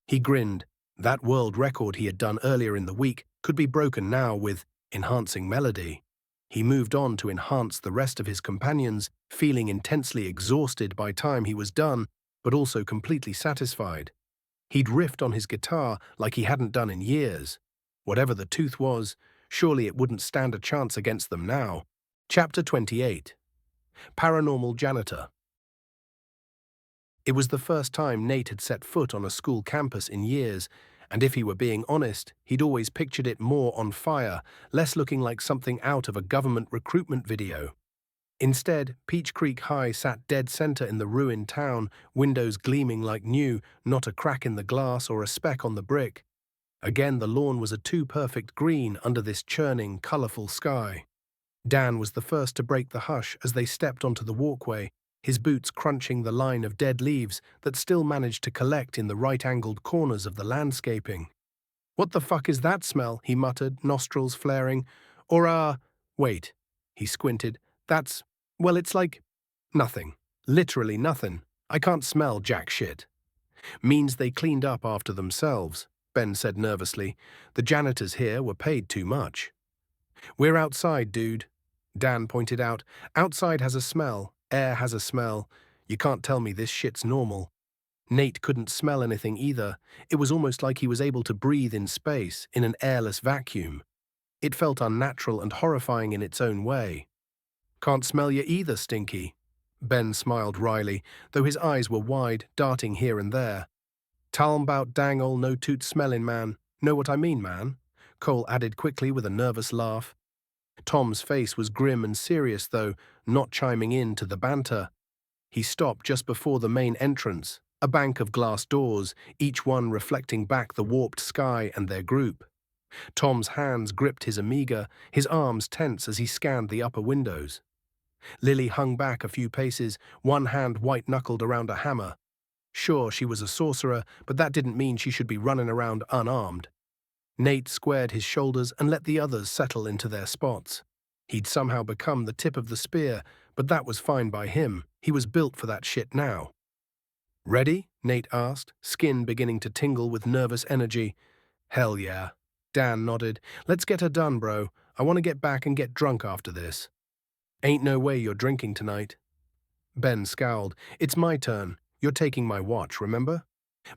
He grinned. That world record he had done earlier in the week could be broken now with Enhancing Melody. He moved on to enhance the rest of his companions, feeling intensely exhausted by time he was done, but also completely satisfied. He'd riffed on his guitar like he hadn't done in years. Whatever the tooth was, surely it wouldn't stand a chance against them now. Chapter 28. Paranormal Janitor. It was the first time Nate had set foot on a school campus in years, and if he were being honest, he'd always pictured it more on fire, less looking like something out of a government recruitment video. Instead, Peach Creek High sat dead center in the ruined town, windows gleaming like new, not a crack in the glass or a speck on the brick. Again, the lawn was a too-perfect green under this churning, colorful sky. Dan was the first to break the hush as they stepped onto the walkway, his boots crunching the line of dead leaves that still managed to collect in the right-angled corners of the landscaping. "What the fuck is that smell?" he muttered, nostrils flaring. Wait." He squinted. Well, it's like nothing. Literally nothing. I can't smell jack shit." "Means they cleaned up after themselves," Ben said nervously. "The janitors here were paid too much." "We're outside, dude," Dan pointed out. "Outside has a smell. Air has a smell. You can't tell me this shit's normal." Nate couldn't smell anything either. It was almost like he was able to breathe in space, in an airless vacuum. It felt unnatural and horrifying in its own way. "Can't smell you either, Stinky." Ben smiled wryly, though his eyes were wide, darting here and there. "Talm 'bout dang ol' no-toot smellin', man. Know what I mean, man?" Cole added quickly with a nervous laugh. Tom's face was grim and serious, though, not chiming in to the banter. He stopped just before the main entrance, a bank of glass doors, each one reflecting back the warped sky and their group. Tom's hands gripped his Amiga, his arms tense as he scanned the upper windows. Lily hung back a few paces, one hand white-knuckled around a hammer. Sure, she was a sorcerer, but that didn't mean she should be running around unarmed. Nate squared his shoulders and let the others settle into their spots. He'd somehow become the tip of the spear, but that was fine by him. He was built for that shit now. "Ready?" Nate asked, skin beginning to tingle with nervous energy. "Hell yeah." Dan nodded. "Let's get her done, bro. I want to get back and get drunk after this." "Ain't no way you're drinking tonight." Ben scowled. "It's my turn. You're taking my watch, remember?"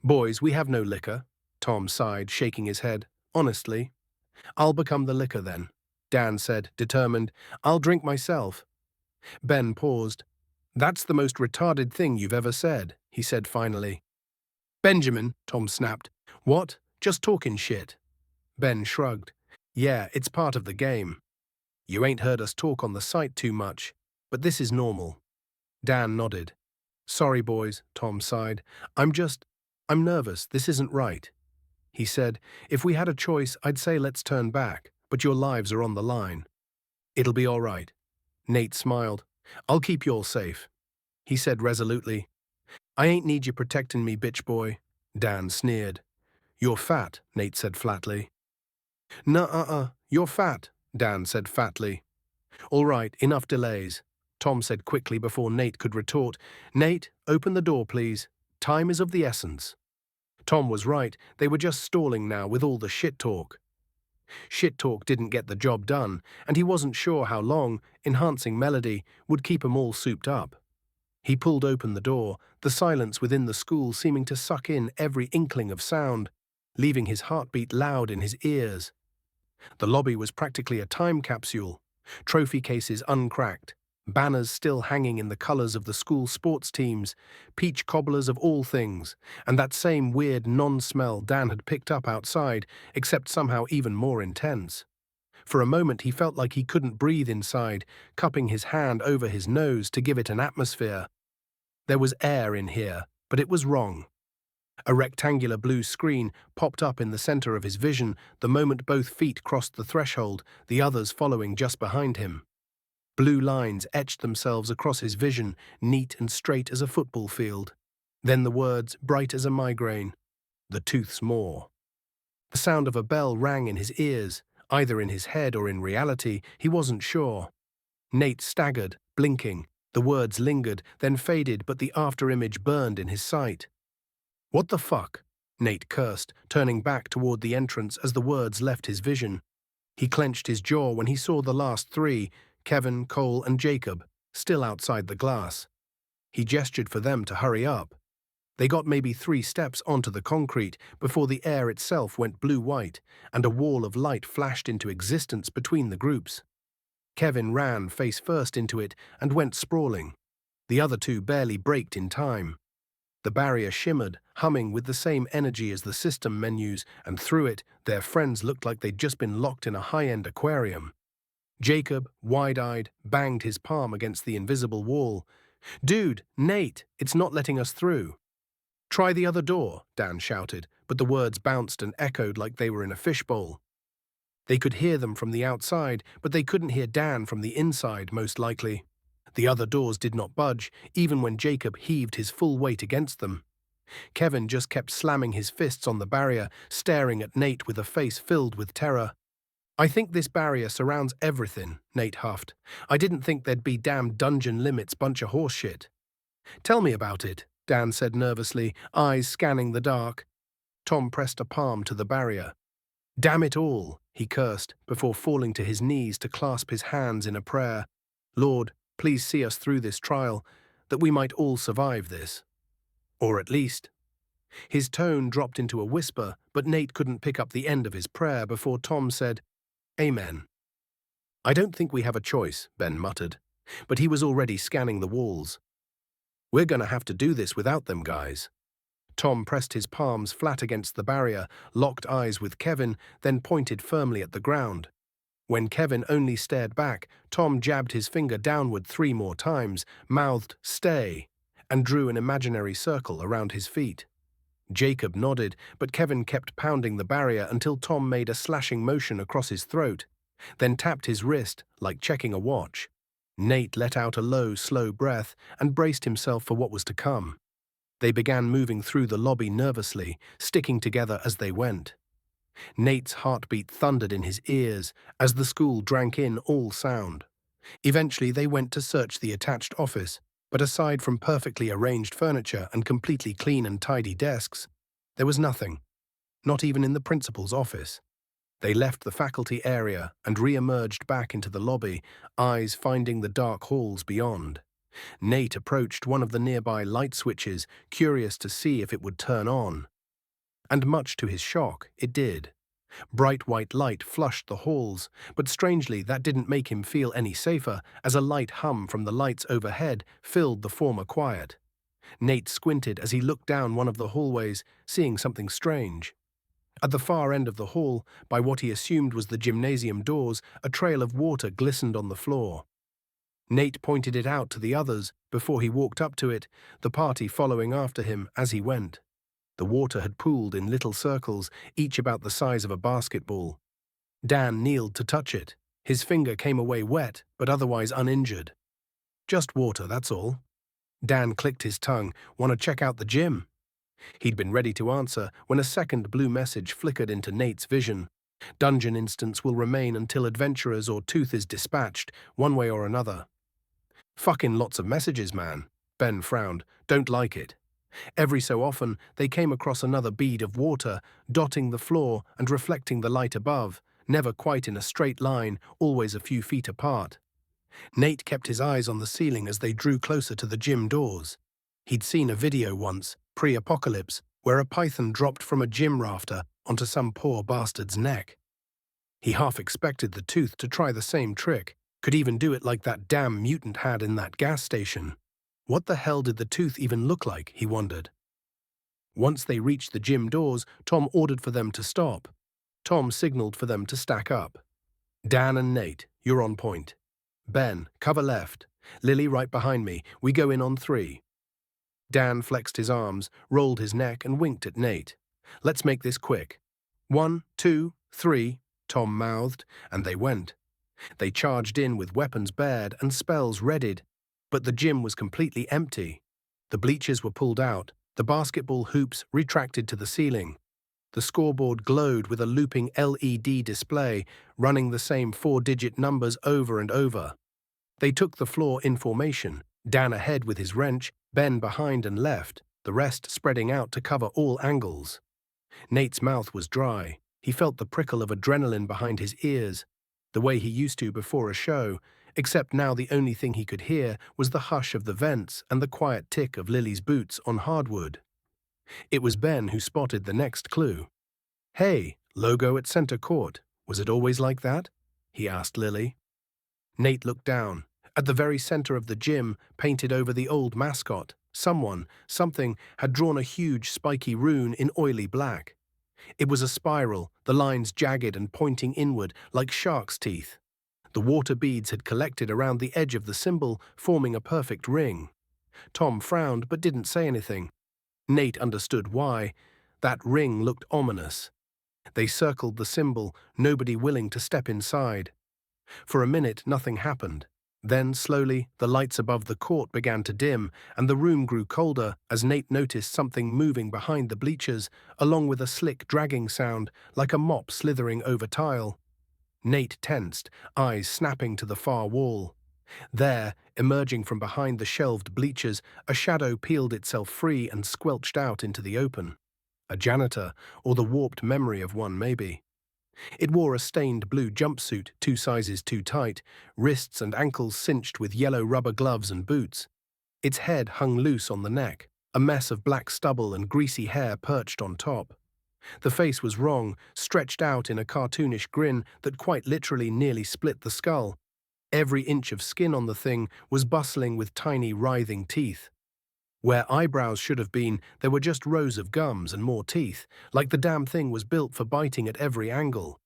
"Boys, we have no liquor." Tom sighed, shaking his head. "Honestly." "I'll become the liquor then," Dan said, determined. "I'll drink myself." Ben paused. "That's the most retarded thing you've ever said," he said finally. "Benjamin," Tom snapped. "What? Just talking shit." Ben shrugged. "Yeah, it's part of the game. You ain't heard us talk on the site too much, but this is normal." Dan nodded. "Sorry, boys," Tom sighed. I'm nervous. This isn't right." He said, "If we had a choice, I'd say let's turn back, but your lives are on the line." "It'll be all right." Nate smiled. "I'll keep you all safe." He said resolutely. "I ain't need you protecting me, bitch boy." Dan sneered. "You're fat," Nate said flatly. "Nuh-uh, you're fat," Dan said fatly. "All right, enough delays," Tom said quickly before Nate could retort. "Nate, open the door, please. Time is of the essence." Tom was right. They were just stalling now with all the shit talk. Shit talk didn't get the job done, and he wasn't sure how long enhancing melody would keep 'em all souped up. He pulled open the door, the silence within the school seeming to suck in every inkling of sound, leaving his heartbeat loud in his ears. The lobby was practically a time capsule, trophy cases uncracked, banners still hanging in the colors of the school sports teams, peach cobblers of all things, and that same weird non-smell Dan had picked up outside, except somehow even more intense. For a moment he felt like he couldn't breathe inside, cupping his hand over his nose to give it an atmosphere. There was air in here, but it was wrong. A rectangular blue screen popped up in the center of his vision the moment both feet crossed the threshold, the others following just behind him. Blue lines etched themselves across his vision, neat and straight as a football field. Then the words, bright as a migraine. "The tooth's more." The sound of a bell rang in his ears, either in his head or in reality, he wasn't sure. Nate staggered, blinking. The words lingered, then faded, but the afterimage burned in his sight. "What the fuck?" Nate cursed, turning back toward the entrance as the words left his vision. He clenched his jaw when he saw the last three, Kevin, Cole, and Jacob, still outside the glass. He gestured for them to hurry up. They got maybe 3 steps onto the concrete before the air itself went blue-white, and a wall of light flashed into existence between the groups. Kevin ran face first into it and went sprawling. The other two barely braked in time. The barrier shimmered, humming with the same energy as the system menus, and through it, their friends looked like they'd just been locked in a high-end aquarium. Jacob, wide-eyed, banged his palm against the invisible wall. "Dude, Nate, it's not letting us through." "Try the other door," Dan shouted, but the words bounced and echoed like they were in a fishbowl. They could hear them from the outside, but they couldn't hear Dan from the inside, most likely. The other doors did not budge, even when Jacob heaved his full weight against them. Kevin just kept slamming his fists on the barrier, staring at Nate with a face filled with terror. "I think this barrier surrounds everything," Nate huffed. "I didn't think there'd be damn dungeon limits bunch of horseshit." "Tell me about it," Dan said nervously, eyes scanning the dark. Tom pressed a palm to the barrier. "Damn it all," he cursed, before falling to his knees to clasp his hands in a prayer. "Lord, please see us through this trial, that we might all survive this. Or at least—" His tone dropped into a whisper, but Nate couldn't pick up the end of his prayer before Tom said, "Amen." "I don't think we have a choice," Ben muttered, but he was already scanning the walls. "We're gonna have to do this without them, guys." Tom pressed his palms flat against the barrier, locked eyes with Kevin, then pointed firmly at the ground. When Kevin only stared back, Tom jabbed his finger downward 3 more times, mouthed, "Stay," and drew an imaginary circle around his feet. Jacob nodded, but Kevin kept pounding the barrier until Tom made a slashing motion across his throat, then tapped his wrist like checking a watch. Nate let out a low, slow breath and braced himself for what was to come. They began moving through the lobby nervously, sticking together as they went. Nate's heartbeat thundered in his ears as the school drank in all sound. Eventually, they went to search the attached office, but aside from perfectly arranged furniture and completely clean and tidy desks, there was nothing, not even in the principal's office. They left the faculty area and re-emerged back into the lobby, eyes finding the dark halls beyond. Nate approached one of the nearby light switches, curious to see if it would turn on. And much to his shock, it did. Bright white light flushed the halls, but strangely that didn't make him feel any safer, as a light hum from the lights overhead filled the former quiet. Nate squinted as he looked down one of the hallways, seeing something strange. At the far end of the hall, by what he assumed was the gymnasium doors, a trail of water glistened on the floor. Nate pointed it out to the others before he walked up to it, the party following after him as he went. The water had pooled in little circles, each about the size of a basketball. Dan kneeled to touch it. His finger came away wet, but otherwise uninjured. "Just water, that's all." Dan clicked his tongue. "Want to check out the gym?" He'd been ready to answer when a second blue message flickered into Nate's vision. "Dungeon instance will remain until adventurers or Tooth is dispatched, one way or another." "Fucking lots of messages, man." Ben frowned. "Don't like it." Every so often, they came across another bead of water, dotting the floor and reflecting the light above, never quite in a straight line, always a few feet apart. Nate kept his eyes on the ceiling as they drew closer to the gym doors. He'd seen a video once, pre-apocalypse, where a python dropped from a gym rafter onto some poor bastard's neck. He half expected the Tooth to try the same trick, could even do it like that damn mutant had in that gas station. What the hell did the Tooth even look like, he wondered. Once they reached the gym doors, Tom ordered for them to stop. Tom signaled for them to stack up. "Dan and Nate, you're on point. Ben, cover left. Lily right behind me. We go in on 3. Dan flexed his arms, rolled his neck, and winked at Nate. "Let's make this quick." 1, 2, 3, Tom mouthed, and they went. They charged in with weapons bared and spells readied, but the gym was completely empty. The bleachers were pulled out, the basketball hoops retracted to the ceiling. The scoreboard glowed with a looping LED display, running the same 4-digit numbers over and over. They took the floor in formation, Dan ahead with his wrench, Ben behind and left, the rest spreading out to cover all angles. Nate's mouth was dry. He felt the prickle of adrenaline behind his ears, the way he used to before a show, except now the only thing he could hear was the hush of the vents and the quiet tick of Lily's boots on hardwood. It was Ben who spotted the next clue. "Hey, logo at center court. Was it always like that?" he asked Lily. Nate looked down. At the very center of the gym, painted over the old mascot, something had drawn a huge spiky rune in oily black. It was a spiral, the lines jagged and pointing inward like shark's teeth. The water beads had collected around the edge of the symbol, forming a perfect ring. Tom frowned but didn't say anything. Nate understood why. That ring looked ominous. They circled the symbol, nobody willing to step inside. For a minute, nothing happened. Then, slowly, the lights above the court began to dim, and the room grew colder as Nate noticed something moving behind the bleachers, along with a slick dragging sound, like a mop slithering over tile. Nate tensed, eyes snapping to the far wall. There, emerging from behind the shelved bleachers, a shadow peeled itself free and squelched out into the open. A janitor, or the warped memory of one, maybe. It wore a stained blue jumpsuit, 2 sizes too tight, wrists and ankles cinched with yellow rubber gloves and boots. Its head hung loose on the neck, a mess of black stubble and greasy hair perched on top. The face was wrong, stretched out in a cartoonish grin that quite literally nearly split the skull. Every inch of skin on the thing was bustling with tiny writhing teeth. Where eyebrows should have been, there were just rows of gums and more teeth, like the damn thing was built for biting at every angle.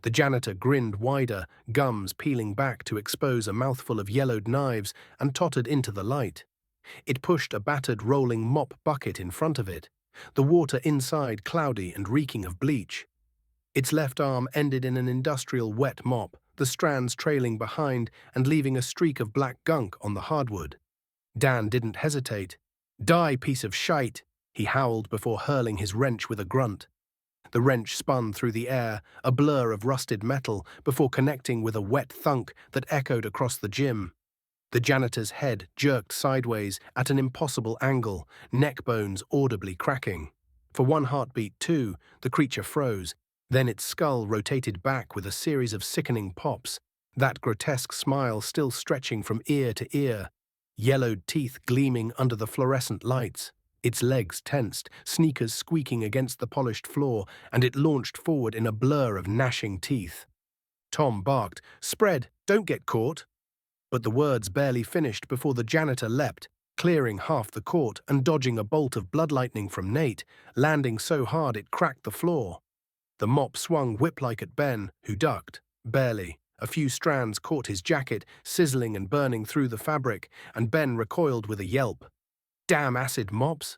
The janitor grinned wider, gums peeling back to expose a mouthful of yellowed knives, and tottered into the light. It pushed a battered rolling mop bucket in front of it. the water inside cloudy and reeking of bleach. Its left arm ended in an industrial wet mop, the strands trailing behind and leaving a streak of black gunk on the hardwood. Dan didn't hesitate. "Die, piece of shite!" he howled before hurling his wrench with a grunt. The wrench spun through the air, a blur of rusted metal, before connecting with a wet thunk that echoed across the gym. The janitor's head jerked sideways at an impossible angle, neck bones audibly cracking. For one heartbeat, too, the creature froze. Then its skull rotated back with a series of sickening pops, that grotesque smile still stretching from ear to ear, yellowed teeth gleaming under the fluorescent lights. Its legs tensed, sneakers squeaking against the polished floor, and it launched forward in a blur of gnashing teeth. Tom barked, "Spread, don't get caught." But the words barely finished before the janitor leapt, clearing half the court and dodging a bolt of blood lightning from Nate, landing so hard it cracked the floor. The mop swung whip-like at Ben, who ducked, barely. A few strands caught his jacket, sizzling and burning through the fabric, and Ben recoiled with a yelp. "Damn acid mops!"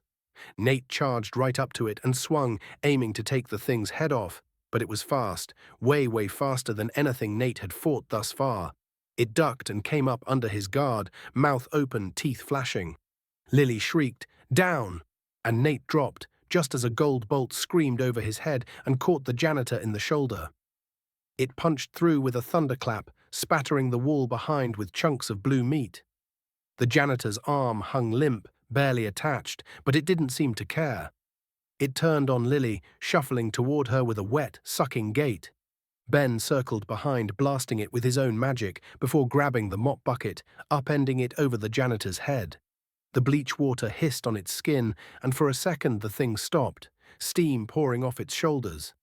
Nate charged right up to it and swung, aiming to take the thing's head off. But it was fast, way faster than anything Nate had fought thus far. It ducked and came up under his guard, mouth open, teeth flashing. Lily shrieked, "Down!" and Nate dropped, just as a gold bolt screamed over his head and caught the janitor in the shoulder. It punched through with a thunderclap, spattering the wall behind with chunks of blue meat. The janitor's arm hung limp, barely attached, but it didn't seem to care. It turned on Lily, shuffling toward her with a wet, sucking gait. Ben circled behind, blasting it with his own magic, before grabbing the mop bucket, upending it over the janitor's head. The bleach water hissed on its skin, and for a second the thing stopped, steam pouring off its shoulders.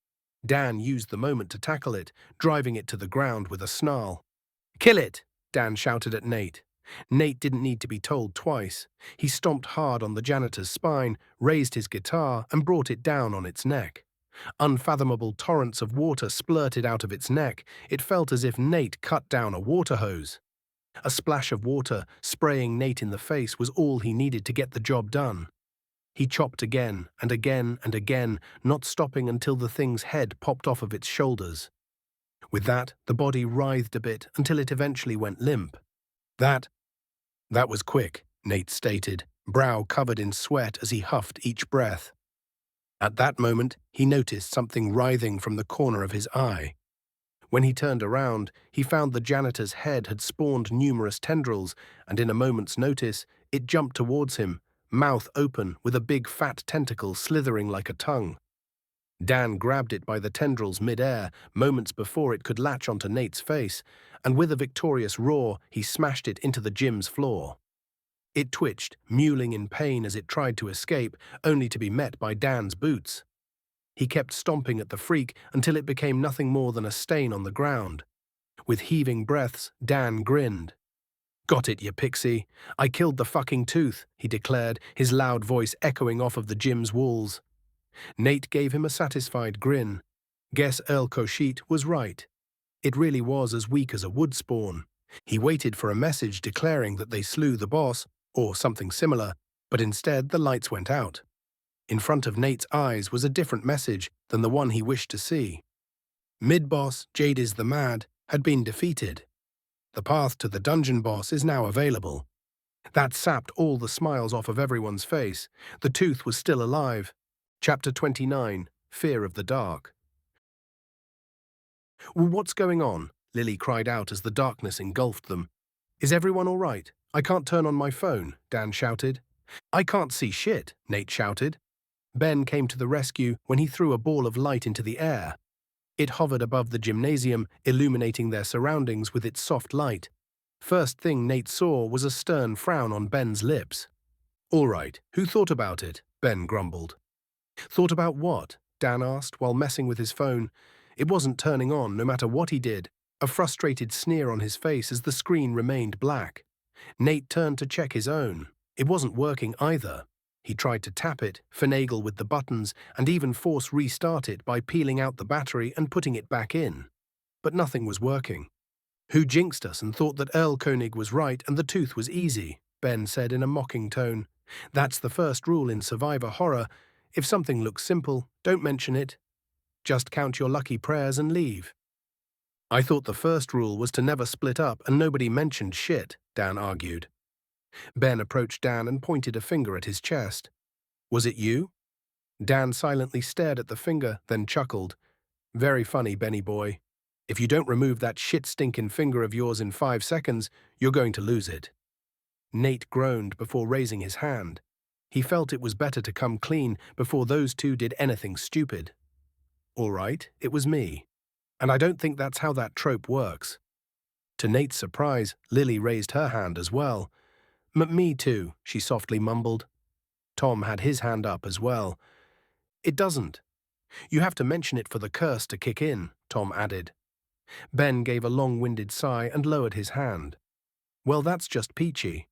Dan used the moment to tackle it, driving it to the ground with a snarl. "Kill it!" Dan shouted at Nate. Nate didn't need to be told twice. He stomped hard on the janitor's spine, raised his guitar, and brought it down on its neck. Unfathomable torrents of water splurted out of its neck. It felt as if Nate cut down a water hose. A splash of water, spraying Nate in the face, was all he needed to get the job done. He chopped again and again and again, not stopping until the thing's head popped off of its shoulders. With that, the body writhed a bit until it eventually went limp. That was quick, Nate stated, brow covered in sweat as he huffed each breath. At that moment, he noticed something writhing from the corner of his eye. When he turned around, he found the janitor's head had spawned numerous tendrils, and in a moment's notice, it jumped towards him, mouth open with a big fat tentacle slithering like a tongue. Dan grabbed it by the tendrils mid-air, moments before it could latch onto Nate's face, and with a victorious roar, he smashed it into the gym's floor. It twitched, mewling in pain as it tried to escape, only to be met by Dan's boots. He kept stomping at the freak until it became nothing more than a stain on the ground. With heaving breaths, Dan grinned. "Got it, you pixie. I killed the fucking tooth," he declared, his loud voice echoing off of the gym's walls. Nate gave him a satisfied grin. Guess Earl Koshit was right. It really was as weak as a wood spawn. He waited for a message declaring that they slew the boss, or something similar, but instead the lights went out. In front of Nate's eyes was a different message than the one he wished to see. Mid-boss, Jadis the Mad, had been defeated. The path to the dungeon boss is now available. That sapped all the smiles off of everyone's face. The tooth was still alive. Chapter 29, Fear of the Dark. "What's going on?" Lily cried out as the darkness engulfed them. "Is everyone all right? I can't turn on my phone," Dan shouted. "I can't see shit," Nate shouted. Ben came to the rescue when he threw a ball of light into the air. It hovered above the gymnasium, illuminating their surroundings with its soft light. First thing Nate saw was a stern frown on Ben's lips. "All right, who thought about it?" Ben grumbled. "Thought about what?" Dan asked while messing with his phone. It wasn't turning on no matter what he did, a frustrated sneer on his face as the screen remained black. Nate turned to check his own. It wasn't working either. He tried to tap it, finagle with the buttons, and even force restart it by peeling out the battery and putting it back in. But nothing was working. "Who jinxed us and thought that Earl Koenig was right and the tooth was easy?" Ben said in a mocking tone. "That's the first rule in survivor horror. If something looks simple, don't mention it. Just count your lucky prayers and leave. I thought the first rule was to never split up and nobody mentioned shit, Dan argued. Ben approached Dan and pointed a finger at his chest. Was it you? Dan silently stared at the finger, then chuckled. Very funny, Benny boy. If you don't remove that shit-stinking finger of yours in 5 seconds, you're going to lose it. Nate groaned before raising his hand. He felt it was better to come clean before those two did anything stupid. All right, it was me. And I don't think that's how that trope works. To Nate's surprise, Lily raised her hand as well. Me too, she softly mumbled. Tom had his hand up as well. It doesn't. You have to mention it for the curse to kick in, Tom added. Ben gave a long-winded sigh and lowered his hand. Well, that's just peachy.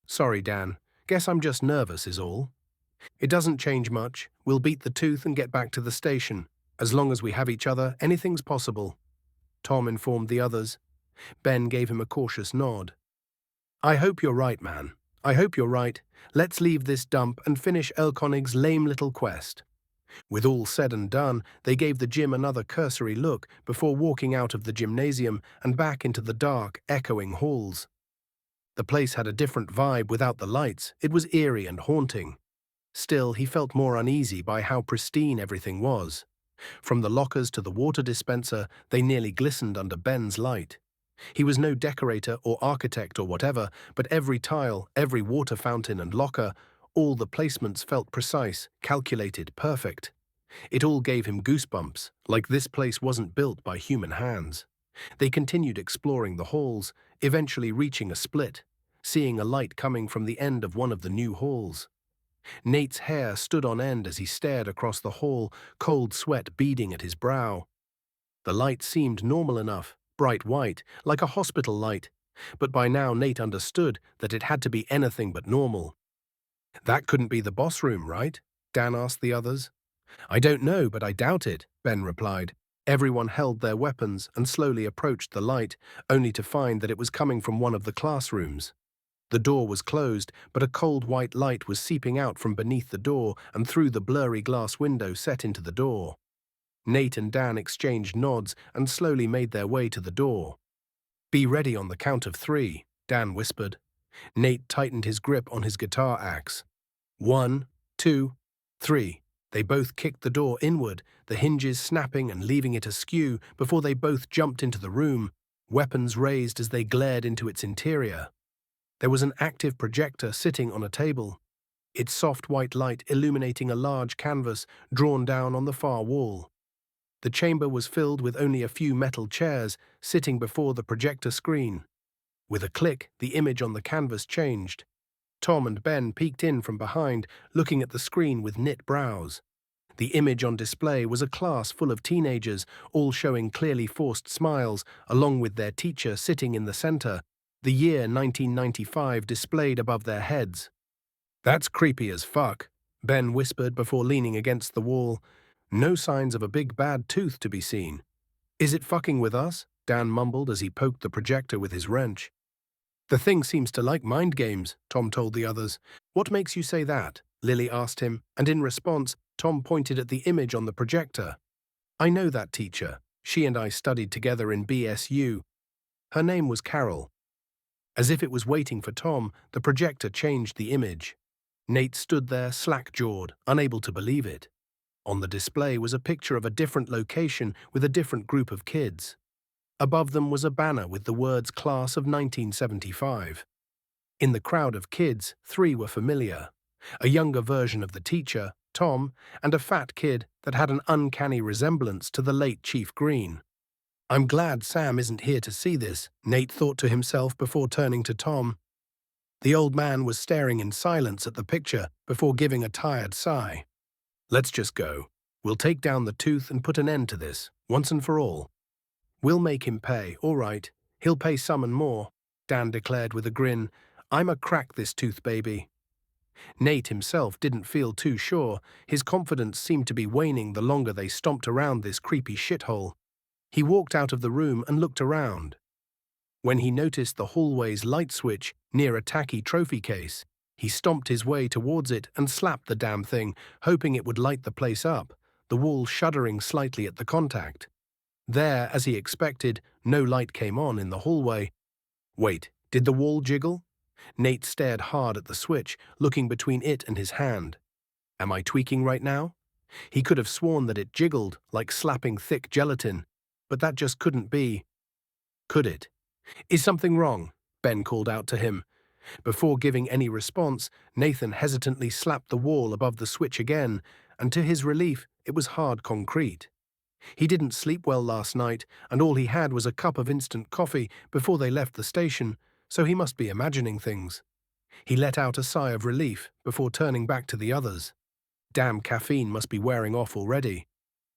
Sorry, Dan. Guess I'm just nervous is all. It doesn't change much. We'll beat the tooth and get back to the station. As long as we have each other, anything's possible. Tom informed the others. Ben gave him a cautious nod. I hope you're right, man. I hope you're right. Let's leave this dump and finish Elkonig's lame little quest. With all said and done, they gave the gym another cursory look before walking out of the gymnasium and back into the dark, echoing halls. The place had a different vibe without the lights. It was eerie and haunting. Still, he felt more uneasy by how pristine everything was. From the lockers to the water dispenser, they nearly glistened under Ben's light. He was no decorator or architect or whatever, but every tile, every water fountain and locker, all the placements felt precise, calculated, perfect. It all gave him goosebumps, like this place wasn't built by human hands. They continued exploring the halls, eventually reaching a split, seeing a light coming from the end of one of the new halls. Nate's hair stood on end as he stared across the hall, cold sweat beading at his brow. The light seemed normal enough, bright white, like a hospital light, but by now Nate understood that it had to be anything but normal. That couldn't be the boss room, right? Dan asked the others. I don't know, but I doubt it, Ben replied. Everyone held their weapons and slowly approached the light, only to find that it was coming from one of the classrooms. The door was closed, but a cold white light was seeping out from beneath the door and through the blurry glass window set into the door. Nate and Dan exchanged nods and slowly made their way to the door. Be ready on the count of 3, Dan whispered. Nate tightened his grip on his guitar axe. 1, 2, 3. They both kicked the door inward, the hinges snapping and leaving it askew before they both jumped into the room, weapons raised as they glared into its interior. There was an active projector sitting on a table, its soft white light illuminating a large canvas drawn down on the far wall. The chamber was filled with only a few metal chairs sitting before the projector screen. With a click, the image on the canvas changed. Tom and Ben peeked in from behind, looking at the screen with knit brows. The image on display was a class full of teenagers, all showing clearly forced smiles, along with their teacher sitting in the center, the year 1995 displayed above their heads. That's creepy as fuck, Ben whispered before leaning against the wall. No signs of a big bad tooth to be seen. Is it fucking with us? Dan mumbled as he poked the projector with his wrench. The thing seems to like mind games, Tom told the others. What makes you say that? Lily asked him, and in response, Tom pointed at the image on the projector. I know that teacher. She and I studied together in BSU. Her name was Carol. As if it was waiting for Tom, the projector changed the image. Nate stood there slack-jawed, unable to believe it. On the display was a picture of a different location with a different group of kids. Above them was a banner with the words Class of 1975. In the crowd of kids, 3 were familiar. A younger version of the teacher, Tom, and a fat kid that had an uncanny resemblance to the late Chief Green. I'm glad Sam isn't here to see this, Nate thought to himself before turning to Tom. The old man was staring in silence at the picture before giving a tired sigh. Let's just go. We'll take down the tooth and put an end to this, once and for all. We'll make him pay, all right. He'll pay some and more, Dan declared with a grin. I'm a crack this tooth baby. Nate himself didn't feel too sure. His confidence seemed to be waning the longer they stomped around this creepy shithole. He walked out of the room and looked around. When he noticed the hallway's light switch near a tacky trophy case, He stomped his way towards it and slapped the damn thing, hoping it would light the place up, the wall shuddering slightly at the contact. There, as he expected, no light came on in the hallway. Wait, did the wall jiggle? Nate stared hard at the switch, looking between it and his hand. Am I tweaking right now? He could have sworn that it jiggled, like slapping thick gelatin, but that just couldn't be. Could it? Is something wrong? Ben called out to him. Before giving any response, Nathan hesitantly slapped the wall above the switch again, and to his relief, it was hard concrete. He didn't sleep well last night, and all he had was a cup of instant coffee before they left the station, so he must be imagining things. He let out a sigh of relief before turning back to the others. Damn caffeine must be wearing off already.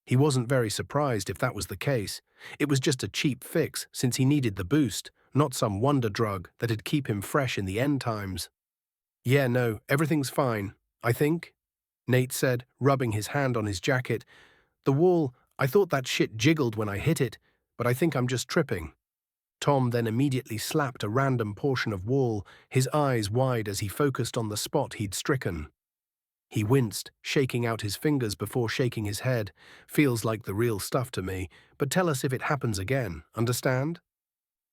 He wasn't very surprised if that was the case. It was just a cheap fix since he needed the boost, not some wonder drug that'd keep him fresh in the end times. Yeah, no, everything's fine, I think, Nate said, rubbing his hand on his jacket. The wall, I thought that shit jiggled when I hit it, but I think I'm just tripping. Tom then immediately slapped a random portion of wall, his eyes wide as he focused on the spot he'd stricken. He winced, shaking out his fingers before shaking his head. Feels like the real stuff to me, but tell us if it happens again, understand?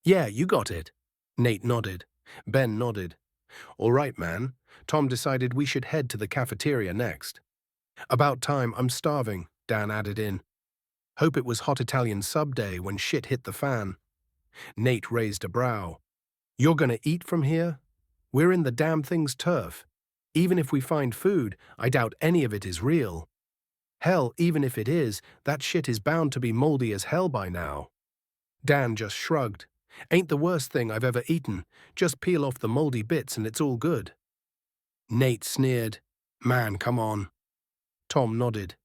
Yeah, you got it. Nate nodded. Ben nodded. All right, man. Tom decided we should head to the cafeteria next. About time, I'm starving, Dan added in. Hope it was hot Italian sub day when shit hit the fan. Nate raised a brow. You're gonna eat from here? We're in the damn thing's turf. Even if we find food, I doubt any of it is real. Hell, even if it is, that shit is bound to be moldy as hell by now. Dan just shrugged. Ain't the worst thing I've ever eaten. Just peel off the moldy bits and it's all good. Nate sneered. Man, come on. Tom nodded.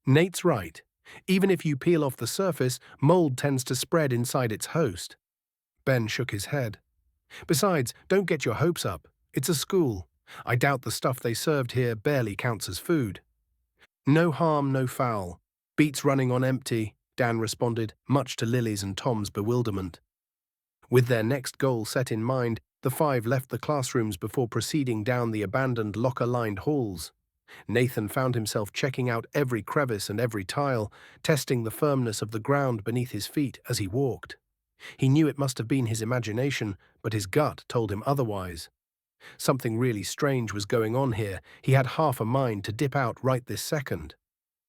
Nate's right. Even if you peel off the surface, mold tends to spread inside its host. Ben shook his head. Besides, don't get your hopes up. It's a school. I doubt the stuff they served here barely counts as food. No harm, no foul. Beats running on empty, Dan responded, much to Lily's and Tom's bewilderment. With their next goal set in mind, the five left the classrooms before proceeding down the abandoned locker-lined halls. Nathan found himself checking out every crevice and every tile, testing the firmness of the ground beneath his feet as he walked. He knew it must have been his imagination, but his gut told him otherwise. Something really strange was going on here. He had half a mind to dip out right this second.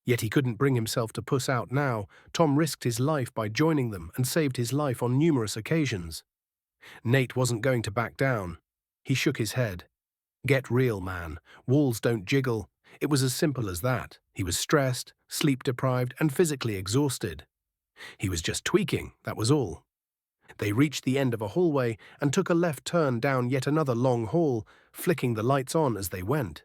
Yet he couldn't bring himself to puss out now. Tom risked his life by joining them and saved his life on numerous occasions. Nate wasn't going to back down. He shook his head. Get real, man. Walls don't jiggle. It was as simple as that. He was stressed, sleep-deprived, and physically exhausted. He was just tweaking, that was all. They reached the end of a hallway and took a left turn down yet another long hall, flicking the lights on as they went.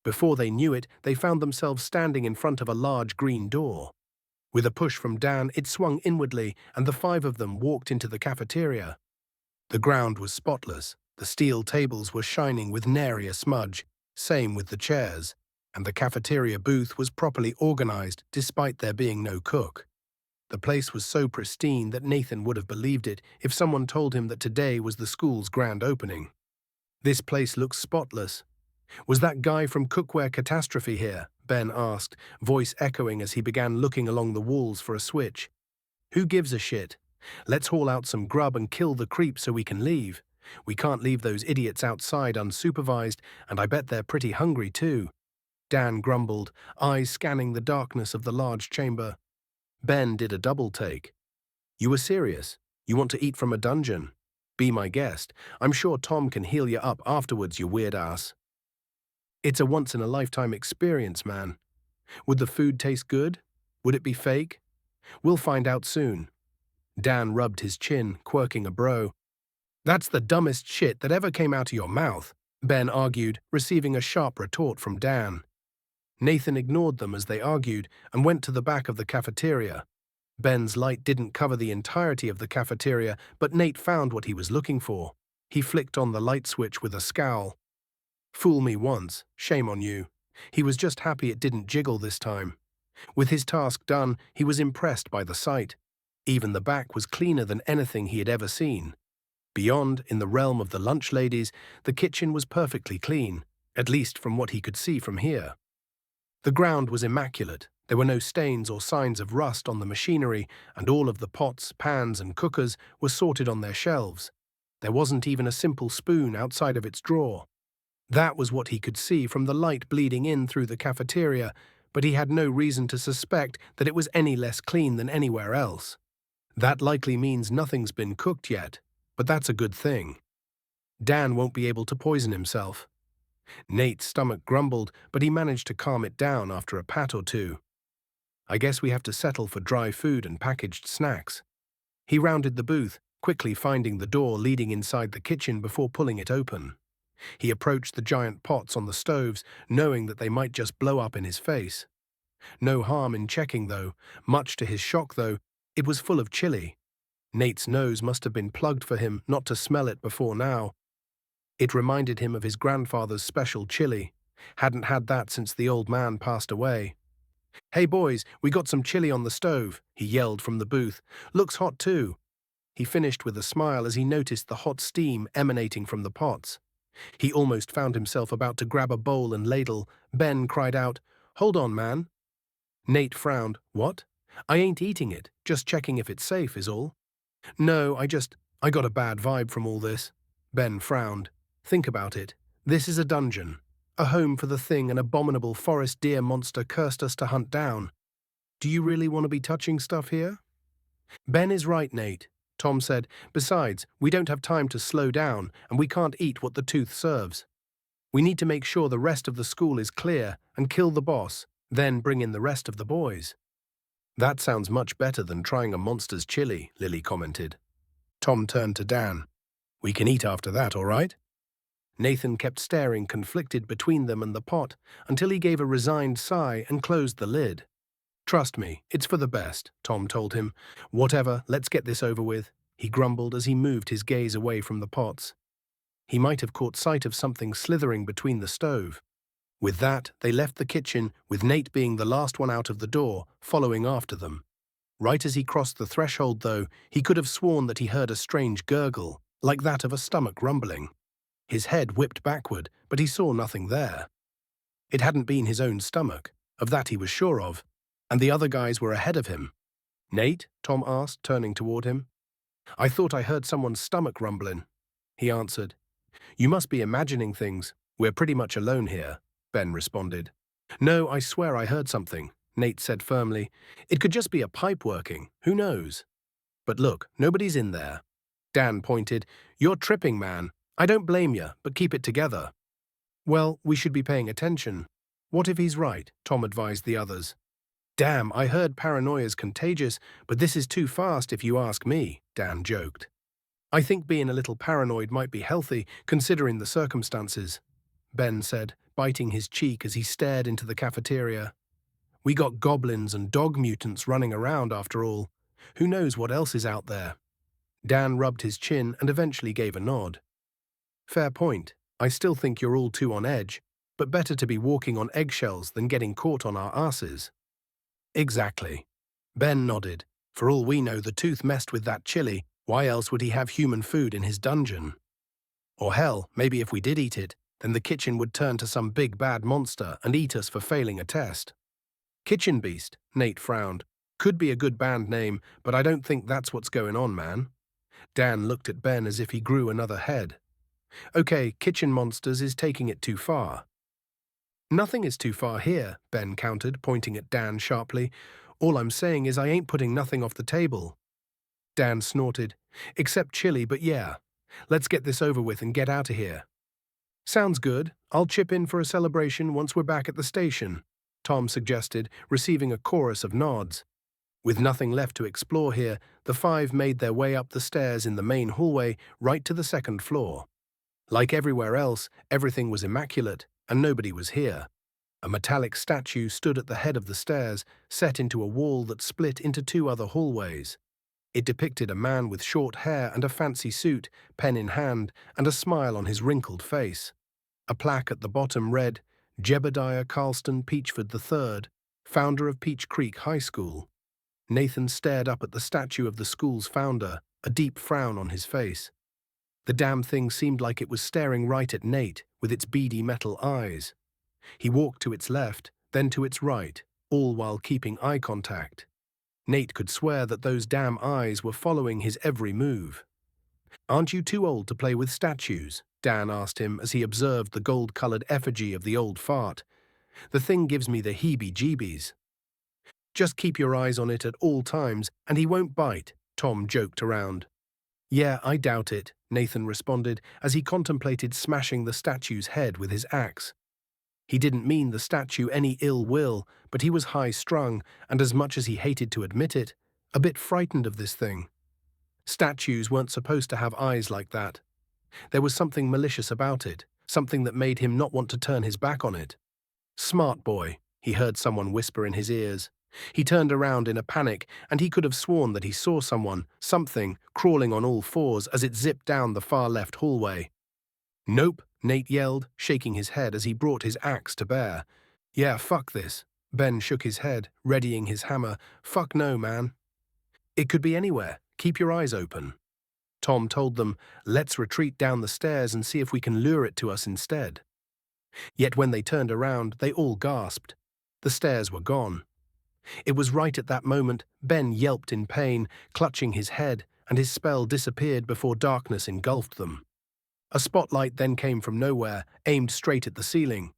Before they knew it, they found themselves standing in front of a large green door. With a push from Dan, it swung inwardly, and the five of them walked into the cafeteria. The ground was spotless. The steel tables were shining with nary a smudge, same with the chairs, and the cafeteria booth was properly organized despite there being no cook. The place was so pristine that Nathan would have believed it if someone told him that today was the school's grand opening. This place looks spotless. Was that guy from Cookware Catastrophe here? Ben asked, voice echoing as he began looking along the walls for a switch. Who gives a shit? Let's haul out some grub and kill the creep so we can leave. We can't leave those idiots outside unsupervised, and I bet they're pretty hungry too. Dan grumbled, eyes scanning the darkness of the large chamber. Ben did a double take. You were serious? You want to eat from a dungeon? Be my guest. I'm sure Tom can heal you up afterwards, you weird ass. It's a once-in-a-lifetime experience, man. Would the food taste good? Would it be fake? We'll find out soon. Dan rubbed his chin, quirking a brow. That's the dumbest shit that ever came out of your mouth, Ben argued, receiving a sharp retort from Dan. Nathan ignored them as they argued and went to the back of the cafeteria. Ben's light didn't cover the entirety of the cafeteria, but Nate found what he was looking for. He flicked on the light switch with a scowl. Fool me once, shame on you. He was just happy it didn't jiggle this time. With his task done, he was impressed by the sight. Even the back was cleaner than anything he had ever seen. Beyond, in the realm of the lunch ladies, the kitchen was perfectly clean, at least from what he could see from here. The ground was immaculate. There were no stains or signs of rust on the machinery, and all of the pots, pans, and cookers were sorted on their shelves. There wasn't even a simple spoon outside of its drawer. That was what he could see from the light bleeding in through the cafeteria, but he had no reason to suspect that it was any less clean than anywhere else. That likely means nothing's been cooked yet, but that's a good thing. Dan won't be able to poison himself. Nate's stomach grumbled, but he managed to calm it down after a pat or two. I guess we have to settle for dry food and packaged snacks. He rounded the booth, quickly finding the door leading inside the kitchen before pulling it open. He approached the giant pots on the stoves, knowing that they might just blow up in his face. No harm in checking, though. Much to his shock, though, it was full of chili. Nate's nose must have been plugged for him not to smell it before now. It reminded him of his grandfather's special chili. Hadn't had that since the old man passed away. "Hey boys, we got some chili on the stove," he yelled from the booth. "Looks hot too." He finished with a smile as he noticed the hot steam emanating from the pots. He almost found himself about to grab a bowl and ladle. Ben cried out, "Hold on, man." Nate frowned. "What? I ain't eating it, just checking if it's safe is all." "No, I got a bad vibe from all this." Ben frowned. "Think about it. This is a dungeon. A home for the thing an abominable forest deer monster cursed us to hunt down. Do you really want to be touching stuff here?" "Ben is right, Nate," Tom said. "Besides, we don't have time to slow down, and we can't eat what the tooth serves. We need to make sure the rest of the school is clear and kill the boss, then bring in the rest of the boys." "That sounds much better than trying a monster's chili," Lily commented. Tom turned to Dan. "We can eat after that, all right?" Nathan kept staring, conflicted between them and the pot, until he gave a resigned sigh and closed the lid. "Trust me, it's for the best," Tom told him. "Whatever, let's get this over with," he grumbled as he moved his gaze away from the pots. He might have caught sight of something slithering between the stove. With that, they left the kitchen, with Nate being the last one out of the door, following after them. Right as he crossed the threshold, though, he could have sworn that he heard a strange gurgle, like that of a stomach rumbling. His head whipped backward, but he saw nothing there. It hadn't been his own stomach, of that he was sure of, and the other guys were ahead of him. "Nate?" Tom asked, turning toward him. "I thought I heard someone's stomach rumbling," he answered. "You must be imagining things. We're pretty much alone here," Ben responded. "No, I swear I heard something," Nate said firmly. "It could just be a pipe working, who knows? But look, nobody's in there." Dan pointed. "You're tripping, man. I don't blame you, but keep it together." "Well, we should be paying attention." "What if he's right?" Tom advised the others. "Damn, I heard paranoia's contagious, but this is too fast if you ask me," Dan joked. "I think being a little paranoid might be healthy, considering the circumstances," Ben said, biting his cheek as he stared into the cafeteria. "We got goblins and dog mutants running around after all. Who knows what else is out there?" Dan rubbed his chin and eventually gave a nod. "Fair point. I still think you're all too on edge, but better to be walking on eggshells than getting caught on our asses." "Exactly." Ben nodded. For all we know, the tooth messed with that chili. Why else would he have human food in his dungeon? Or hell, maybe if we did eat it, then the kitchen would turn to some big bad monster and eat us for failing a test. "Kitchen Beast," Nate frowned. "Could be a good band name, but I don't think that's what's going on, man." Dan looked at Ben as if he grew another head. "Okay, Kitchen Monsters is taking it too far." "Nothing is too far here," Ben countered, pointing at Dan sharply. "All I'm saying is I ain't putting nothing off the table." Dan snorted. "Except chili, but yeah. Let's get this over with and get out of here." "Sounds good. I'll chip in for a celebration once we're back at the station," Tom suggested, receiving a chorus of nods. With nothing left to explore here, the five made their way up the stairs in the main hallway right to the second floor. Like everywhere else, everything was immaculate, and nobody was here. A metallic statue stood at the head of the stairs, set into a wall that split into two other hallways. It depicted a man with short hair and a fancy suit, pen in hand, and a smile on his wrinkled face. A plaque at the bottom read, "Jebediah Carlston Peachford III, founder of Peach Creek High School." Nathan stared up at the statue of the school's founder, a deep frown on his face. The damn thing seemed like it was staring right at Nate with its beady metal eyes. He walked to its left, then to its right, all while keeping eye contact. Nate could swear that those damn eyes were following his every move. "Aren't you too old to play with statues?" Dan asked him as he observed the gold-colored effigy of the old fart. "The thing gives me the heebie-jeebies." "Just keep your eyes on it at all times, and he won't bite," Tom joked around. "Yeah, I doubt it," Nathan responded as he contemplated smashing the statue's head with his axe. He didn't mean the statue any ill will, but he was high-strung, and as much as he hated to admit it, a bit frightened of this thing. Statues weren't supposed to have eyes like that. There was something malicious about it, something that made him not want to turn his back on it. "Smart boy," he heard someone whisper in his ears. He turned around in a panic, and he could have sworn that he saw something, crawling on all fours as it zipped down the far left hallway. "Nope," Nate yelled, shaking his head as he brought his axe to bear. "Yeah, fuck this." Ben shook his head, readying his hammer. "Fuck no, man. It could be anywhere. Keep your eyes open." Tom told them, "Let's retreat down the stairs and see if we can lure it to us instead." Yet when they turned around, they all gasped. The stairs were gone. It was right at that moment Ben yelped in pain, clutching his head, and his spell disappeared before darkness engulfed them. A spotlight then came from nowhere, aimed straight at the ceiling.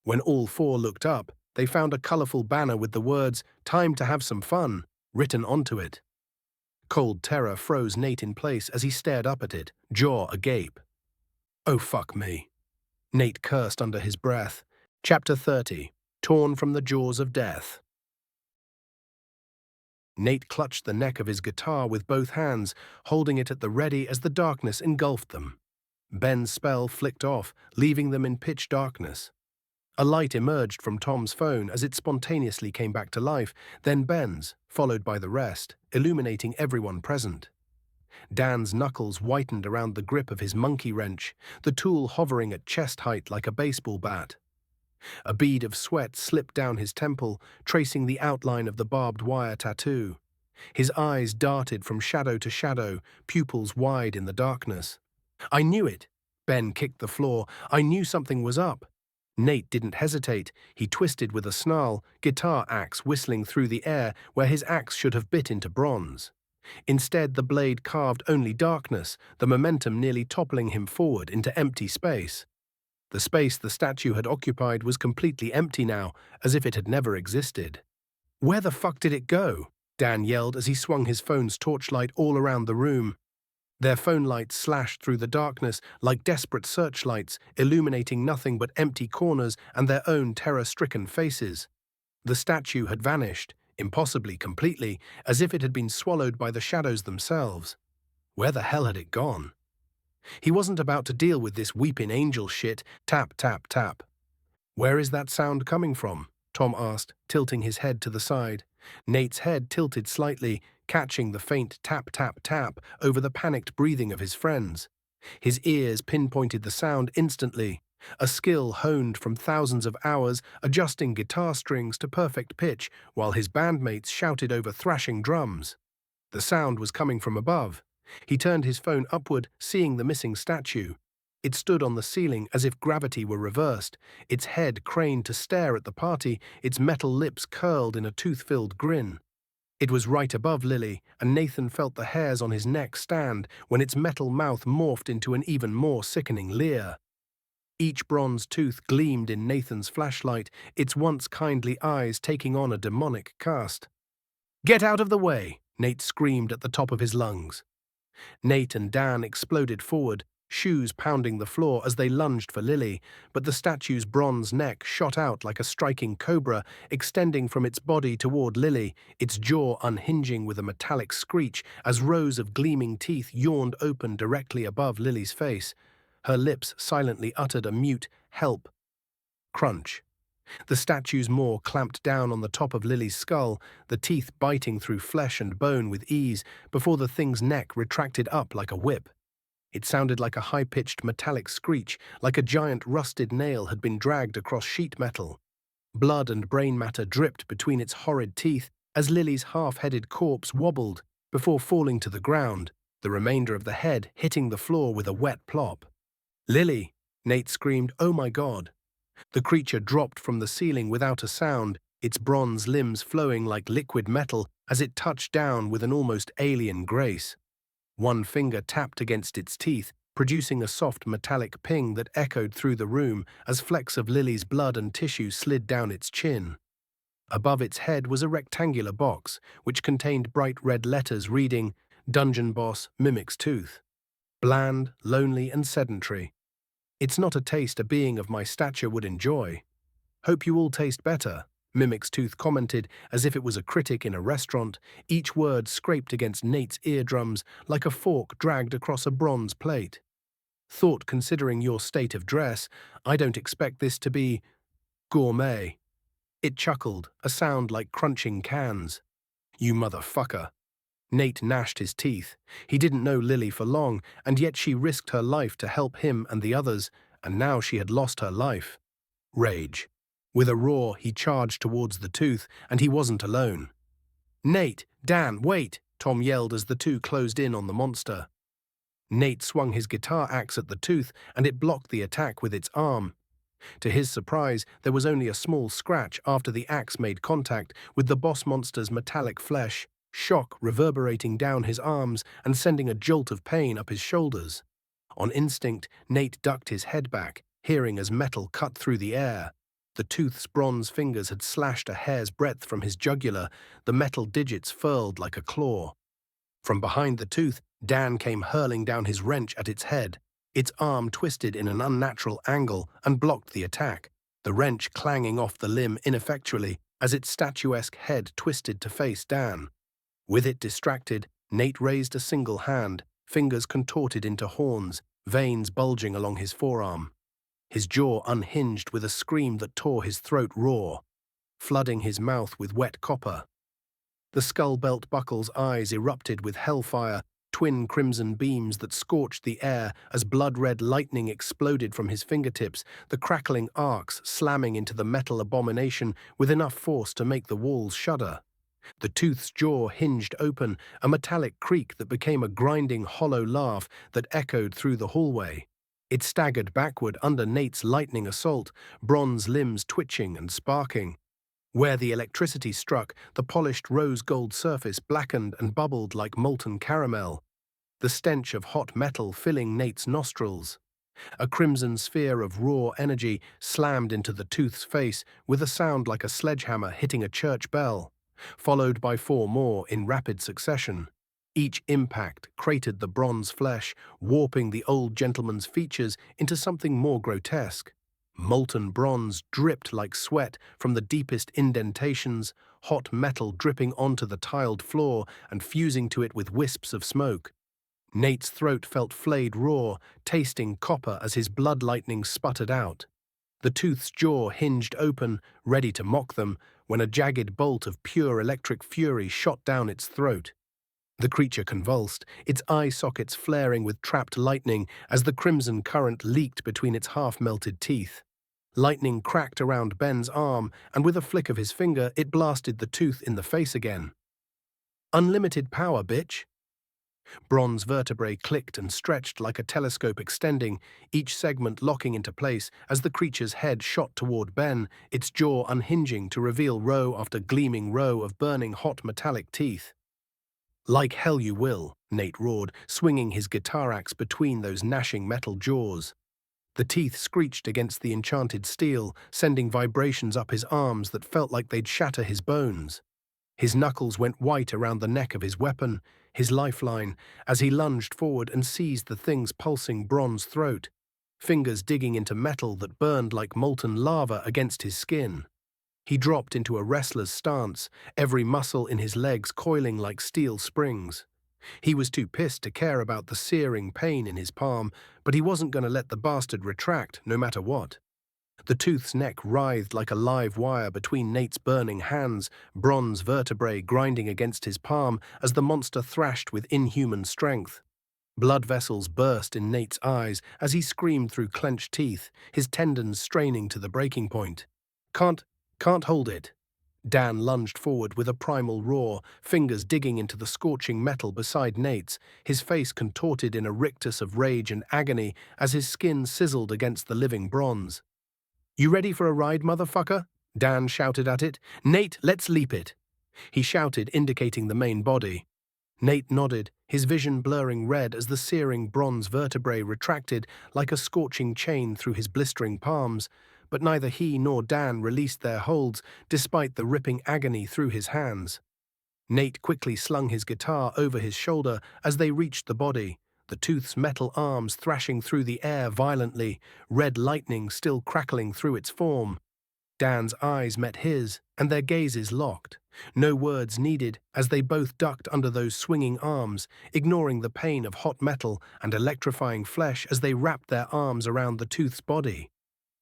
When all four looked up, they found a colorful banner with the words, "Time to have some fun," written onto it. Cold terror froze Nate in place as he stared up at it, jaw agape. "Oh, fuck me," Nate cursed under his breath. Chapter 30. Torn from the Jaws of Death. Nate clutched the neck of his guitar with both hands, holding it at the ready as the darkness engulfed them. Ben's spell flicked off, leaving them in pitch darkness. A light emerged from Tom's phone as it spontaneously came back to life, then Ben's, followed by the rest, illuminating everyone present. Dan's knuckles whitened around the grip of his monkey wrench, the tool hovering at chest height like a baseball bat. A bead of sweat slipped down his temple, tracing the outline of the barbed wire tattoo. His eyes darted from shadow to shadow, pupils wide in the darkness. "I knew it!" Ben kicked the floor. "I knew something was up." Nate didn't hesitate. He twisted with a snarl, guitar axe whistling through the air where his axe should have bit into bronze. Instead, the blade carved only darkness, the momentum nearly toppling him forward into empty space. The space the statue had occupied was completely empty now, as if it had never existed. "Where the fuck did it go?" Dan yelled as he swung his phone's torchlight all around the room. Their phone lights slashed through the darkness like desperate searchlights, illuminating nothing but empty corners and their own terror-stricken faces. The statue had vanished, impossibly completely, as if it had been swallowed by the shadows themselves. Where the hell had it gone? He wasn't about to deal with this weeping angel shit. Tap, tap, tap. "Where is that sound coming from?" Tom asked, tilting his head to the side. Nate's head tilted slightly, catching the faint tap-tap-tap over the panicked breathing of his friends. His ears pinpointed the sound instantly, a skill honed from thousands of hours adjusting guitar strings to perfect pitch while his bandmates shouted over thrashing drums. The sound was coming from above. He turned his phone upward, seeing the missing statue. It stood on the ceiling as if gravity were reversed, its head craned to stare at the party, its metal lips curled in a tooth-filled grin. It was right above Lily, and Nathan felt the hairs on his neck stand when its metal mouth morphed into an even more sickening leer. Each bronze tooth gleamed in Nathan's flashlight, its once kindly eyes taking on a demonic cast. "Get out of the way!" Nate screamed at the top of his lungs. Nate and Dan exploded forward, shoes pounding the floor as they lunged for Lily, but the statue's bronze neck shot out like a striking cobra, extending from its body toward Lily, its jaw unhinging with a metallic screech as rows of gleaming teeth yawned open directly above Lily's face. Her lips silently uttered a mute, "Help." Crunch. The statue's maw clamped down on the top of Lily's skull, the teeth biting through flesh and bone with ease, before the thing's neck retracted up like a whip. It sounded like a high-pitched metallic screech, like a giant rusted nail had been dragged across sheet metal. Blood and brain matter dripped between its horrid teeth as Lily's half-headed corpse wobbled before falling to the ground, the remainder of the head hitting the floor with a wet plop. "Lily!" Nate screamed, "Oh my God!" The creature dropped from the ceiling without a sound, its bronze limbs flowing like liquid metal as it touched down with an almost alien grace. One finger tapped against its teeth, producing a soft metallic ping that echoed through the room as flecks of Lily's blood and tissue slid down its chin. Above its head was a rectangular box, which contained bright red letters reading, "Dungeon Boss, Mimic's Tooth." Bland, lonely, and sedentary. "It's not a taste a being of my stature would enjoy. Hope you all taste better," Mimic's Tooth commented as if it was a critic in a restaurant, each word scraped against Nate's eardrums like a fork dragged across a bronze plate. "Thought, considering your state of dress, I don't expect this to be gourmet." It chuckled, a sound like crunching cans. "You motherfucker." Nate gnashed his teeth. He didn't know Lily for long, and yet she risked her life to help him and the others, and now she had lost her life. Rage. With a roar, he charged towards the tooth, and he wasn't alone. "Nate, Dan, wait!" Tom yelled as the two closed in on the monster. Nate swung his guitar axe at the tooth, and it blocked the attack with its arm. To his surprise, there was only a small scratch after the axe made contact with the boss monster's metallic flesh, shock reverberating down his arms and sending a jolt of pain up his shoulders. On instinct, Nate ducked his head back, hearing as metal cut through the air. The tooth's bronze fingers had slashed a hair's breadth from his jugular, the metal digits furled like a claw. From behind the tooth, Dan came hurling down his wrench at its head. Its arm twisted in an unnatural angle and blocked the attack, the wrench clanging off the limb ineffectually as its statuesque head twisted to face Dan. With it distracted, Nate raised a single hand, fingers contorted into horns, veins bulging along his forearm. His jaw unhinged with a scream that tore his throat raw, flooding his mouth with wet copper. The skull belt buckle's eyes erupted with hellfire, twin crimson beams that scorched the air as blood-red lightning exploded from his fingertips, the crackling arcs slamming into the metal abomination with enough force to make the walls shudder. The tooth's jaw hinged open, a metallic creak that became a grinding, hollow laugh that echoed through the hallway. It staggered backward under Nate's lightning assault, bronze limbs twitching and sparking. Where the electricity struck, the polished rose-gold surface blackened and bubbled like molten caramel, the stench of hot metal filling Nate's nostrils. A crimson sphere of raw energy slammed into the tooth's face with a sound like a sledgehammer hitting a church bell, followed by 4 more in rapid succession. Each impact cratered the bronze flesh, warping the old gentleman's features into something more grotesque. Molten bronze dripped like sweat from the deepest indentations, hot metal dripping onto the tiled floor and fusing to it with wisps of smoke. Nate's throat felt flayed raw, tasting copper as his blood lightning sputtered out. The tooth's jaw hinged open, ready to mock them, when a jagged bolt of pure electric fury shot down its throat. The creature convulsed, its eye sockets flaring with trapped lightning as the crimson current leaked between its half-melted teeth. Lightning cracked around Ben's arm, and with a flick of his finger, it blasted the tooth in the face again. "Unlimited power, bitch!" Bronze vertebrae clicked and stretched like a telescope extending, each segment locking into place as the creature's head shot toward Ben, its jaw unhinging to reveal row after gleaming row of burning hot metallic teeth. "Like hell you will," Nate roared, swinging his guitar axe between those gnashing metal jaws. The teeth screeched against the enchanted steel, sending vibrations up his arms that felt like they'd shatter his bones. His knuckles went white around the neck of his weapon, his lifeline, as he lunged forward and seized the thing's pulsing bronze throat, fingers digging into metal that burned like molten lava against his skin. He dropped into a restless stance, every muscle in his legs coiling like steel springs. He was too pissed to care about the searing pain in his palm, but he wasn't going to let the bastard retract, no matter what. The tooth's neck writhed like a live wire between Nate's burning hands, bronze vertebrae grinding against his palm as the monster thrashed with inhuman strength. Blood vessels burst in Nate's eyes as he screamed through clenched teeth, his tendons straining to the breaking point. Can't hold it." Dan lunged forward with a primal roar, fingers digging into the scorching metal beside Nate's, his face contorted in a rictus of rage and agony as his skin sizzled against the living bronze. "You ready for a ride, motherfucker?" Dan shouted at it. "Nate, let's leap it." He shouted, indicating the main body. Nate nodded, his vision blurring red as the searing bronze vertebrae retracted like a scorching chain through his blistering palms, but neither he nor Dan released their holds despite the ripping agony through his hands. Nate quickly slung his guitar over his shoulder as they reached the body, the tooth's metal arms thrashing through the air violently, red lightning still crackling through its form. Dan's eyes met his, and their gazes locked. No words needed as they both ducked under those swinging arms, ignoring the pain of hot metal and electrifying flesh as they wrapped their arms around the tooth's body.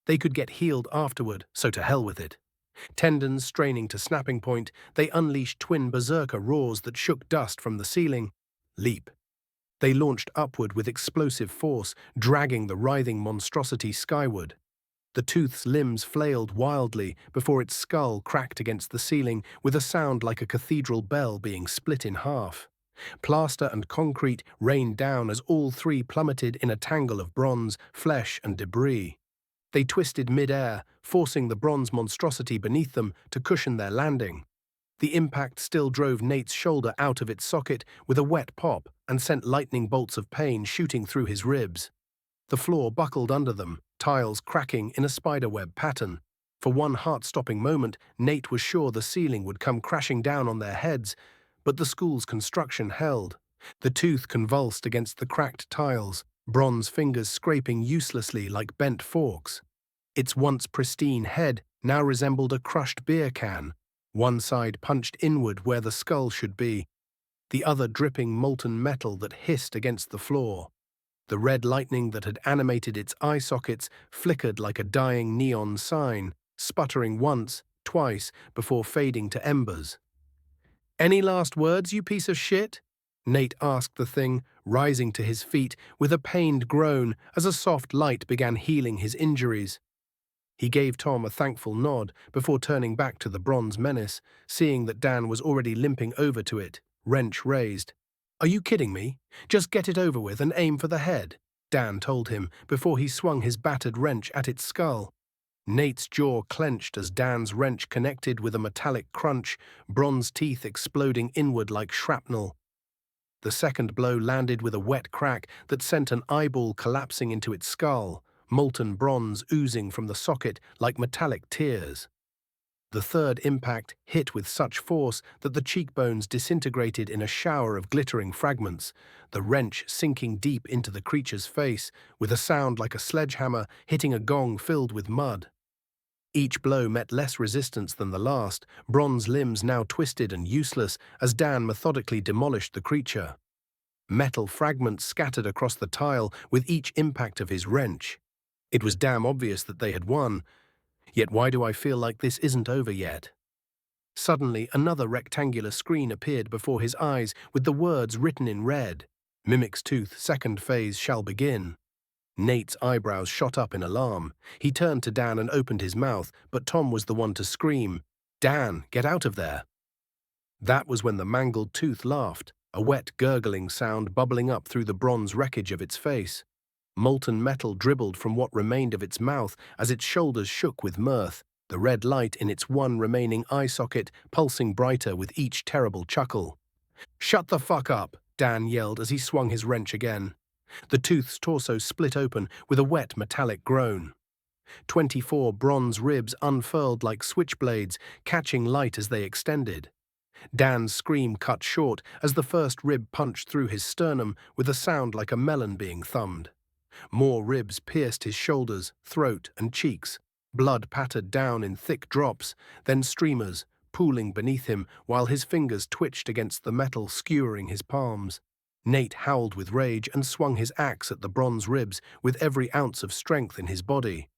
They could get healed afterward, so to hell with it. Tendons straining to snapping point, they unleashed twin berserker roars that shook dust from the ceiling. Leap. They launched upward with explosive force, dragging the writhing monstrosity skyward. The tooth's limbs flailed wildly before its skull cracked against the ceiling with a sound like a cathedral bell being split in half. Plaster and concrete rained down as all three plummeted in a tangle of bronze, flesh, and debris. They twisted mid-air, forcing the bronze monstrosity beneath them to cushion their landing. The impact still drove Nate's shoulder out of its socket with a wet pop and sent lightning bolts of pain shooting through his ribs. The floor buckled under them, tiles cracking in a spiderweb pattern. For one heart-stopping moment, Nate was sure the ceiling would come crashing down on their heads, but the school's construction held. The tooth convulsed against the cracked tiles, bronze fingers scraping uselessly like bent forks. Its once pristine head now resembled a crushed beer can, one side punched inward where the skull should be, the other dripping molten metal that hissed against the floor. The red lightning that had animated its eye sockets flickered like a dying neon sign, sputtering once, twice, before fading to embers. "Any last words, you piece of shit?" Nate asked the thing, rising to his feet with a pained groan as a soft light began healing his injuries. He gave Tom a thankful nod before turning back to the bronze menace, seeing that Dan was already limping over to it, wrench raised. "Are you kidding me? Just get it over with and aim for the head," Dan told him before he swung his battered wrench at its skull. Nate's jaw clenched as Dan's wrench connected with a metallic crunch, bronze teeth exploding inward like shrapnel. The second blow landed with a wet crack that sent an eyeball collapsing into its skull, molten bronze oozing from the socket like metallic tears. The third impact hit with such force that the cheekbones disintegrated in a shower of glittering fragments, the wrench sinking deep into the creature's face with a sound like a sledgehammer hitting a gong filled with mud. Each blow met less resistance than the last, bronze limbs now twisted and useless as Dan methodically demolished the creature. Metal fragments scattered across the tile with each impact of his wrench. It was damn obvious that they had won. Yet why do I feel like this isn't over yet? Suddenly, another rectangular screen appeared before his eyes with the words written in red. "Mimic's tooth, second phase shall begin." Nate's eyebrows shot up in alarm. He turned to Dan and opened his mouth, but Tom was the one to scream, "Dan, get out of there." That was when the mangled tooth laughed, a wet, gurgling sound bubbling up through the bronze wreckage of its face. Molten metal dribbled from what remained of its mouth as its shoulders shook with mirth, the red light in its one remaining eye socket pulsing brighter with each terrible chuckle. "Shut the fuck up," Dan yelled as he swung his wrench again. The tooth's torso split open with a wet metallic groan. 24 bronze ribs unfurled like switchblades, catching light as they extended. Dan's scream cut short as the first rib punched through his sternum with a sound like a melon being thumbed. More ribs pierced his shoulders, throat, and cheeks. Blood pattered down in thick drops, then streamers, pooling beneath him while his fingers twitched against the metal skewering his palms. Nate howled with rage and swung his axe at the bronze ribs with every ounce of strength in his body.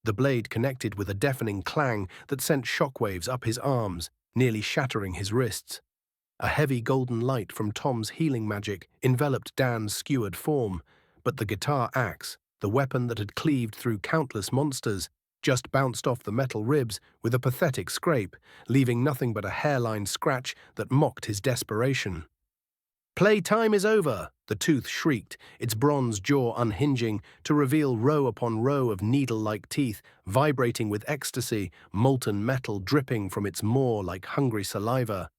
The blade connected with a deafening clang that sent shockwaves up his arms, nearly shattering his wrists. A heavy golden light from Tom's healing magic enveloped Dan's skewered form, but the guitar axe, the weapon that had cleaved through countless monsters, just bounced off the metal ribs with a pathetic scrape, leaving nothing but a hairline scratch that mocked his desperation. "Playtime is over," the tooth shrieked, its bronze jaw unhinging to reveal row upon row of needle-like teeth vibrating with ecstasy, molten metal dripping from its maw like hungry saliva.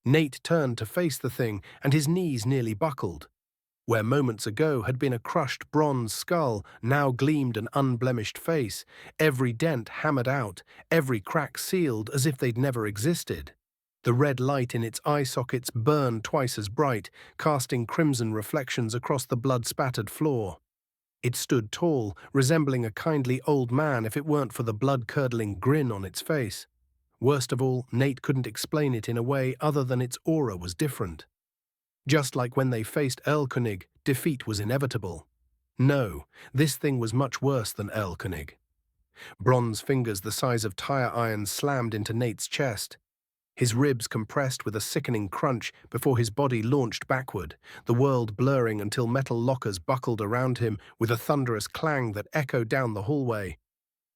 Nate turned to face the thing, and his knees nearly buckled. Where moments ago had been a crushed bronze skull, now gleamed an unblemished face, every dent hammered out, every crack sealed as if they'd never existed. The red light in its eye sockets burned twice as bright, casting crimson reflections across the blood-spattered floor. It stood tall, resembling a kindly old man if it weren't for the blood-curdling grin on its face. Worst of all, Nate couldn't explain it in a way other than its aura was different. Just like when they faced Erlkönig, defeat was inevitable. No, this thing was much worse than Erlkönig. Bronze fingers the size of tire irons slammed into Nate's chest. His ribs compressed with a sickening crunch before his body launched backward, the world blurring until metal lockers buckled around him with a thunderous clang that echoed down the hallway.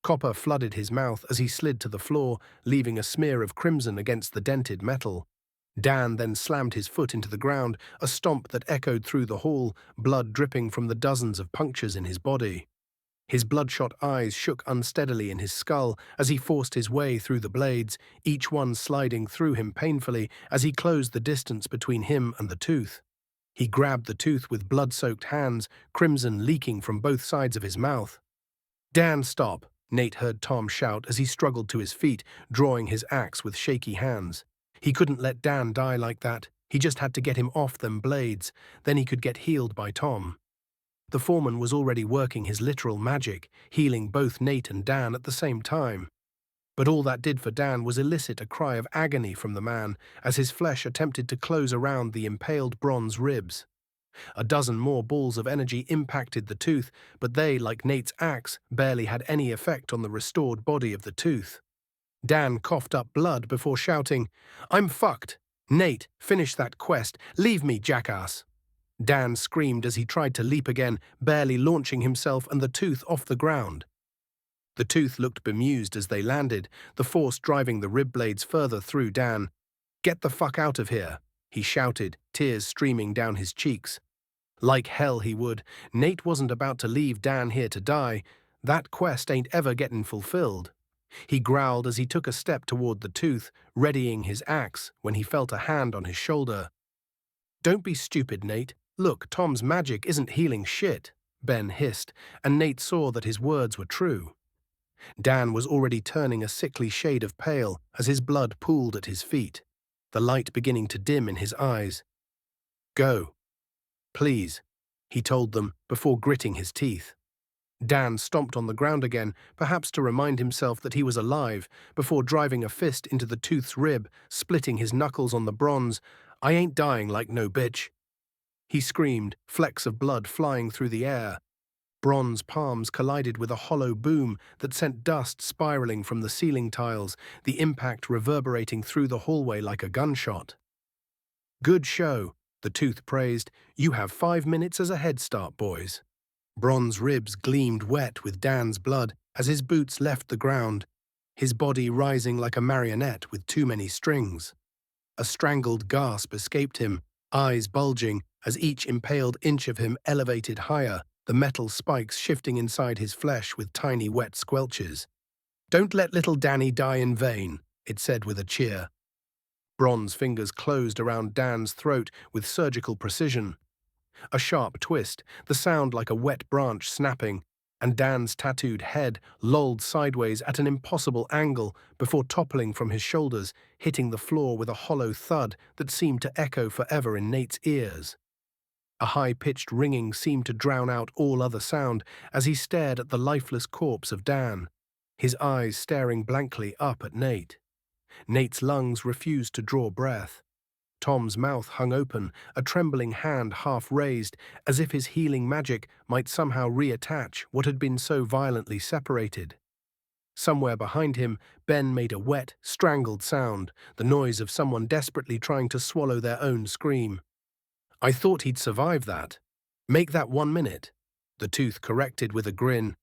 Copper flooded his mouth as he slid to the floor, leaving a smear of crimson against the dented metal. Dan then slammed his foot into the ground, a stomp that echoed through the hall, blood dripping from the dozens of punctures in his body. His bloodshot eyes shook unsteadily in his skull as he forced his way through the blades, each one sliding through him painfully as he closed the distance between him and the tooth. He grabbed the tooth with blood-soaked hands, crimson leaking from both sides of his mouth. "Dan, stop!" Nate heard Tom shout as he struggled to his feet, drawing his axe with shaky hands. He couldn't let Dan die like that. He just had to get him off them blades. Then he could get healed by Tom. The foreman was already working his literal magic, healing both Nate and Dan at the same time. But all that did for Dan was elicit a cry of agony from the man as his flesh attempted to close around the impaled bronze ribs. A dozen more balls of energy impacted the tooth, but they, like Nate's axe, barely had any effect on the restored body of the tooth. Dan coughed up blood before shouting, "I'm fucked! Nate, finish that quest! Leave me, jackass!" Dan screamed as he tried to leap again, barely launching himself and the tooth off the ground. The tooth looked bemused as they landed, the force driving the rib blades further through Dan. "Get the fuck out of here," he shouted, tears streaming down his cheeks. Like hell he would. Nate wasn't about to leave Dan here to die. That quest ain't ever getting fulfilled. He growled as he took a step toward the tooth, readying his axe when he felt a hand on his shoulder. "Don't be stupid, Nate. Look, Tom's magic isn't healing shit," Ben hissed, and Nate saw that his words were true. Dan was already turning a sickly shade of pale as his blood pooled at his feet, the light beginning to dim in his eyes. "Go. Please," he told them before gritting his teeth. Dan stomped on the ground again, perhaps to remind himself that he was alive, before driving a fist into the tooth's rib, splitting his knuckles on the bronze. "I ain't dying like no bitch," he screamed, flecks of blood flying through the air. Bronze palms collided with a hollow boom that sent dust spiraling from the ceiling tiles, the impact reverberating through the hallway like a gunshot. "Good show," the tooth praised. "You have 5 minutes as a head start, boys." Bronze ribs gleamed wet with Dan's blood as his boots left the ground, his body rising like a marionette with too many strings. A strangled gasp escaped him, eyes bulging as each impaled inch of him elevated higher, the metal spikes shifting inside his flesh with tiny wet squelches. "Don't let little Danny die in vain," it said with a cheer. Bronze fingers closed around Dan's throat with surgical precision. A sharp twist, the sound like a wet branch snapping, and Dan's tattooed head lolled sideways at an impossible angle before toppling from his shoulders, hitting the floor with a hollow thud that seemed to echo forever in Nate's ears. A high-pitched ringing seemed to drown out all other sound as he stared at the lifeless corpse of Dan, his eyes staring blankly up at Nate. Nate's lungs refused to draw breath. Tom's mouth hung open, a trembling hand half raised, as if his healing magic might somehow reattach what had been so violently separated. Somewhere behind him, Ben made a wet, strangled sound, the noise of someone desperately trying to swallow their own scream. "I thought he'd survive that. Make that 1 minute," the tooth corrected with a grin.